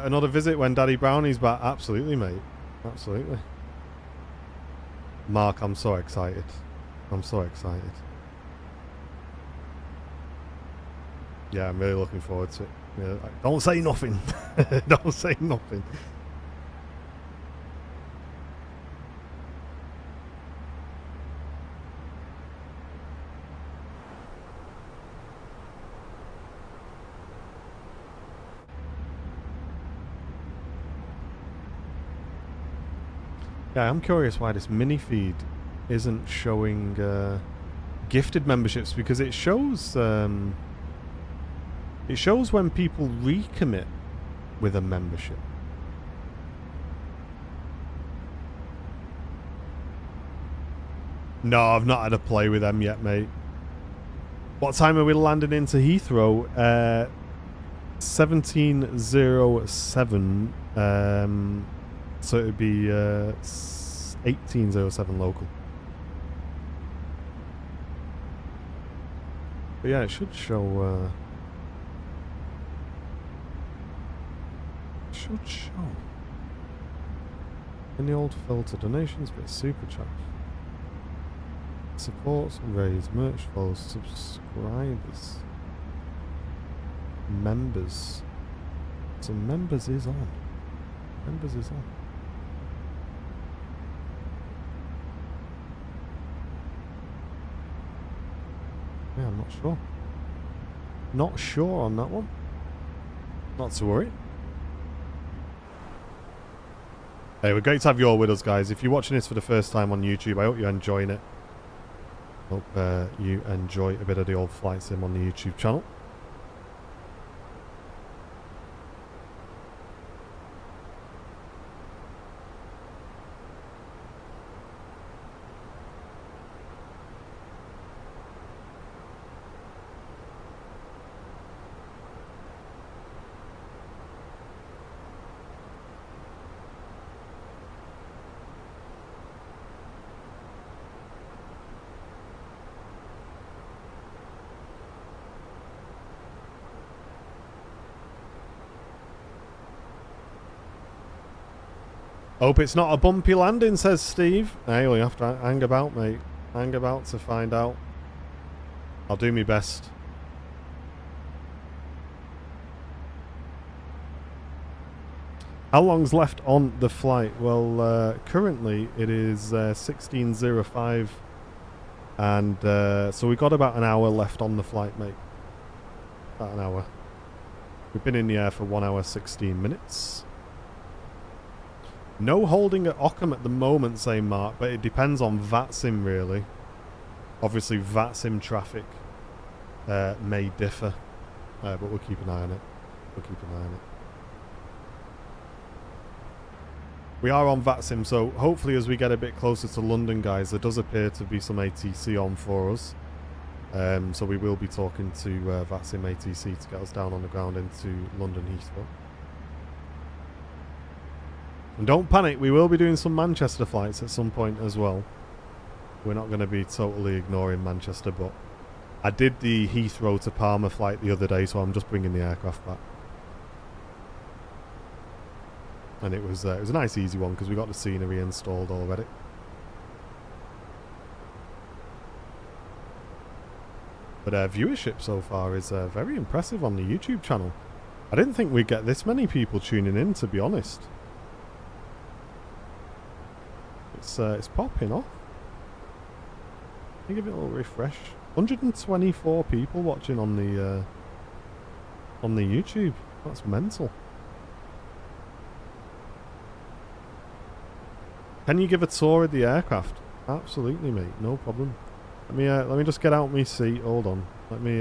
another visit when Daddy Brownie's back. Absolutely, mate. Absolutely. Mark, I'm so excited. I'm so excited. Yeah, I'm really looking forward to it. Yeah, don't say nothing. Don't say nothing. Yeah, I'm curious why this mini feed isn't showing gifted memberships, because it shows when people recommit with a membership. No, I've not had a play with them yet, mate. What time are we landing into Heathrow? 17:07. So it would be 18:07 local. But yeah, it should show. In the old filter donations, but supercharged. Supports, raise, merch flows, subscribers, members. So members is on. Members is on. Yeah, I'm not sure. Not sure on that one. Not to worry. Hey, we're great to have you all with us, guys. If you're watching this for the first time on YouTube, I hope you're enjoying it. Hope you enjoy a bit of the old flight sim on the YouTube channel. Hope it's not a bumpy landing, says Steve. Hey, well, you have to hang about, mate. Hang about to find out. I'll do my best. How long's left on the flight? Well, currently it is 16:05, and so we've got about an hour left on the flight, mate. About an hour. We've been in the air for 1 hour 16 minutes. No holding at Ockham at the moment, say Mark, but it depends on Vatsim, really. Obviously, Vatsim traffic may differ, but we'll keep an eye on it. We'll keep an eye on it. We are on Vatsim, so hopefully as we get a bit closer to London, guys, there does appear to be some ATC on for us. So we will be talking to Vatsim ATC to get us down on the ground into London Heathrow. And don't panic, we will be doing some Manchester flights at some point as well. We're not going to be totally ignoring Manchester, but I did the Heathrow to Palma flight the other day, so I'm just bringing the aircraft back. And it was a nice easy one because we got the scenery installed already. But viewership so far is very impressive on the YouTube channel. I didn't think we'd get this many people tuning in, to be honest. It's popping off. Let me give it a little refresh. 124 people watching on the YouTube. That's mental. Can you give a tour of the aircraft? Absolutely, mate. No problem. Let me just get out my seat. Hold on. Let me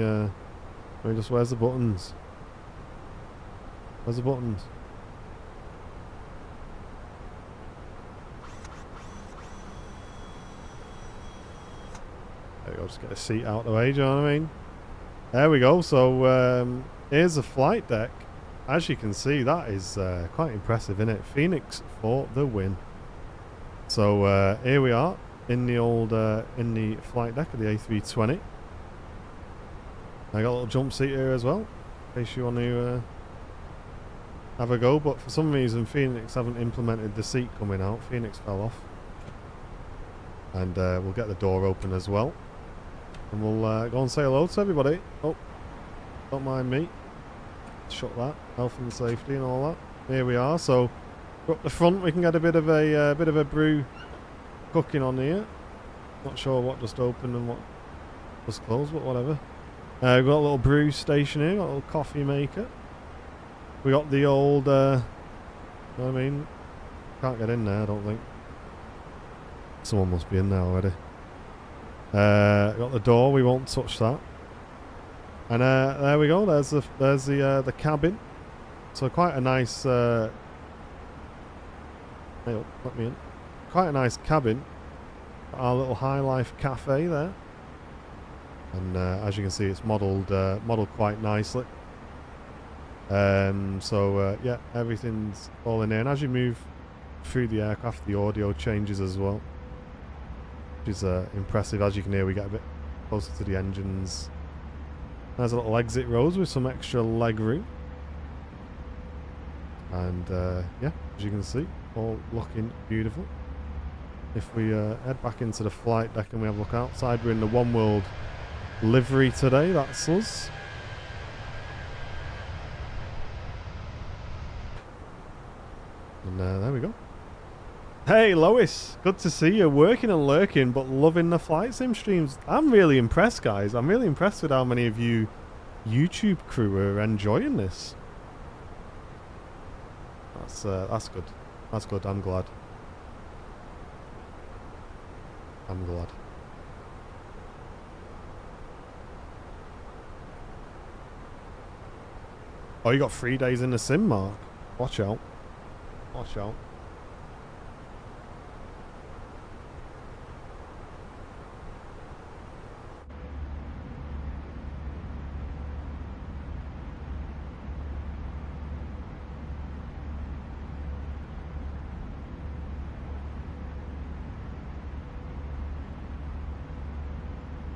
just. Where's the buttons? Where's the buttons? There we go. Just get a seat out of the way. Do you know what I mean? There we go. So here's the flight deck. As you can see, that is quite impressive, isn't it? Phoenix for the win. So here we are in the old in the flight deck of the A320. I got a little jump seat here as well, in case you want to have a go. But for some reason, Phoenix haven't implemented the seat coming out. Phoenix fell off, and we'll get the door open as well, and we'll go and say hello to everybody. Oh, don't mind me. Shut that. Health and safety and all that. Here we are. So up the front, we can get a bit of a brew cooking on here. Not sure what just opened and what just closed, but whatever. We've got a little brew station here. Got a little coffee maker. We got the old. You know what I mean? Can't get in there, I don't think. Someone must be in there already. Got the door. We won't touch that. And there we go. There's the cabin. So quite a nice. Hey, let me in. Quite a nice cabin. Our little High Life cafe there. And as you can see, it's modelled quite nicely. Yeah, everything's all in there. And as you move through the aircraft, the audio changes as well, which is impressive. As you can hear, we get a bit closer to the engines. There's a little exit rows with some extra leg room. And yeah, as you can see, all looking beautiful. If we head back into the flight deck and we have a look outside, we're in the One World livery today. That's us. And there we go. Hey Lois, good to see you. Working and lurking, but loving the flight sim streams. I'm really impressed, guys. I'm really impressed with how many of you YouTube crew are enjoying this. That's good. That's good. I'm glad. I'm glad. Oh, you got 3 days in the sim, Mark. Watch out. Watch out.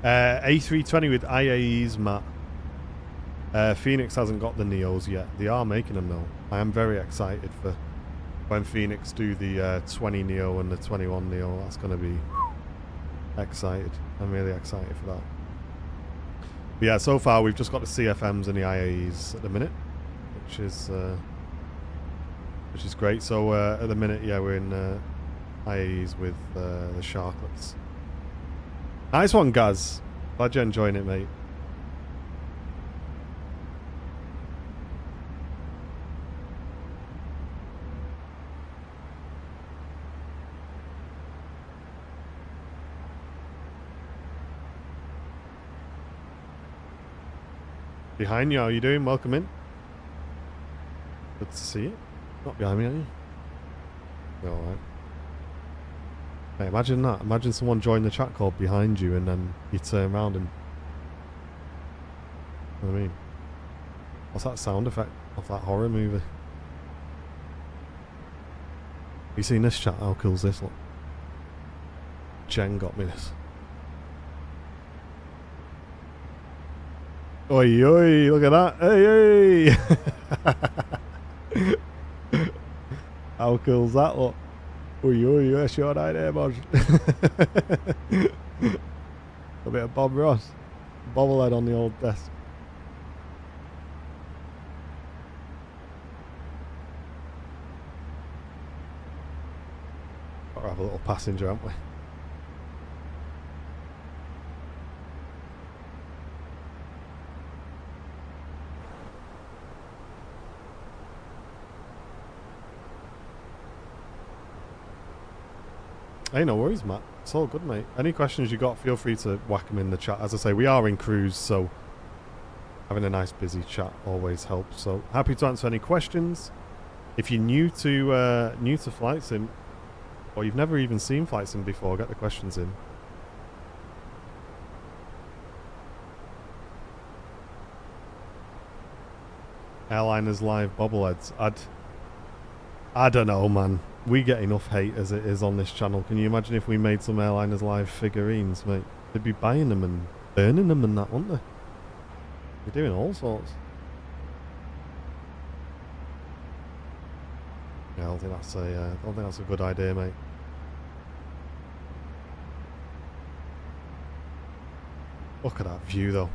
A320 with IAEs, Matt. Phoenix hasn't got the Neos yet. They are making them though. I am very excited for when Phoenix do the 20 Neo and the 21 Neo. That's going to be excited. I'm really excited for that. But yeah, so far we've just got the CFMs and the IAEs at the minute, which is great. So at the minute, yeah, we're in IAEs with the Sharklets. Nice one, Gaz. Glad you're enjoying it, mate. Behind you, how are you doing? Welcome in. Good to see you. Not behind me, are you? You're alright. Hey, imagine that. Imagine someone joined the chat call behind you and then you turn around and... You know what I mean? What's that sound effect of that horror movie? You seen this chat? How cool's this? Look. Jen got me this. Oi, oi, look at that. Hey, hey. How cool's that, look? Oi, oi, that's your idea, boss. A bit of Bob Ross. Bobblehead on the old desk. Gotta have a little passenger, haven't we? Hey, no worries, Matt. It's all good, mate. Any questions you got, feel free to whack them in the chat. As I say, we are in cruise, so having a nice busy chat always helps. So happy to answer any questions. If you're new to Flight Sim, or you've never even seen Flight Sim before, get the questions in. Airliners Live bobbleheads. I don't know, man. We get enough hate as it is on this channel. Can you imagine if we made some Airliners Live figurines, mate? They'd be buying them and burning them and that, wouldn't they? They're doing all sorts. Yeah, I don't think that's a good idea, mate. Look at that view, though.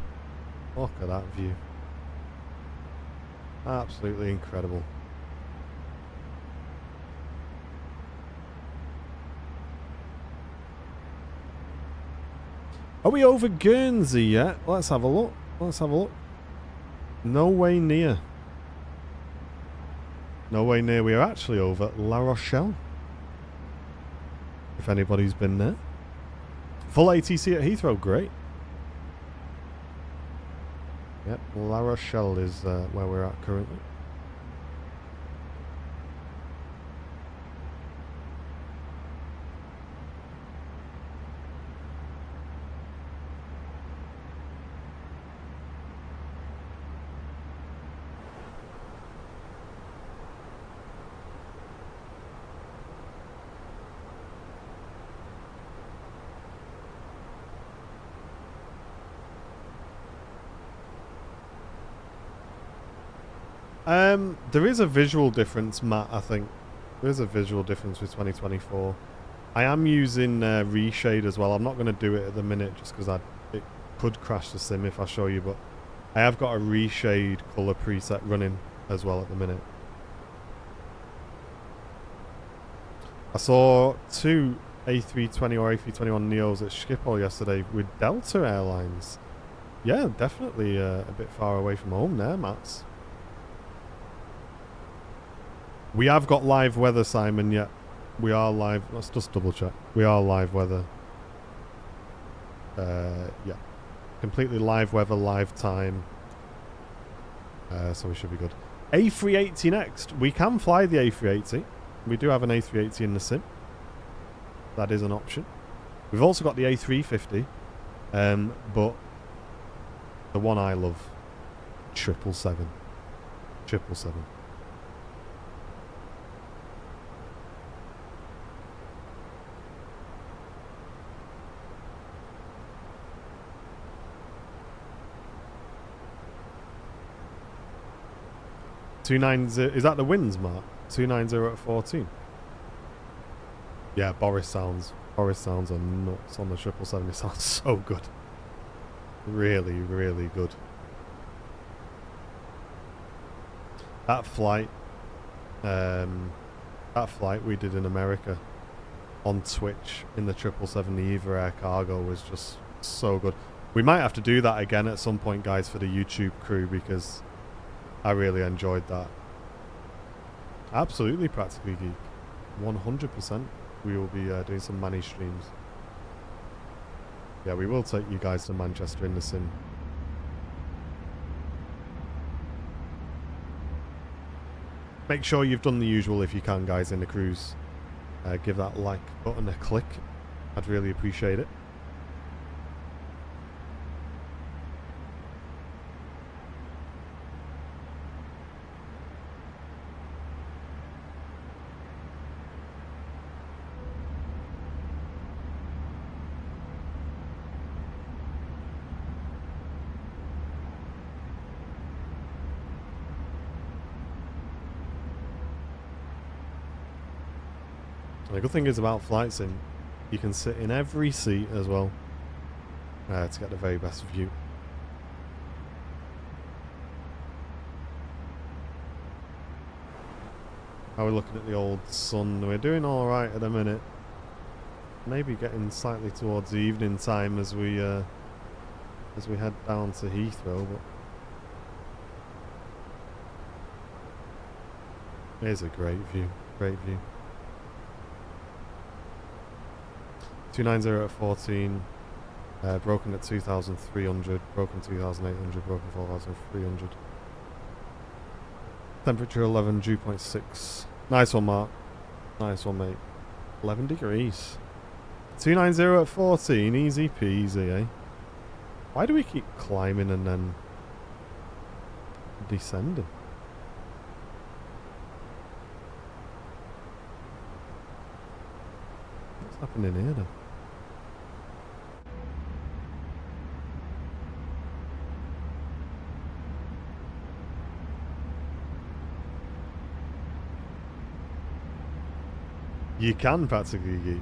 Look at that view. Absolutely incredible. Are we over Guernsey yet? Let's have a look. Let's have a look. No way near. No way near. We are actually over La Rochelle. If anybody's been there. Full ATC at Heathrow. Great. Yep, La Rochelle is where we're at currently. There is a visual difference, Matt, I think. There is a visual difference with 2024. I am using reshade as well. I'm not going to do it at the minute just because it could crash the sim if I show you, but I have got a reshade colour preset running as well at the minute. I saw 2 A320 or A321 Neos at Schiphol yesterday with Delta Airlines. Yeah, definitely a bit far away from home there, Matt. We have got live weather, Simon, yeah. We are live. Let's just double check. We are live weather. Yeah. Completely live weather, live time. So we should be good. A380 next. We can fly the A380. We do have an A380 in the sim. That is an option. We've also got the A350. But the one I love, 777. 777. Is that the winds, Mark? 290 at 14. Yeah, Boris sounds are nuts on the 777. It sounds so good. Really, really good. That flight we did in America on Twitch in the 777, the Eva Air Cargo, was just so good. We might have to do that again at some point, guys, for the YouTube crew, because I really enjoyed that. Absolutely, Practically Geek. 100%. We will be doing some Manny streams. Yeah, we will take you guys to Manchester in the sim. Make sure you've done the usual if you can, guys, in the cruise. Give that like button a click. I'd really appreciate it. The good thing is about Flight Sim, you can sit in every seat as well to get the very best view. How are we looking at the old sun? We're doing alright at the minute. Maybe getting slightly towards the evening time as we head down to Heathrow, but here's a great view, great view. 290 at 14. Broken at 2,300. Broken 2,800. Broken 4,300. Temperature 11, dew point 6. Nice one, Mark. Nice one, mate. 11 degrees. 290 at 14. Easy peasy, eh? Why do we keep climbing and then descending? What's happening here then? You can practically geek.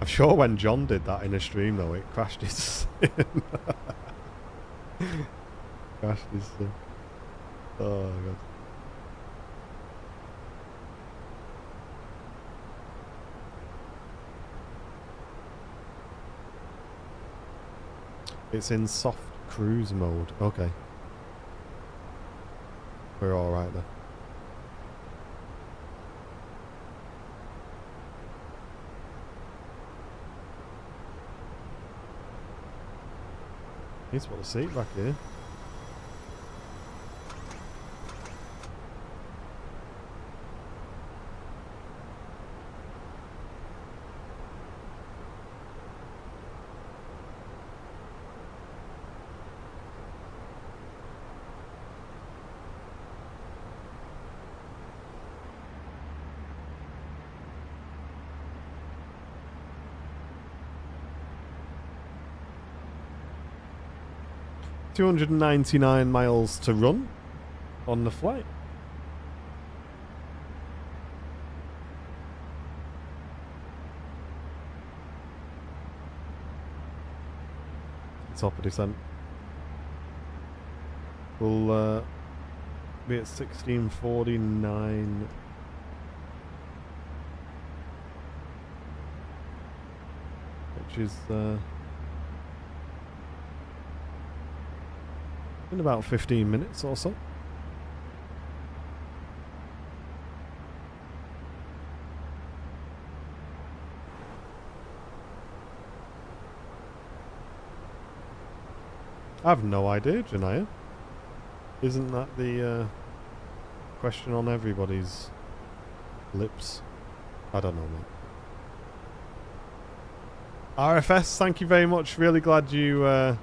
I'm sure when John did that in a stream though, it crashed his sim. Crashed his sim. Oh god. It's in soft cruise mode. Okay. We're alright then. Need to put the seat back here. $299 miles to run on the flight. Top of descent. We'll be at 1649. Which is in about 15 minutes or so. I have no idea, Janaya. Isn't that the question on everybody's lips? I don't know, mate. RFS, thank you very much. Really glad you are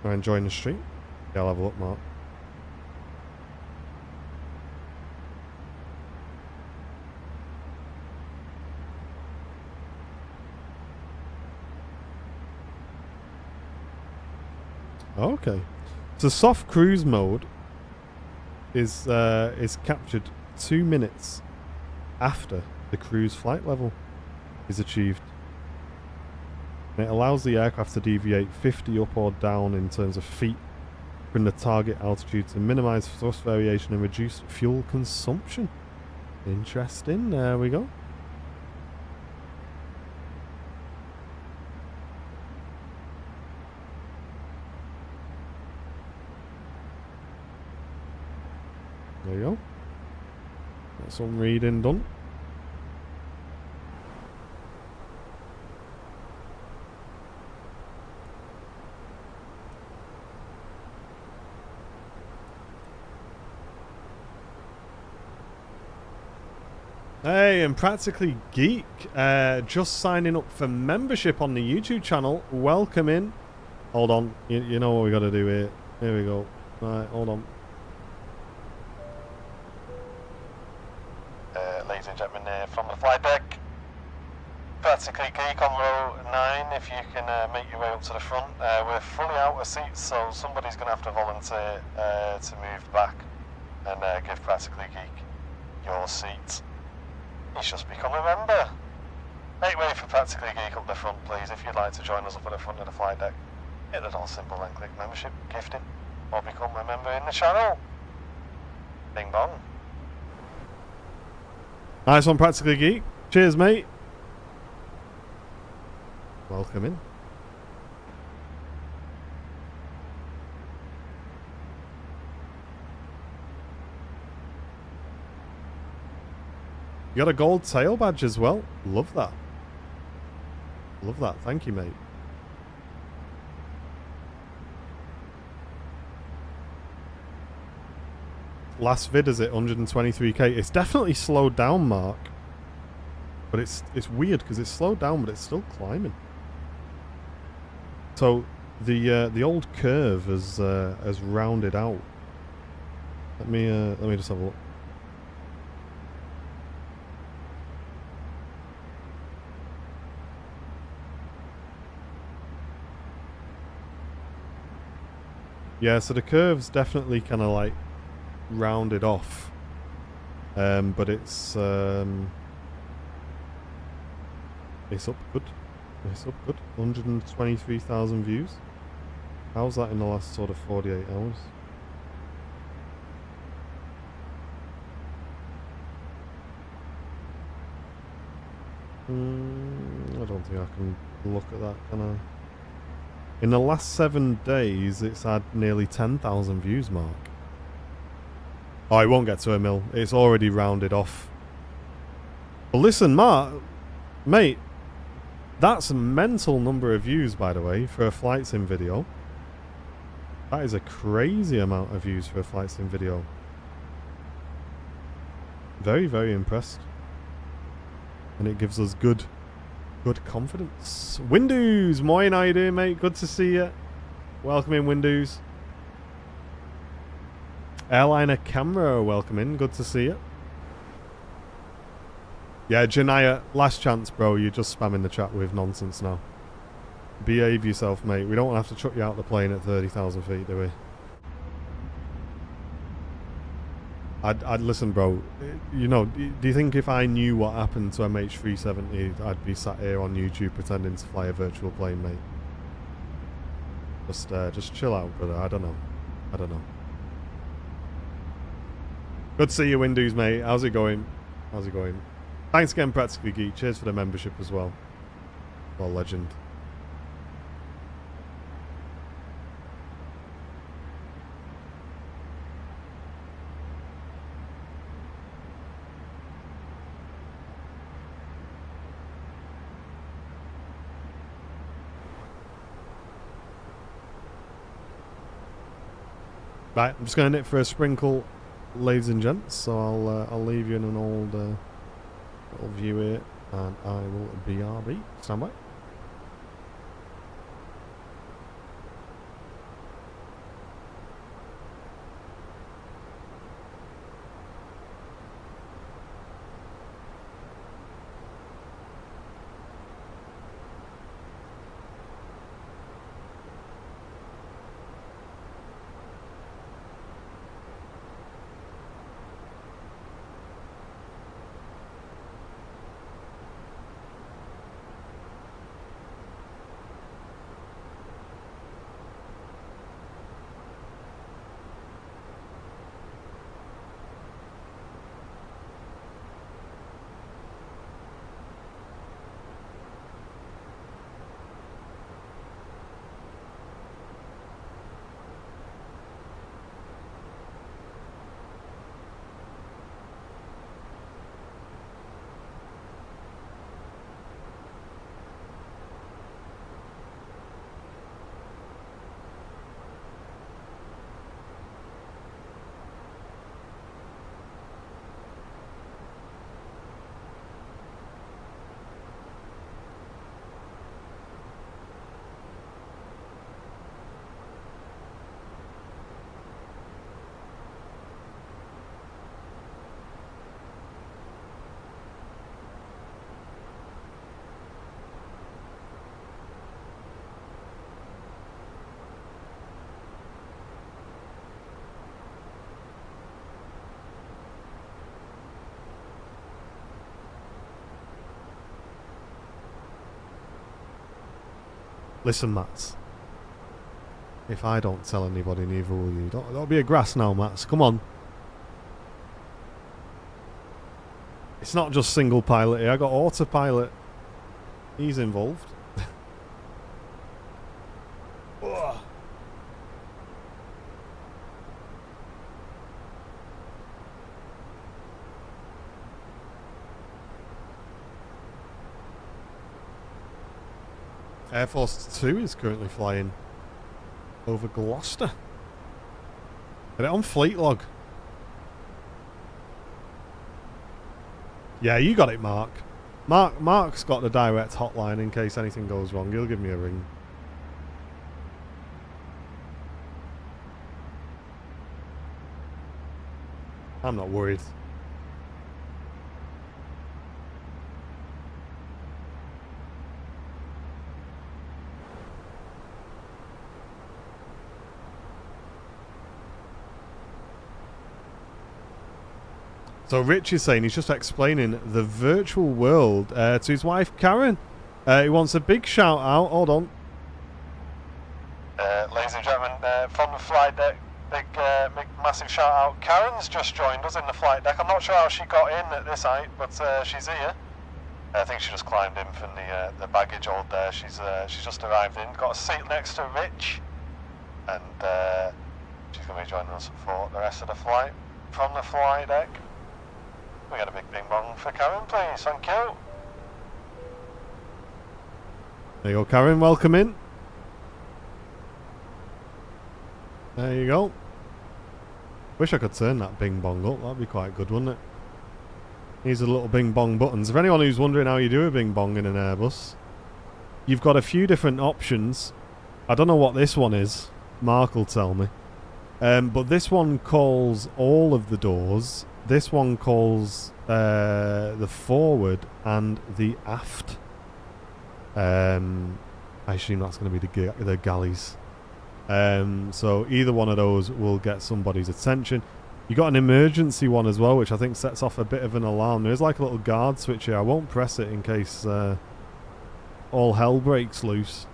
enjoying the stream. Yeah, I'll have a look, Mark. Okay, so soft cruise mode is captured 2 minutes after the cruise flight level is achieved. And it allows the aircraft to deviate 50 up or down in terms of feet from the target altitude to minimize thrust variation and reduce fuel consumption. Interesting. There we go. There you go. That's some reading done. Hey, and Practically Geek, just signing up for membership on the YouTube channel. Welcome in. Hold on, you know what we got to do here. Here we go. Right, hold on. Ladies and gentlemen, from the flight deck, Practically Geek on row 9, if you can make your way up to the front. We're fully out of seats, so somebody's going to have to volunteer to move back and give Practically Geek your seat. He's just become a member. Make way for Practically Geek up the front, please, if you'd like to join us up at the front of the flight deck. Hit the little symbol and click membership, gifting, or become a member in the channel. Bing bong. Nice one, Practically Geek. Cheers, mate. Welcome in. You got a gold tail badge as well. Love that. Love that. Thank you, mate. Last vid is at 123k. It's definitely slowed down, Mark. But it's weird because it's slowed down, but it's still climbing. So the old curve has rounded out. Let me just have a look. Yeah, so the curve's definitely kind of like rounded off, but it's up good. It's up good. 123,000 views. How's that in the last sort of 48 hours? I don't think I can look at that, can I? In the last 7 days, it's had nearly 10,000 views, Mark. Oh, it won't get to a mil. It's already rounded off. But listen, Mark, mate, that's a mental number of views, by the way, for a flight sim video. That is a crazy amount of views for a flight sim video. Very, very impressed. And it gives us good confidence. Windows, moin, how you doing, mate? Good to see you. Welcome in, Windows. Airliner Camera, welcome in. Good to see you. Yeah, Janaya, last chance, bro. You're just spamming the chat with nonsense now. Behave yourself, mate. We don't want to have to chuck you out the plane at 30,000 feet, do we? I'd listen, bro. You know, do you think if I knew what happened to MH370, I'd be sat here on YouTube pretending to fly a virtual plane, mate? Just chill out, brother. I don't know. Good to see you, Windows, mate. How's it going? Thanks again, Practically Geek. Cheers for the membership as well. Well, legend. Right, I'm just going to knit for a sprinkle, ladies and gents. So I'll leave you in an old little view here, and I will BRB. Stand by. Listen, Mats. If I don't tell anybody, neither will you. Don't be a grass now, Mats. Come on. It's not just single pilot here. I got autopilot. He's involved. Air Force 2 is currently flying over Gloucester. Get it on fleet log. Yeah, you got it, Mark. Mark's got the direct hotline in case anything goes wrong. He'll give me a ring. I'm not worried. So Rich is saying he's just explaining the virtual world to his wife Karen. He wants a big shout out. Hold on. Ladies and gentlemen, from the flight deck, big massive shout out. Karen's just joined us in the flight deck. I'm not sure how she got in at this height, but she's here. I think she just climbed in from the baggage hold there. She's just arrived in. Got a seat next to Rich, and she's going to be joining us for the rest of the flight from the flight deck. We got a big bing bong for Karen, please. Thank you. There you go, Karen. Welcome in. There you go. Wish I could turn that bing bong up. That'd be quite good, wouldn't it? These are the little bing bong buttons. For anyone who's wondering how you do a bing bong in an Airbus, you've got a few different options. I don't know what this one is. Mark will tell me. But this one calls all of the doors. This one calls the forward and the aft. I assume that's going to be the galleys. So either one of those will get somebody's attention. You got an emergency one as well, which I think sets off a bit of an alarm. There's like a little guard switch here. I won't press it in case all hell breaks loose.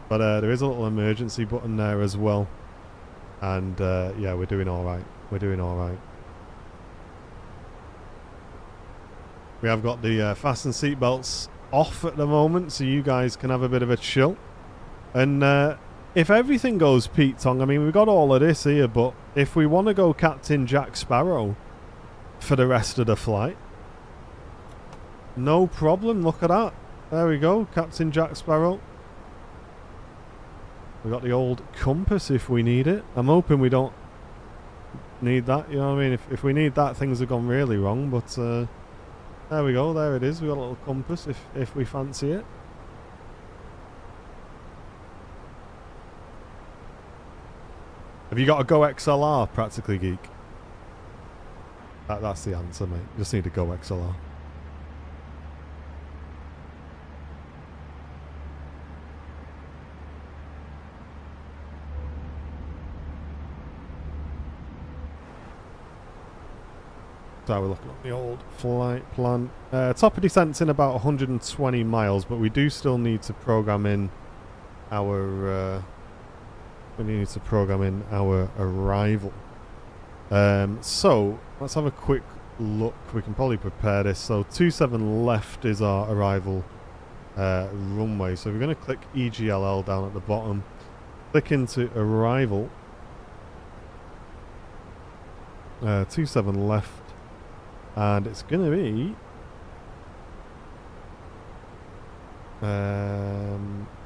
But there is a little emergency button there as well. And yeah, we're doing alright. We're doing alright. We have got the fasten seatbelts off at the moment, so you guys can have a bit of a chill. And if everything goes Pete Tong, I mean, we've got all of this here, but if we want to go Captain Jack Sparrow for the rest of the flight, no problem. Look at that. There we go, Captain Jack Sparrow. We've got the old compass if we need it. I'm hoping we don't need that, you know what I mean? If we need that, things have gone really wrong, but there we go, there it is. We've got a little compass if we fancy it. Have you got a Go XLR, Practically Geek? That's the answer, mate. You just need a Go XLR. So we're looking at the old flight plan. Top of descent's in about 120 miles, but we do still need to program in our arrival. So let's have a quick look. We can probably prepare this. So 27 left is our arrival runway. So we're going to click EGLL down at the bottom. Click into arrival. 27 left. And it's going to be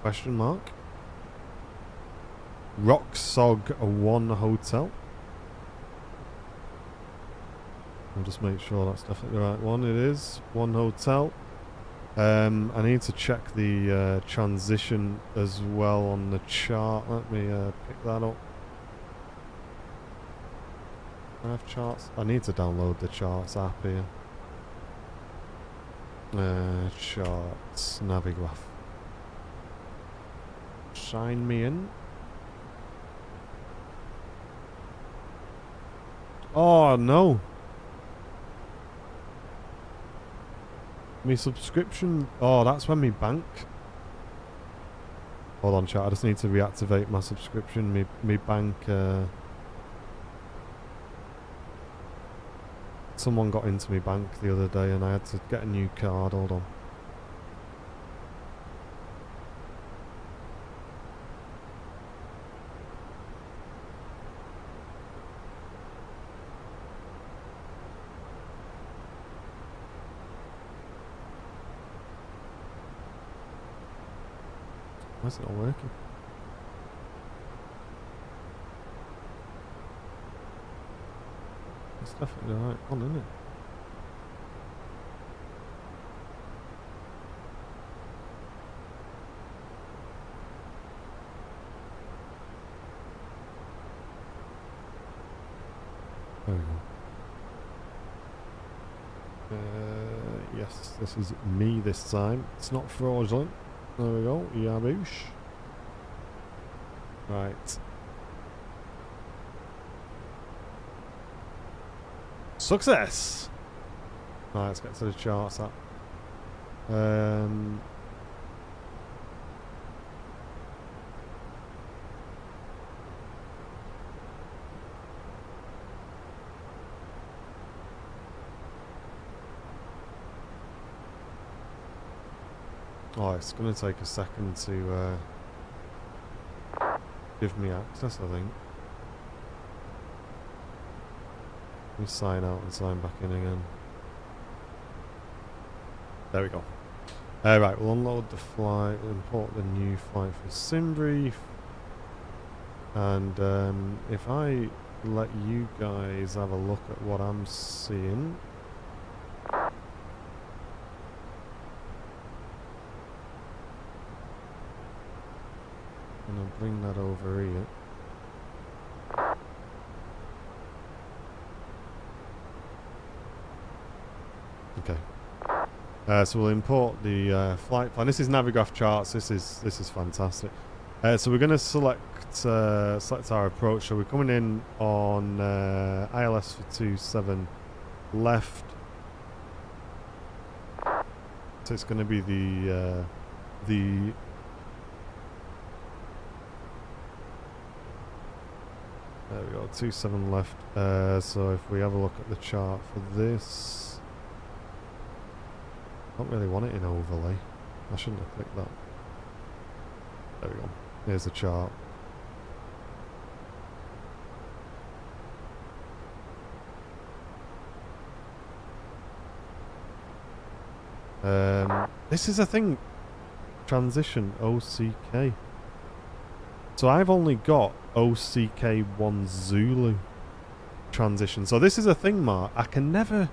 question mark Rocksog 1 Hotel. I'll just make sure that's definitely the right one. It is 1 Hotel. I need to check the transition as well on the chart. Let me pick that up. I have charts. I need to download the charts app here. Charts, Navigraph. Sign me in. Oh no. Me subscription. Oh, that's when me bank. Hold on, chat. I just need to reactivate my subscription. Me bank. Someone got into my bank the other day and I had to get a new card. Hold on. is it not working? It's definitely the right one, isn't it? There we go. Yes, this is me this time. It's not fraudulent. There we go. Yaboosh. Right. Success! Right, let's get to the charts up. Oh, it's going to take a second to give me access, I think. Let me sign out and sign back in again. There we go. Right, we'll unload the flight, we'll import the new flight for SimBrief. And if I let you guys have a look at what I'm seeing. And I'll bring that over here. Okay. So we'll import the flight plan. This is Navigraph charts. This is fantastic. So we're going to select our approach. So we're coming in on ILS for 27 left. So it's going to be the there we go, 27 left. So if we have a look at the chart for this, I don't really want it in overlay. I shouldn't have clicked that. There we go. Here's the chart. This is a thing. Transition OCK. So I've only got OCK1 Zulu transition. So this is a thing, Mark. I can never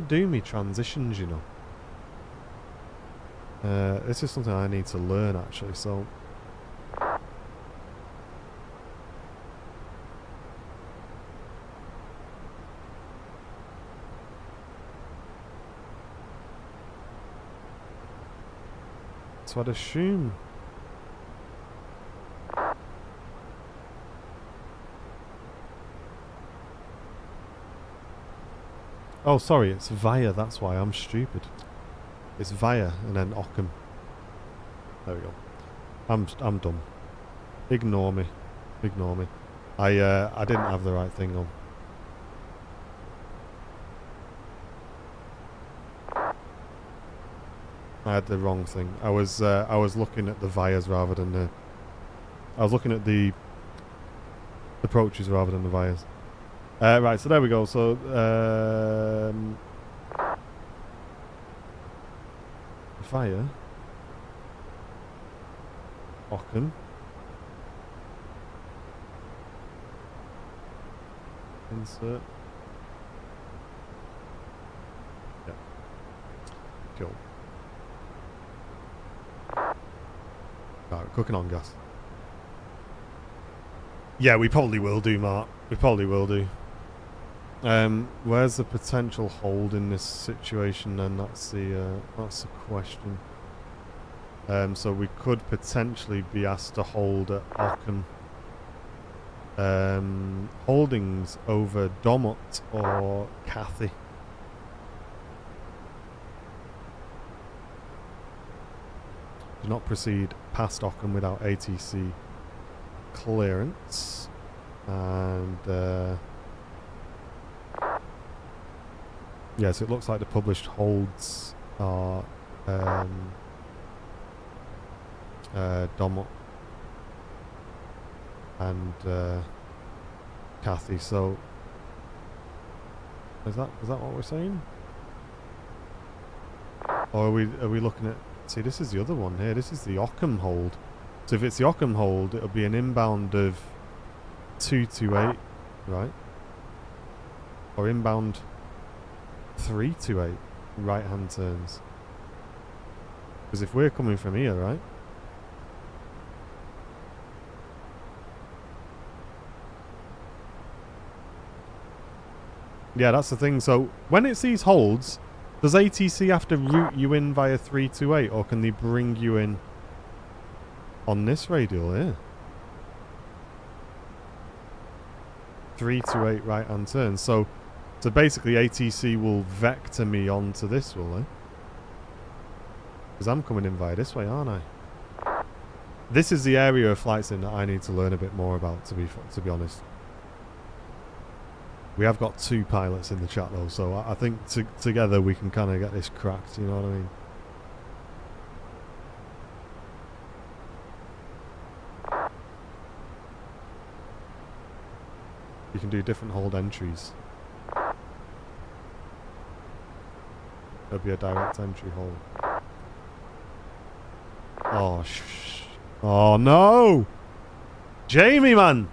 do me transitions, you know. This is something I need to learn, actually. So I'd assume. Oh, sorry, it's via, that's why I'm stupid. It's via and then Ockham. There we go. I'm dumb. Ignore me. Ignore me. I didn't have the right thing on. I had the wrong thing. I was looking at the vias rather than the. I was looking at the approaches rather than the vias. Right, so there we go. So via Ockham. Insert. Yeah. Cool. Right, cooking on gas. Yeah, we probably will do, Mark. We probably will do. Where's the potential hold in this situation? Then that's the question. So we could potentially be asked to hold at Ockham. Holdings over Domot or Cathy. Do not proceed past Ockham without ATC clearance. And yes, it looks like the published holds are Domot and Cathy. So is that what we're saying? Or are we looking at See, this is the other one here. This is the Ockham hold. So if it's the Ockham hold, it'll be an inbound of 228, right? Or inbound 328 right-hand turns. Because if we're coming from here, right? Yeah, that's the thing. So when it's these holds, does ATC have to route you in via 328, or can they bring you in on this radial here? 328 right-hand turn. So basically ATC will vector me onto this, will they? Because I'm coming in via this way, aren't I? This is the area of flight sim that I need to learn a bit more about, to be honest. We have got 2 pilots in the chat though, so I think together we can kind of get this cracked, you know what I mean? You can do different hold entries. There'll be a direct entry hold. Oh, oh no! Jamie, man!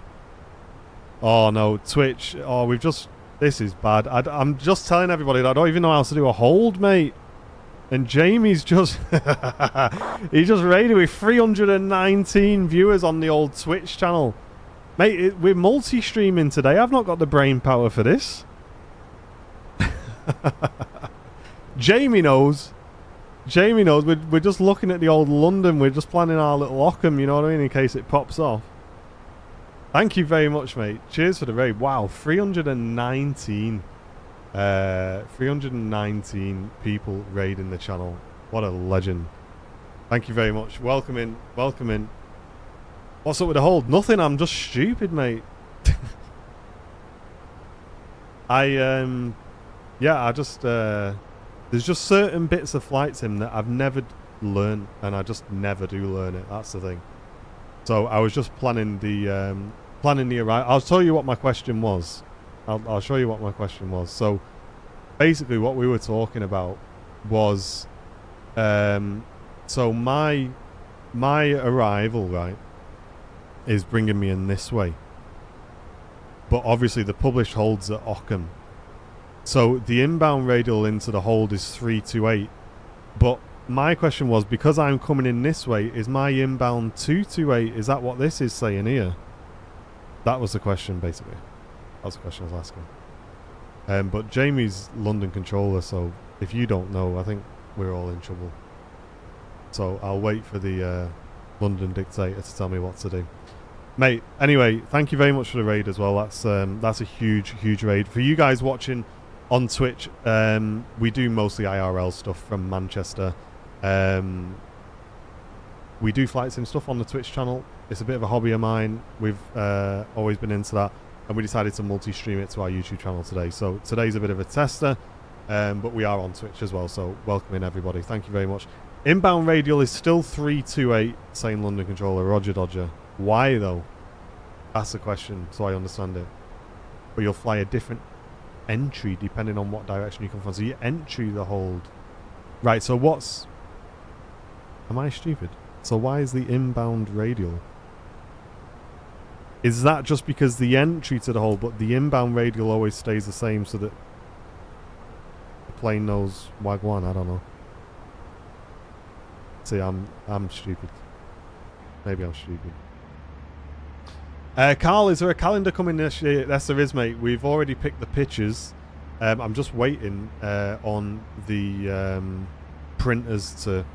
Oh no, Twitch. Oh, we've just... This is bad. I'm just telling everybody that I don't even know how to do a hold, mate. And Jamie's just... he just raided with 319 viewers on the old Twitch channel. Mate, we're multi-streaming today. I've not got the brain power for this. Jamie knows. Jamie knows. We're just looking at the old London. We're just planning our little Ockham, you know what I mean, in case it pops off. Thank you very much, mate. Cheers for the raid. Wow, 319. 319 people raiding the channel. What a legend. Thank you very much. Welcome in. Welcome in. What's up with the hold? Nothing. I'm just stupid, mate. Yeah, I just... there's just certain bits of flight sim that I've never learned, and I just never do learn it. That's the thing. So I was just planning the arrival. I'll tell you what my question was. I'll show you what my question was. So basically what we were talking about was so my arrival, right, is bringing me in this way. But obviously the published holds at Ockham. So the inbound radial into the hold is 328. But my question was, because I'm coming in this way, is my inbound 228, is that what this is saying here? That was the question, basically. That was the question I was asking. But Jamie's London controller, so if you don't know, I think we're all in trouble. So I'll wait for the London dictator to tell me what to do. Mate, anyway, thank you very much for the raid as well. That's a huge, huge raid. For you guys watching on Twitch, we do mostly IRL stuff from Manchester. We do flight sim stuff on the Twitch channel. It's a bit of a hobby of mine. We've always been into that, and we decided to multi-stream it to our YouTube channel today. So today's a bit of a tester, but we are on Twitch as well, so welcome in everybody. Thank you very much. Inbound radial is still 328, saying London controller. Roger Dodger. Why though? That's the question, so I understand it. But you'll fly a different entry depending on what direction you come from. So you entry the hold. Right, so what's... Am I stupid? So why is the inbound radial? Is that just because the entry to the hold, but the inbound radial always stays the same so that the plane knows Wagwan? I don't know. See, I'm stupid. Maybe I'm stupid. Carl, is there a calendar coming this year? Yes, there is, mate. We've already picked the pictures. I'm just waiting on the printers to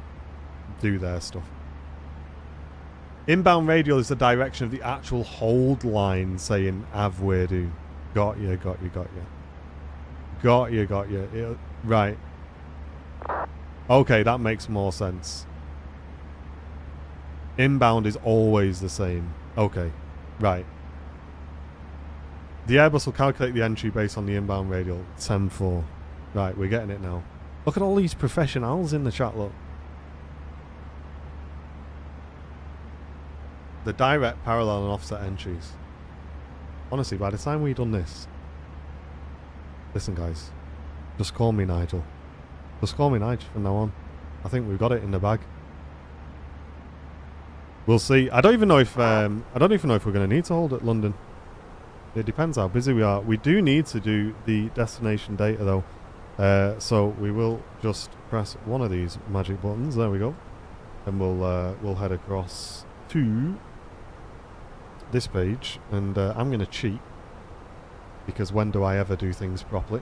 do their stuff. Inbound radial is the direction of the actual hold line saying Avwedu. Got you, got you, got you. Got you, got you. Right. Okay, that makes more sense. Inbound is always the same. Okay. Right. The Airbus will calculate the entry based on the inbound radial. 10-4. Right, we're getting it now. Look at all these professionals in the chat, look. The direct, parallel and offset entries. Honestly, by the time we've done this... Listen, guys. Just call me Nigel. Just call me Nigel from now on. I think we've got it in the bag. We'll see. I don't even know if we're going to need to hold at London. It depends how busy we are. We do need to do the destination data though, so we will just press one of these magic buttons. There we go, and we'll head across to this page. And I'm going to cheat because when do I ever do things properly?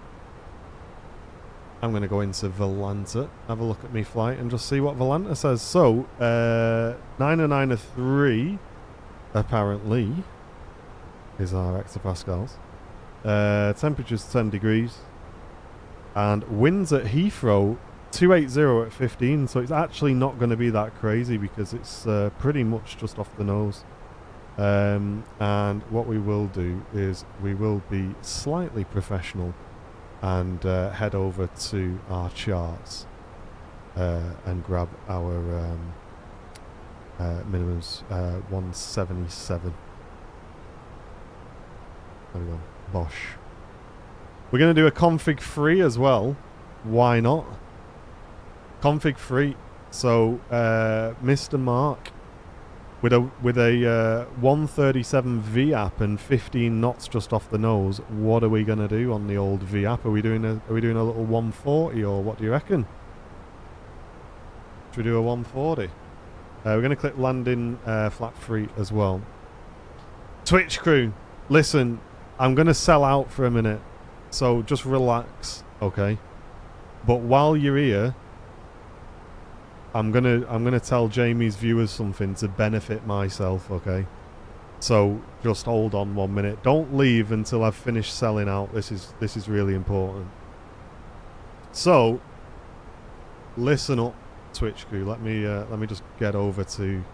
I'm going to go into Volanta, have a look at me flight, and just see what Volanta says. So, 993, apparently, is our hectopascals. Temperature's 10 degrees. And winds at Heathrow, 280 at 15. So it's actually not going to be that crazy because it's pretty much just off the nose. And what we will do is we will be slightly professional and head over to our charts and grab our minimums. 177. There we go. Bosh. We're going to do a config free as well. Why not? Config free. So Mr. Mark with a 137 V app and 15 knots just off the nose. What are we gonna do on the old V app? Are we doing a little 140 or what do you reckon? Should we do a 140? We're gonna click landing flap free as well. Twitch crew, listen, I'm gonna sell out for a minute, so just relax, okay? But while you're here, I'm gonna tell Jamie's viewers something to benefit myself, okay? So just hold on 1 minute. Don't leave until I've finished selling out. This is really important. So listen up, Twitch crew. Let me just get over to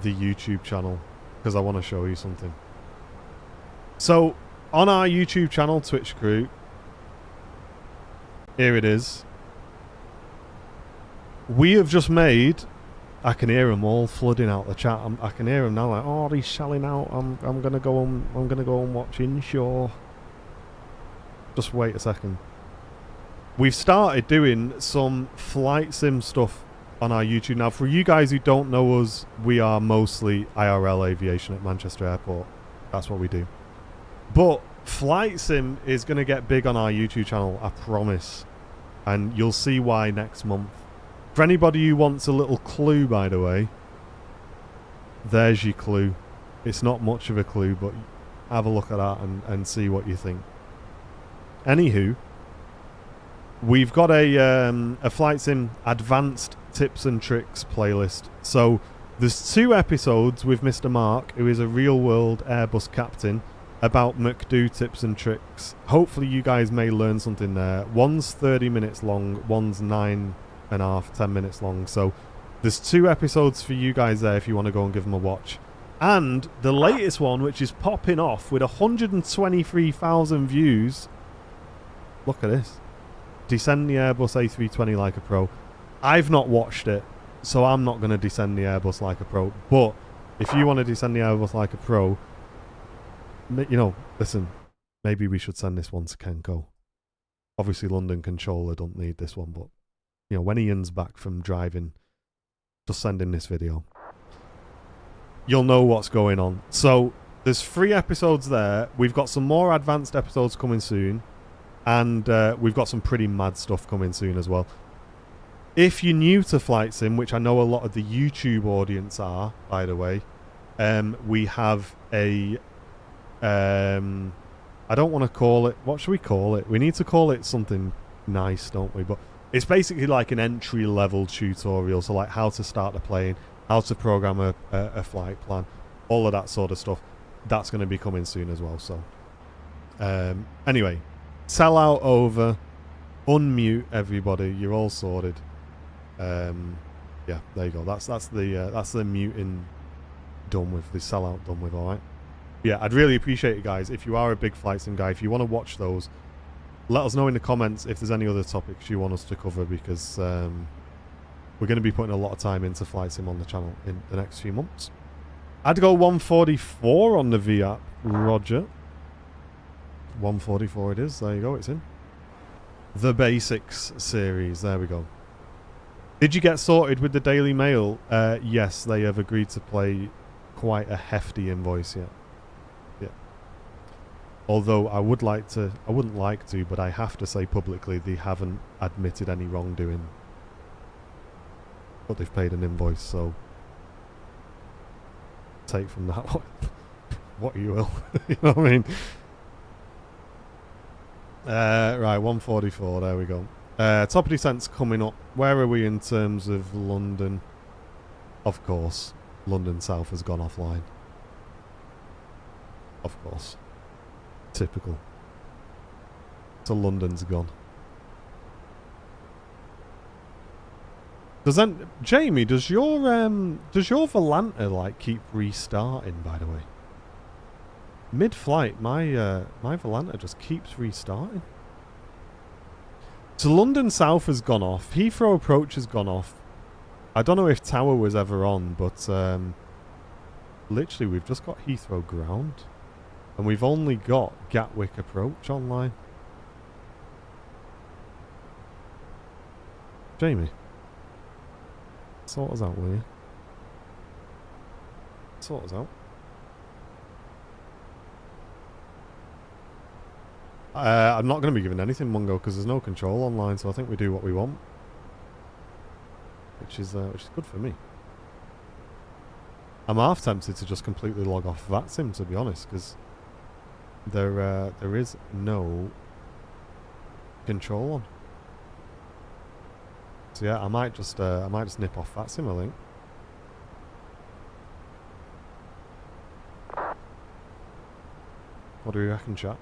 the YouTube channel because I want to show you something. So on our YouTube channel, Twitch crew, here it is. We have just made. I can hear them all flooding out the chat. I can hear them now. Like, oh, he's selling out. I'm gonna go on. I'm gonna go and watch Inshore. Just wait a second. We've started doing some flight sim stuff on our YouTube now. For you guys who don't know us, we are mostly IRL aviation at Manchester Airport. That's what we do. But flight sim is gonna get big on our YouTube channel. I promise, and you'll see why next month. For anybody who wants a little clue, by the way, there's your clue. It's not much of a clue, but have a look at that and see what you think. Anywho, we've got a Flight Sim Advanced Tips and Tricks playlist. So there's 2 episodes with Mr. Mark, who is a real-world Airbus captain, about McDo tips and tricks. Hopefully you guys may learn something there. One's 30 minutes long, one's 9.5, 10 minutes long. So there's 2 episodes for you guys there if you want to go and give them a watch. And the latest one, which is popping off with 123,000 views. Look at this. Descend the Airbus A320 like a pro. I've not watched it, so I'm not going to descend the Airbus like a pro. But if you want to descend the Airbus like a pro, you know, listen, maybe we should send this one to Kenko. Obviously London Controller don't need this one, but you know, when Ian's back from driving, just send in this video. You'll know what's going on. So there's 3 episodes there. We've got some more advanced episodes coming soon, and we've got some pretty mad stuff coming soon as well. If you're new to Flight Sim, which I know a lot of the YouTube audience are, by the way, we have a I don't want to call it, what should we call it? We need to call it something nice, don't we? But it's basically like an entry-level tutorial, so like how to start a plane, how to program a flight plan, all of that sort of stuff. That's going to be coming soon as well. So anyway, sell out over, unmute everybody, you're all sorted. Yeah, there you go. That's the muting done with, the sellout done with. All right. Yeah, I'd really appreciate it, guys. If you are a big Flight Sim guy, if you want to watch those, let us know in the comments if there's any other topics you want us to cover, because we're going to be putting a lot of time into Flight Sim on the channel in the next few months. I'd go 144 on the V app. Roger. 144 it is. There you go. It's in the Basics series. There we go. Did you get sorted with the Daily Mail? Yes, they have agreed to play quite a hefty invoice, yeah. Yeah. Although I wouldn't like to, but I have to say publicly they haven't admitted any wrongdoing. But they've paid an invoice, so take from that what you will. You know what I mean? Right, 144, there we go. Top of descent's coming up. Where are we in terms of London? Of course, London South has gone offline. Of course. Typical. So London's gone. Jamie, does your Volanta like keep restarting, by the way? Mid-flight, my Volanta just keeps restarting. So London South has gone off. Heathrow Approach has gone off. I don't know if Tower was ever on, but literally we've just got Heathrow Ground. And we've only got Gatwick Approach online. Jamie, sort us out, will you? Sort us out. I'm not going to be given anything, Mungo, because there's no control online, so I think we do what we want. Which is good for me. I'm half tempted to just completely log off Vatsim, to be honest, because there is no control on. So yeah, I might just nip off Vatsim, I think. What do you reckon, chat?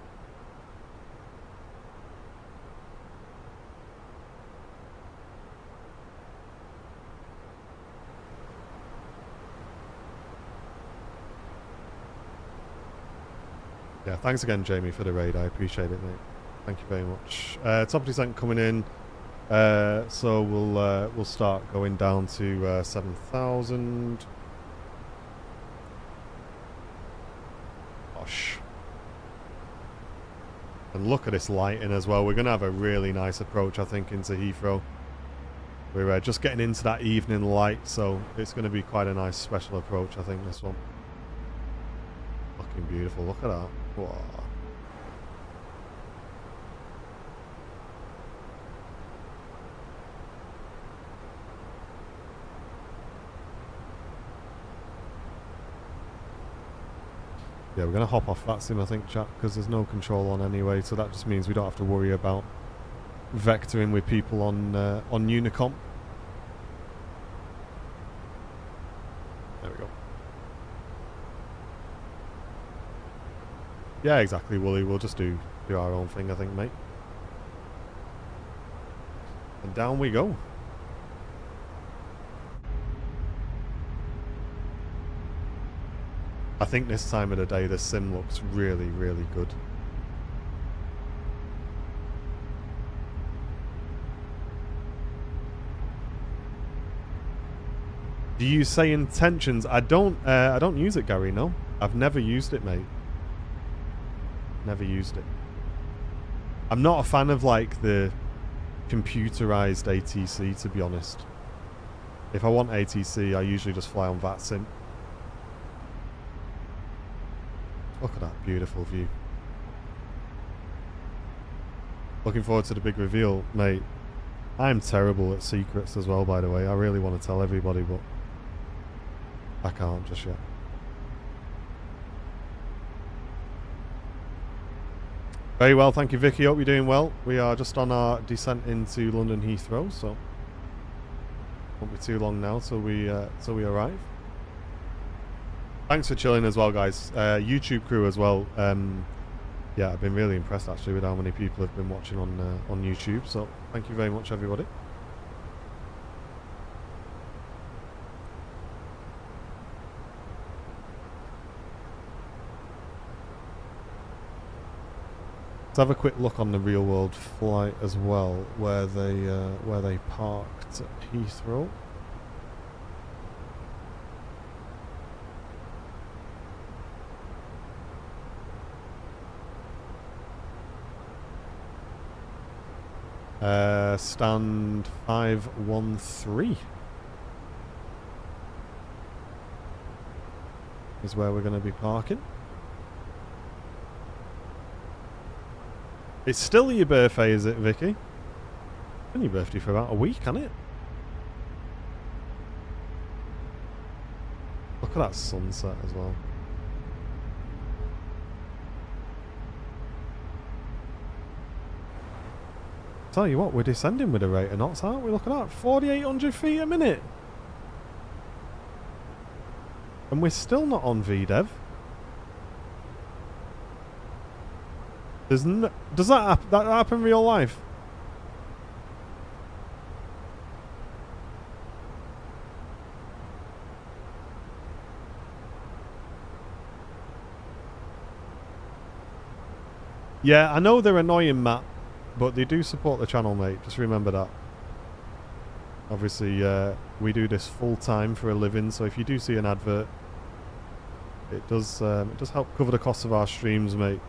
Yeah, thanks again, Jamie, for the raid. I appreciate it, mate. Thank you very much. Top of descent coming in. So we'll start going down to 7,000. Gosh. And look at this lighting as well. We're going to have a really nice approach, I think, into Heathrow. We're just getting into that evening light, so it's going to be quite a nice special approach, I think, this one. Looking beautiful. Look at that. Whoa. Yeah, we're going to hop off Vatsim, I think, chat, because there's no control on anyway, so that just means we don't have to worry about vectoring with people on Unicom. There we go. Yeah, exactly, Wooly. We'll just do our own thing, I think, mate. And down we go. I think this time of the day, the sim looks really, really good. Do you say intentions? I don't use it, Gary. No, I've never used it, mate. Never used it. I'm not a fan of like the computerized ATC, to be honest. If I want ATC, I usually just fly on Vatsim. Look at that beautiful view. Looking forward to the big reveal, mate. I'm terrible at secrets as well, by the way. I really want to tell everybody, but I can't just yet. Very well, thank you, Vicky. Hope you're doing well. We are just on our descent into London Heathrow, so won't be too long now till we arrive. Thanks for chilling as well, guys. YouTube crew as well. Yeah, I've been really impressed actually with how many people have been watching on YouTube. So thank you very much, everybody. Let's have a quick look on the real world flight as well, where they parked at Heathrow. Stand 513 is where we're going to be parking. It's still your birthday, is it, Vicky? Been your birthday for about a week, hasn't it? Look at that sunset as well. Tell you what, we're descending with a rate of knots, aren't we? Look at that, 4,800 feet a minute. And we're still not on VDEV. There's no, does that happen in real life? Yeah, I know they're annoying, Matt, but they do support the channel, mate. Just remember that. Obviously, we do this full time for a living, so if you do see an advert, it does help cover the cost of our streams, mate.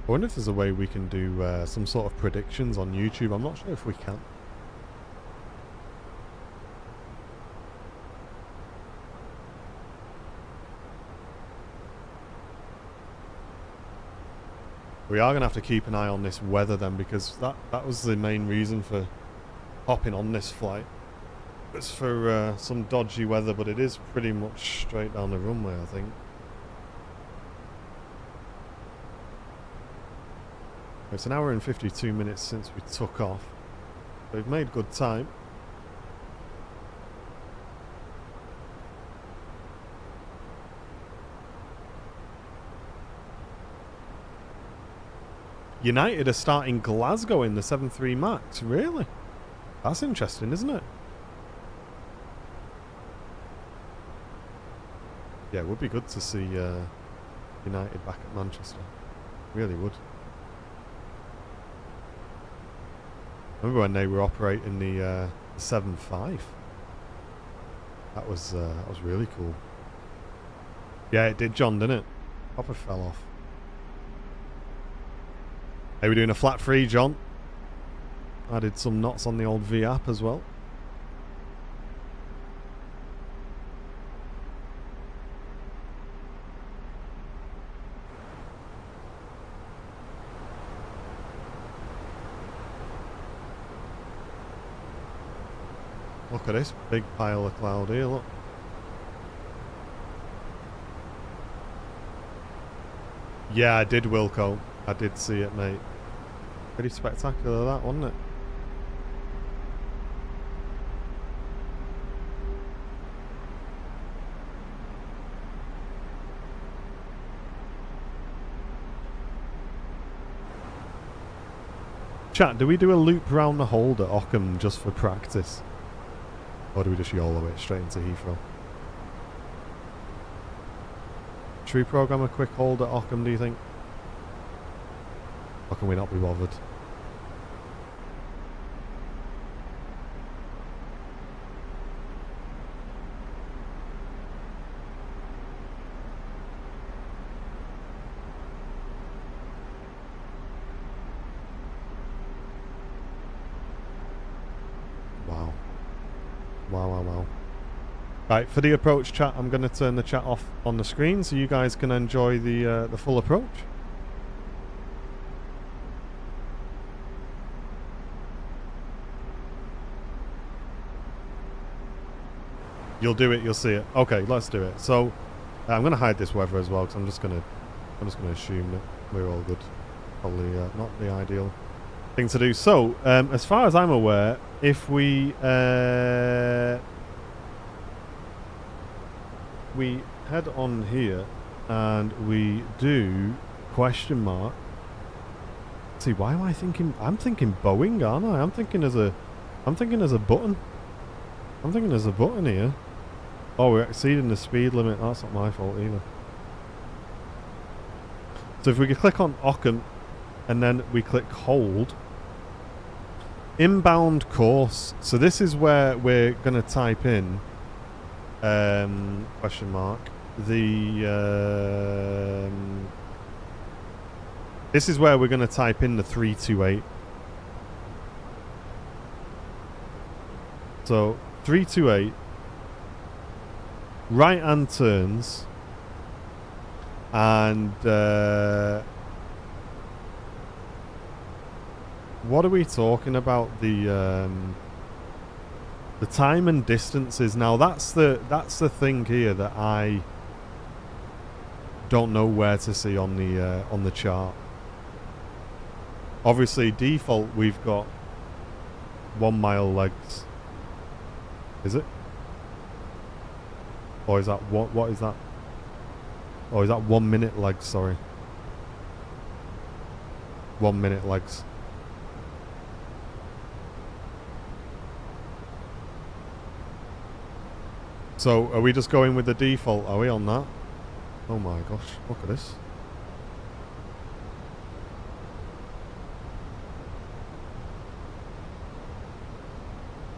I wonder if there's a way we can do some sort of predictions on YouTube. I'm not sure if we can. We are going to have to keep an eye on this weather then, because that was the main reason for hopping on this flight. It's for some dodgy weather, but it is pretty much straight down the runway, I think. It's an hour and 52 minutes since we took off. We've made good time. United are starting Glasgow in the 7.3 Max. Really? That's interesting, isn't it? Yeah, it would be good to see United back at Manchester. Really would. Remember when they were operating the 7.5? That was really cool. Yeah, it did, John, didn't it? Proper fell off. Hey, we're doing a flat 3, John. Added some knots on the old V app as well. Look at this big pile of cloud here, look. Yeah, I did, Wilco. I did see it, mate. Pretty spectacular, that, wasn't it? Chat, do we do a loop round the hold at Ockham just for practice? Or do we just YOLO it straight into Heathrow? Should we program a quick hold at Ockham, do you think? Or can we not be bothered? Wow. Wow. Right, for the approach chat, I'm going to turn the chat off on the screen so you guys can enjoy the full approach. You'll do it, you'll see it. Okay, let's do it. So, I'm going to hide this weather as well, because I'm just going to assume that we're all good. Probably not the ideal thing to do. So, as far as I'm aware, if we head on here and we do question mark. See, why am I thinking? I'm thinking Boeing, aren't I? I'm thinking as a button. I'm thinking there's a button here. Oh, we're exceeding the speed limit. That's not my fault either. So if we could click on Ockham and then we click hold, inbound course. So this is where we're going to type in question mark the this is where we're going to type in the 328. So 328 right hand turns, and what are we talking about? The time and distances. Now that's the thing here that I don't know where to see on the chart. Obviously default we've got 1 mile legs. Is it? Or is that what is that? Oh, is that 1 minute legs? Sorry, 1 minute legs. So are we just going with the default? Are we on that? Oh my gosh, look at this.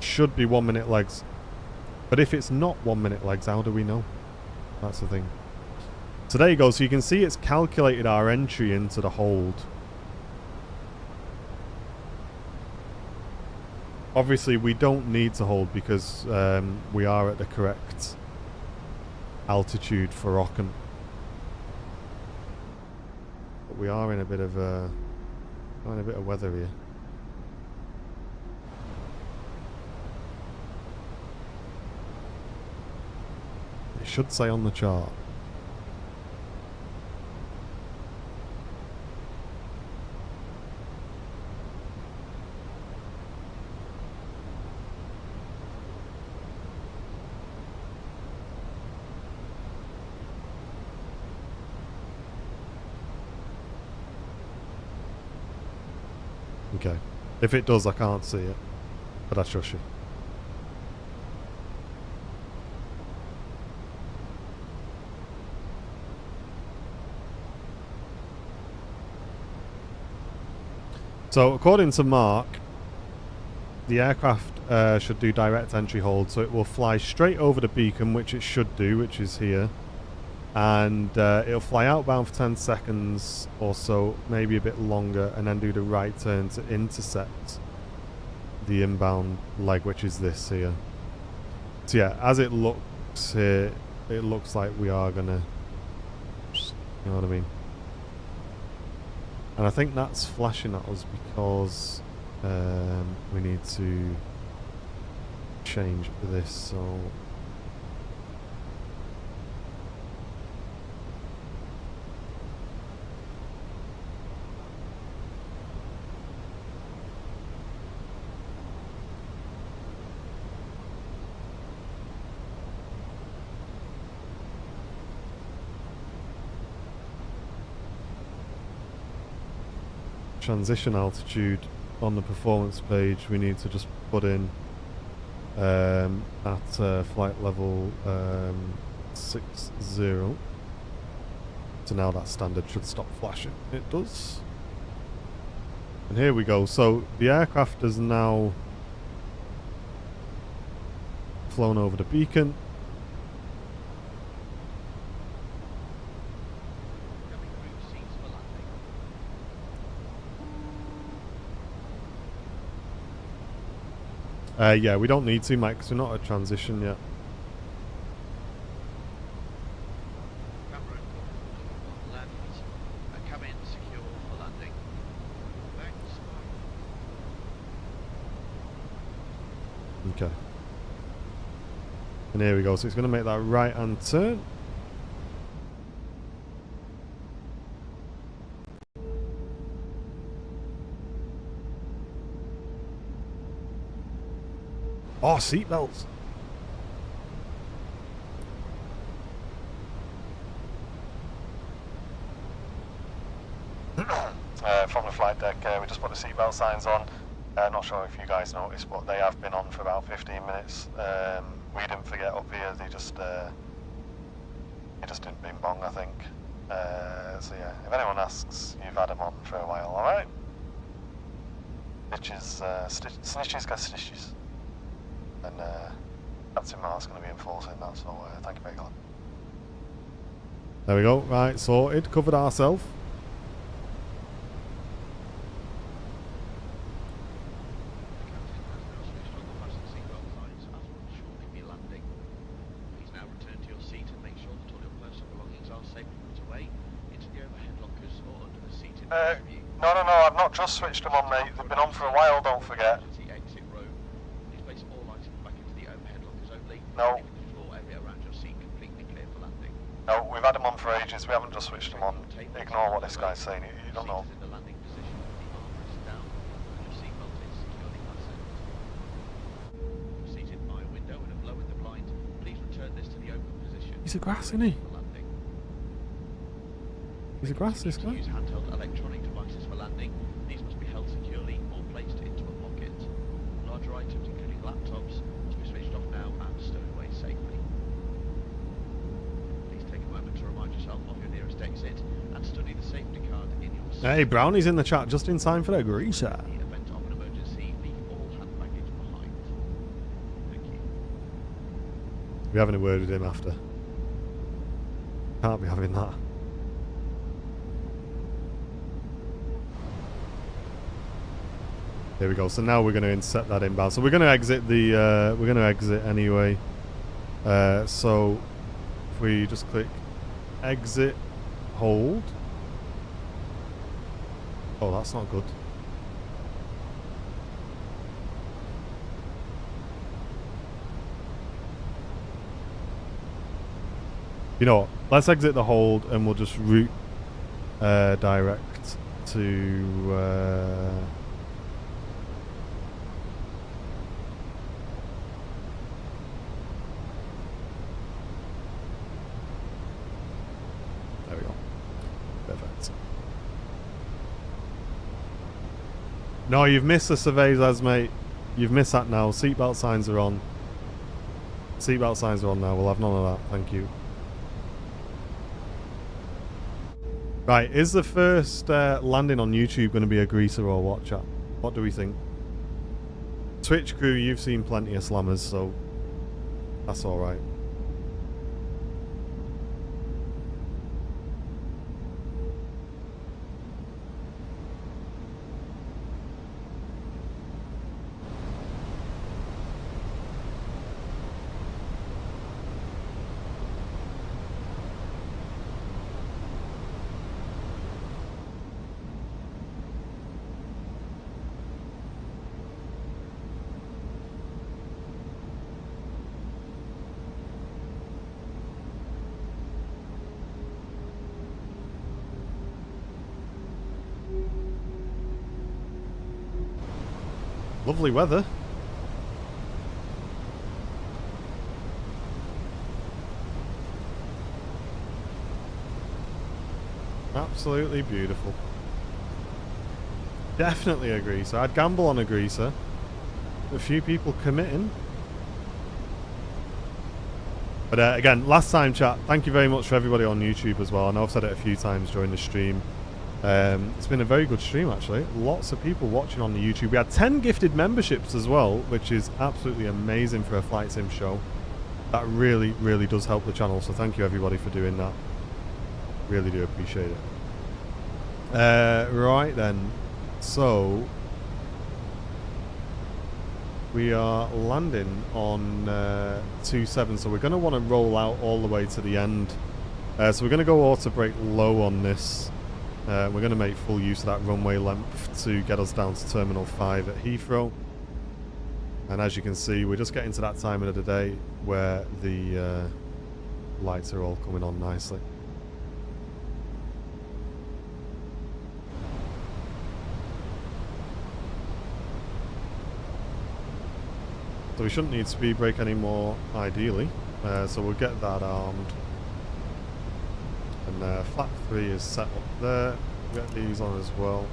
Should be 1 minute legs. But if it's not 1 minute legs, how do we know? That's the thing. So there you go. So you can see it's calculated our entry into the hold. Obviously we don't need to hold because we are at the correct altitude for Ockham. But we are in a bit of weather here. It should say on the chart. Okay. If it does, I can't see it. But I trust you. So, according to Mark, the aircraft should do direct entry hold, so it will fly straight over the beacon, which it should do, which is here. And it'll fly outbound for 10 seconds or so, maybe a bit longer, and then do the right turn to intercept the inbound leg, which is this here. So yeah, as it looks here, it looks like we are gonna, you know what I mean? And I think that's flashing at us because we need to change this. So transition altitude on the performance page, we need to just put in at flight level 60. So now that standard should stop flashing. It does. And here we go. So the aircraft has now flown over the beacon. Yeah, we don't need to, Mike, because we're not at transition yet. Come in secure for landing. Thanks. Okay. And here we go. So it's going to make that right-hand turn. Oh, seatbelts. From the flight deck, we just put the seatbelt signs on. Not sure if you guys noticed, but they have been on for about 15 minutes. We didn't forget up here. They just didn't bing bong, I think. So yeah, if anyone asks, you've had them on for a while, alright? Snitches get stitches. And Vatsim is going to be enforcing that, so thank you very much. There we go. Right, sorted. Covered ourselves. No, I've not just switched them on, mate. They've been on for a while, don't forget. No. No, we've had them on for ages. We haven't just switched them on. Ignore what this guy's saying. You don't know. He's a grass, isn't he? He's a grass, this guy. Use handheld electronic devices for landing. These must be held securely or placed into a pocket. Larger items, including laptops, must be switched off now and stowed away safely. Please take a moment to remind yourself of your nearest exit and study the safety card in your seat. Hey, Brownie's in the chat just in time for the greaser. In the event of an emergency, leave all hand baggage behind. Thank you. We're having a word with him after. Can't be having that. There we go. So now we're going to insert that inbound. So we're going to exit the. We're going to exit anyway. So if we just click exit, hold. Oh, that's not good. You know what? Let's exit the hold and we'll just route direct to. There we go. Perfect. No, you've missed the surveys, as mate. You've missed that now. Seatbelt signs are on. Seatbelt signs are on now. We'll have none of that. Thank you. Right, is the first landing on YouTube going to be a greaser or what, chat? What do we think? Twitch crew, you've seen plenty of slammers, so that's alright. Lovely weather. Absolutely beautiful. Definitely a greaser. I'd gamble on a greaser. A few people committing. But again, last time chat, thank you very much for everybody on YouTube as well. I know I've said it a few times during the stream. It's been a very good stream actually. Lots of people watching on the YouTube. We had 10 gifted memberships as well, which is absolutely amazing for a flight sim show. That really, really does help the channel. So thank you everybody for doing that. Really do appreciate it. Right then. So we are landing on 27. So we're going to want to roll out all the way to the end. So we're going to go auto brake low on this. We're going to make full use of that runway length to get us down to Terminal 5 at Heathrow. And as you can see, we're just getting to that time of the day where the lights are all coming on nicely. So we shouldn't need speed brake anymore, ideally. So we'll get that armed. And flap 3 is set up there. We'll get these on as well.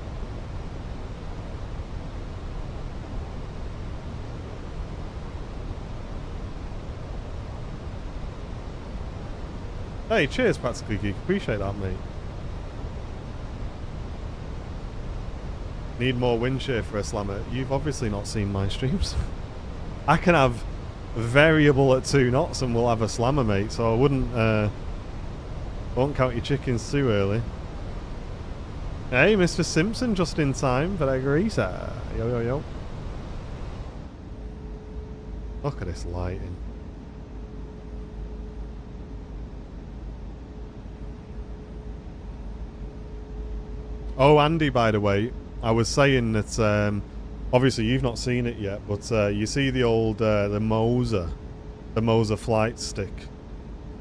Hey, cheers, Practically Geek. Appreciate that, mate. Need more wind shear for a slammer. You've obviously not seen my streams. I can have variable at 2 knots and we'll have a slammer, mate. So I won't count your chickens too early. Hey, Mr. Simpson, just in time for that greaser. Yo, yo, yo. Look at this lighting. Oh, Andy, by the way, I was saying that obviously you've not seen it yet, but you see the old the Moser flight stick.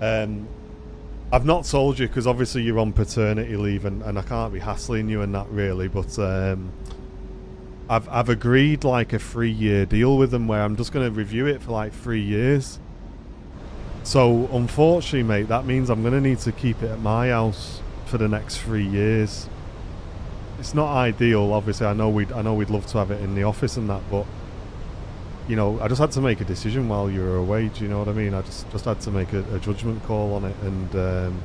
I've not told you because obviously you're on paternity leave and I can't be hassling you and that really, but I've agreed like a 3-year deal with them where I'm just going to review it for like 3 years. So unfortunately, mate, that means I'm going to need to keep it at my house for the next 3 years. It's not ideal, obviously. I know we'd love to have it in the office and that, but you know, I just had to make a decision while you were away. Do you know what I mean? I just had to make a judgment call on it, and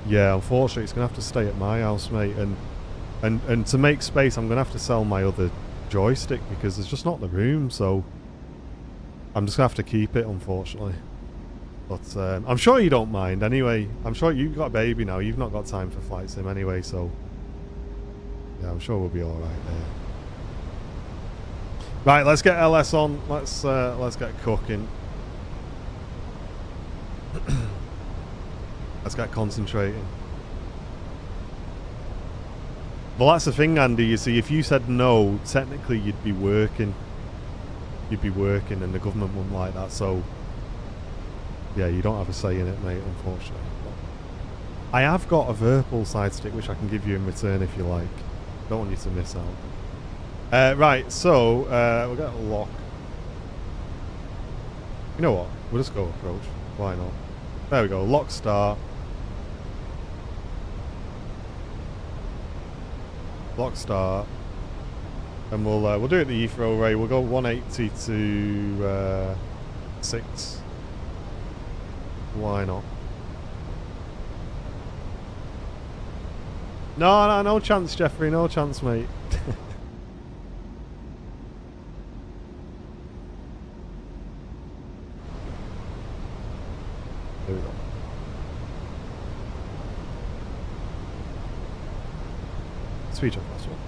yeah, unfortunately, it's gonna have to stay at my house, mate. And to make space, I'm gonna have to sell my other joystick because there's just not the room. So I'm just gonna have to keep it, unfortunately. But I'm sure you don't mind anyway. I'm sure you've got a baby now. You've not got time for flight sim anyway, so. Yeah, I'm sure we'll be all right there. Right, let's get LS on. Let's get cooking. Let's get concentrating. Well, that's the thing, Andy. You see, if you said no, technically you'd be working. You'd be working, and the government wouldn't like that. So, yeah, you don't have a say in it, mate. Unfortunately. I have got a Virpal side stick which I can give you in return if you like. Don't want you to miss out. Right, so we'll get a lock. You know what? We'll just go approach. Why not? There we go. Lock start. Lock start. And we'll do it the Heathrow Ray. We'll go 180 to 6. Why not? No chance, Jeffrey. No chance, mate. There we go. Speech off last one.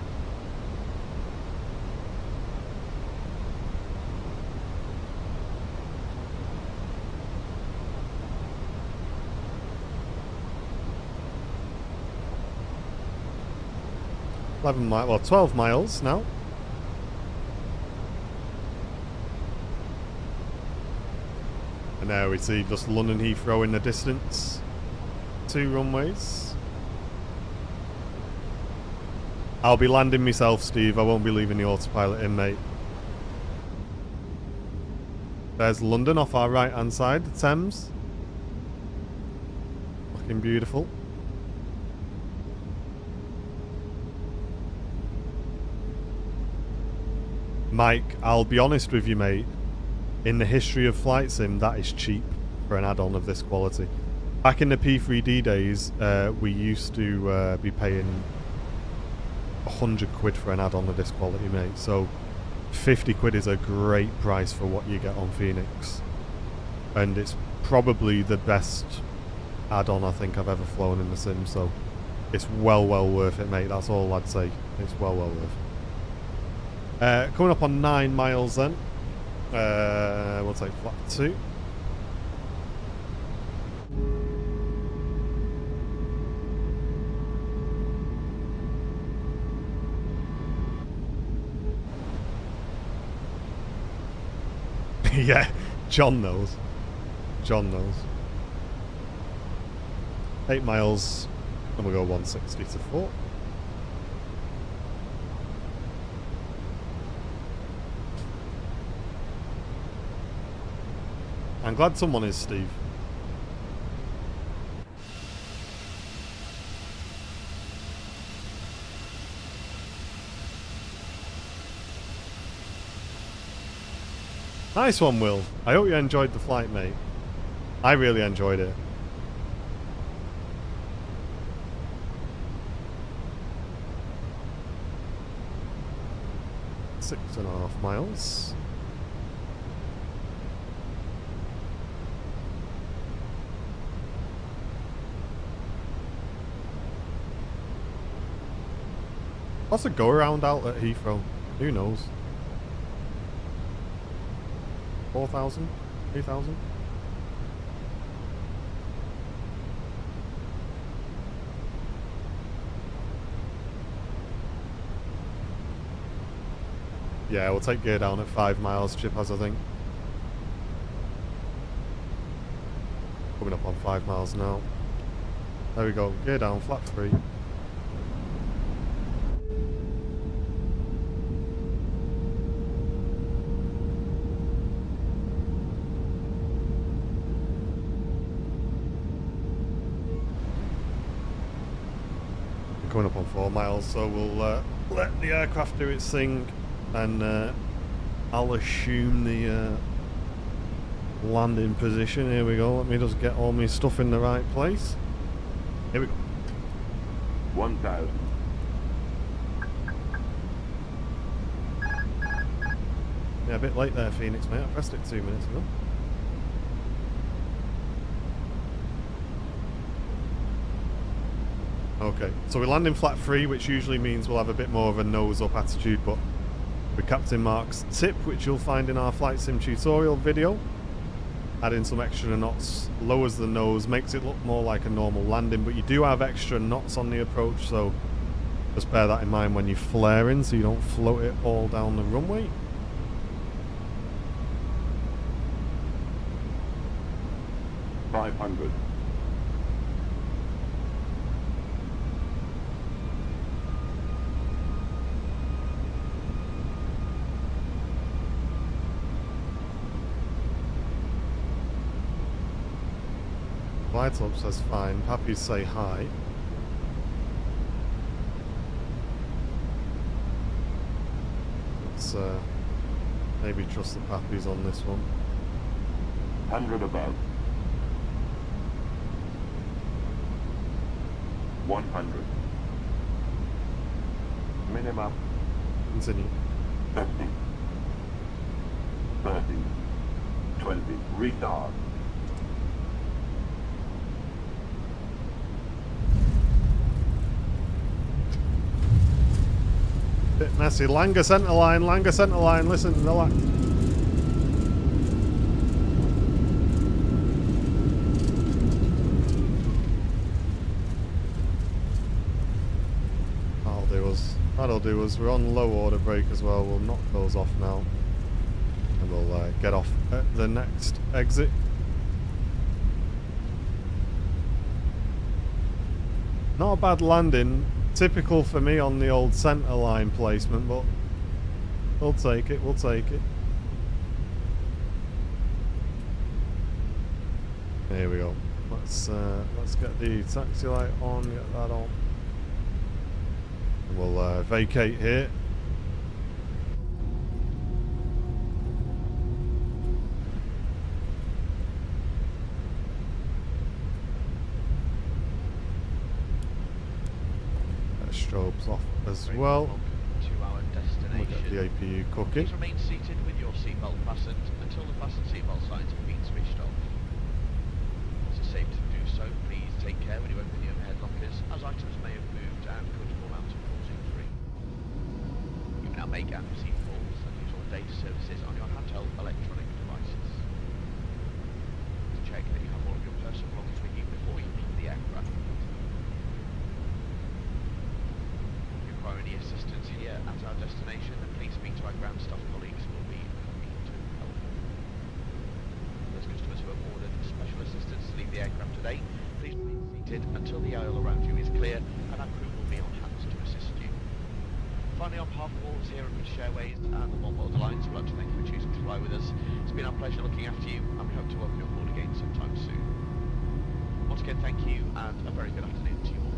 Well, 12 miles now. And now we see just London Heathrow in the distance. 2 runways. I'll be landing myself, Steve. I won't be leaving the autopilot in, mate. There's London off our right hand side, the Thames. Looking beautiful. Mike, I'll be honest with you, mate. In the history of flight sim, that is cheap for an add-on of this quality. Back in the P3D days, we used to be paying 100 quid for an add-on of this quality, mate. So 50 quid is a great price for what you get on Phoenix. And it's probably the best add-on I think I've ever flown in the sim, so it's well worth it, mate. That's all I'd say. It's well worth it. Coming up on 9 miles then. We'll take flat 2. Yeah, John knows. John knows. 8 miles, and we'll go 160 to 4. I'm glad someone is, Steve. Nice one, Will. I hope you enjoyed the flight, mate. I really enjoyed it. 6.5 miles. What's a go around out at Heathrow? Who knows? 4,000? 3,000? Yeah, we'll take gear down at 5 miles, Chip has, I think. Coming up on 5 miles now. There we go, gear down, flat 3. Coming up on 4 miles, so we'll let the aircraft do its thing, and I'll assume the landing position. Here we go. Let me just get all my stuff in the right place. Here we go. 1,000. Yeah, a bit late there, Phoenix, mate. I pressed it 2 minutes ago. Okay, so we land in flat 3, which usually means we'll have a bit more of a nose up attitude, but with Captain Mark's tip, which you'll find in our flight sim tutorial video, adding some extra knots lowers the nose, makes it look more like a normal landing, but you do have extra knots on the approach, so just bear that in mind when you're flaring, so you don't float it all down the runway. $500. Flight Club says fine. Pappies say hi. Let's maybe trust the Pappies on this one. 100 above. 100. Minimum. Continue. 50. 30. 20. Retard. Bit messy. Langer centre line, listen, relax. That'll do us. We're on low order brake as well. We'll knock those off now. And we'll get off at the next exit. Not a bad landing. Typical for me on the old centre line placement, but we'll take it, we'll take it. Here we go. Let's get the taxi light on, get that on. And we'll vacate here. Strobes off as well. To our We'll get destination. the APU cooking. Please remain seated with your seatbelt fastened until the fasten seatbelt signs have been switched off. Once it's safe to do so, please take care when you open the overhead lockers, as items may have moved and could fall out of causing injury. You can now make and receive calls and use all data services on your handheld electronic devices. To check that you have all of your personal belongings with you before you leave the aircraft. Any assistance here at our destination, then please speak to our ground staff colleagues who will be happy to help. Those customers who have ordered special assistance to leave the aircraft today, please remain seated until the aisle around you is clear and our crew will be on hand to assist you. Finally, on behalf of all of us here at British Airways and the One World Alliance, we'd like to thank you for choosing to fly with us. It's been our pleasure looking after you, and we hope to welcome you aboard again sometime soon. Once again, thank you, and a very good afternoon to you all.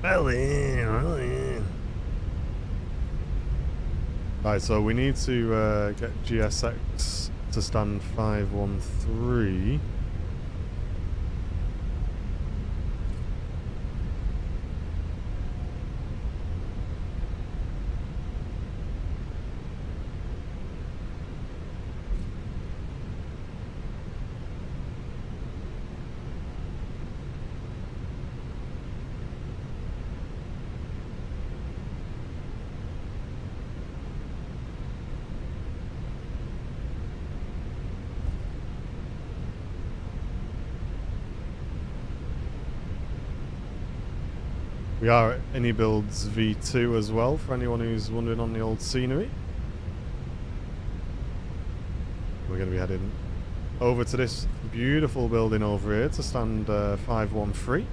Well in. Right, so we need to get GSX to stand 513. We are at AnyBuilds V2 as well, for anyone who's wondering on the old scenery. We're going to be heading over to this beautiful building over here to stand 513.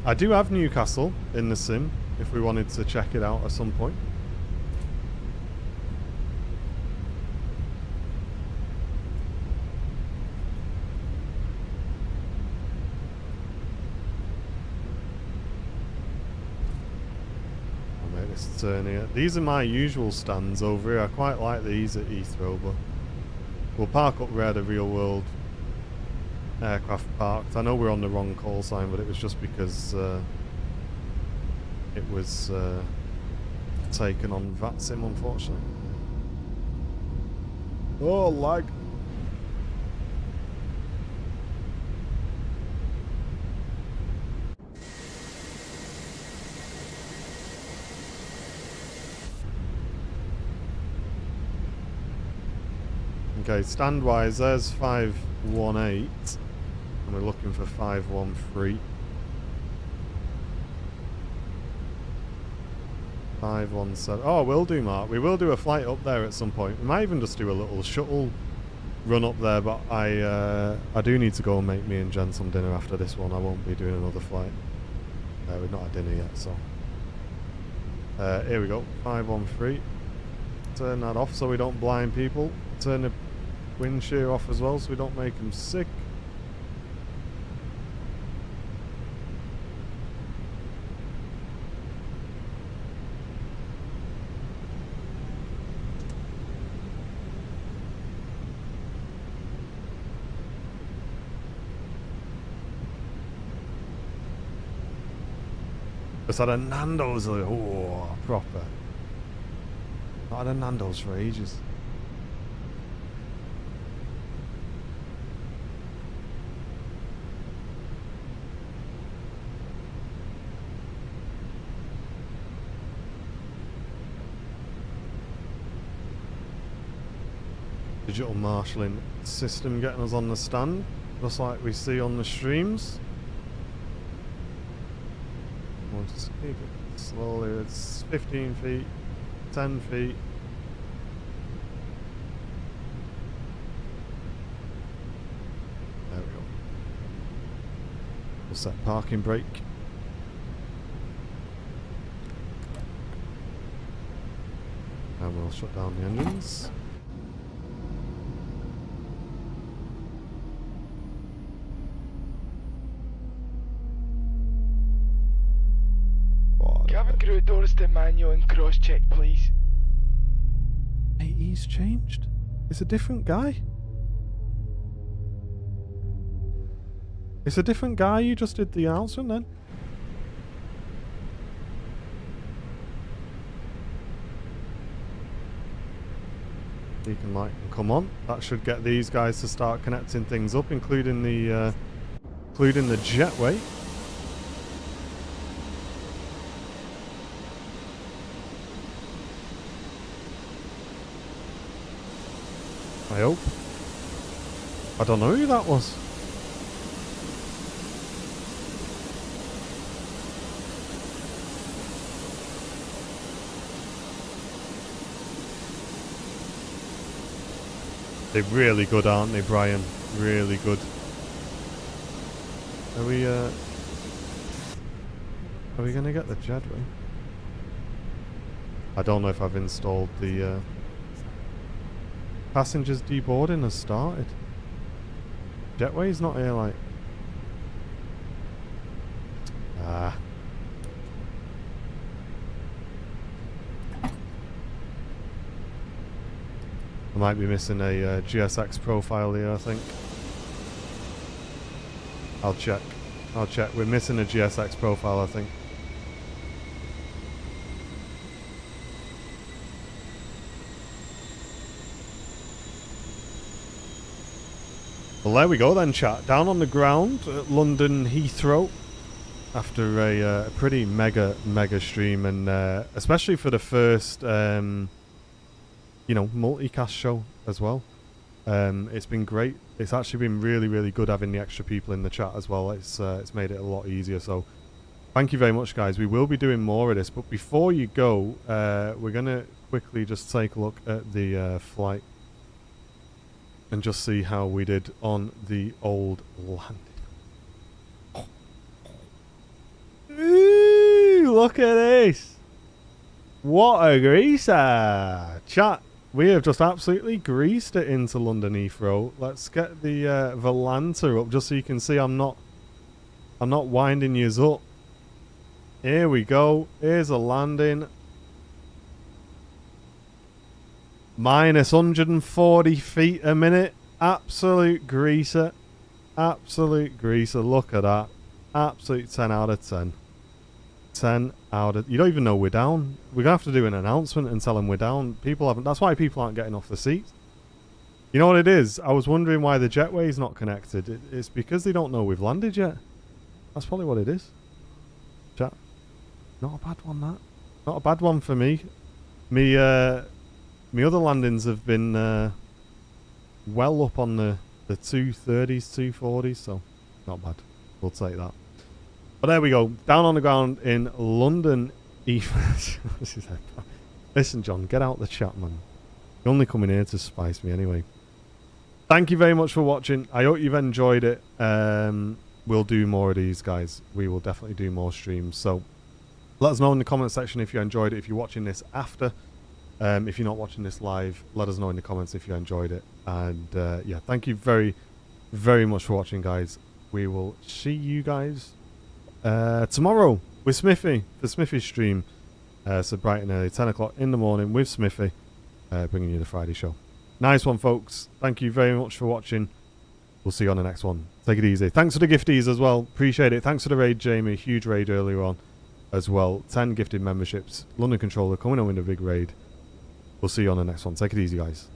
I do have Newcastle in the sim, if we wanted to check it out at some point. I'll make this turn here. These are my usual stands over here. I quite like these at Heathrow, but we'll park up where the real world aircraft parked. I know we're on the wrong call sign, but it was just because it was taken on Vatsim, unfortunately. Oh, lag. Okay, stand-wise, there's 518. And we're looking for 513. 517. Oh, we'll do, Mark. We will do a flight up there at some point. We might even just do a little shuttle run up there, but I do need to go and make me and Jen some dinner after this one. I won't be doing another flight. We've not had dinner yet, so. Here we go. 513. Turn that off so we don't blind people. Turn the wind shear off as well so we don't make them sick. Just had a Nando's, oh, proper. Not had a Nando's for ages. Digital marshalling system getting us on the stand, just like we see on the streams. We'll just keep it slowly. It's 15 feet, 10 feet. There we go. We'll set parking brake. And we'll shut down the engines. Cabin crew, doors to manual and cross-check, please. Hey, he's changed. It's a different guy. It's a different guy. You just did the announcement then. Beacon light can come on. That should get these guys to start connecting things up, including the jetway. I hope. I don't know who that was. They're really good, aren't they, Brian? Really good. Are we, Are we going to get the jetway? I don't know if I've installed the passengers deboarding has started. Jetway's not here, like. Ah. I might be missing a GSX profile here, I think. I'll check. I'll check. We're missing a GSX profile, I think. Well, there we go then, chat. Down on the ground at London Heathrow after a pretty mega stream, and especially for the first, you know, multicast show as well. It's been great. It's actually been really good having the extra people in the chat as well. It's made it a lot easier. So thank you very much, guys. We will be doing more of this, but before you go, we're gonna quickly just take a look at the flight and just see how we did on the old landing. Ooh, look at this. What a greaser. Chat, we have just absolutely greased it into London Heathrow. Let's get the Volanta up just so you can see I'm not winding yous up. Here we go. Here's a landing. Minus 140 feet a minute. Absolute greaser. Absolute greaser. Look at that. Absolute 10 out of 10. 10 out of... You don't even know we're down. We're going to have to do an announcement and tell them we're down. People haven't... That's why people aren't getting off the seats. You know what it is? I was wondering why the jetway is not connected. It's because they don't know we've landed yet. That's probably what it is. Chat. Not a bad one, that. Not a bad one for me. My other landings have been well up on the 230s, 240s, so not bad. We'll take that. But there we go. Down on the ground in London. Listen, John, get out the chat, man. You're only coming here to spice me anyway. Thank you very much for watching. I hope you've enjoyed it. We'll do more of these, guys. We will definitely do more streams. So let us know in the comment section if you enjoyed it. If you're watching this after. If you're not watching this live, let us know in the comments if you enjoyed it. And yeah, thank you very much for watching, guys. We will see you guys tomorrow with Smithy, the Smithy stream. So bright and early, 10 o'clock in the morning with Smithy, bringing you the Friday show. Nice one, folks. Thank you very much for watching. We'll see you on the next one. Take it easy. Thanks for the gifties as well. Appreciate it. Thanks for the raid, Jamie. Huge raid earlier on as well. 10 gifted memberships. London Controller coming on with a big raid. We'll see you on the next one. Take it easy, guys.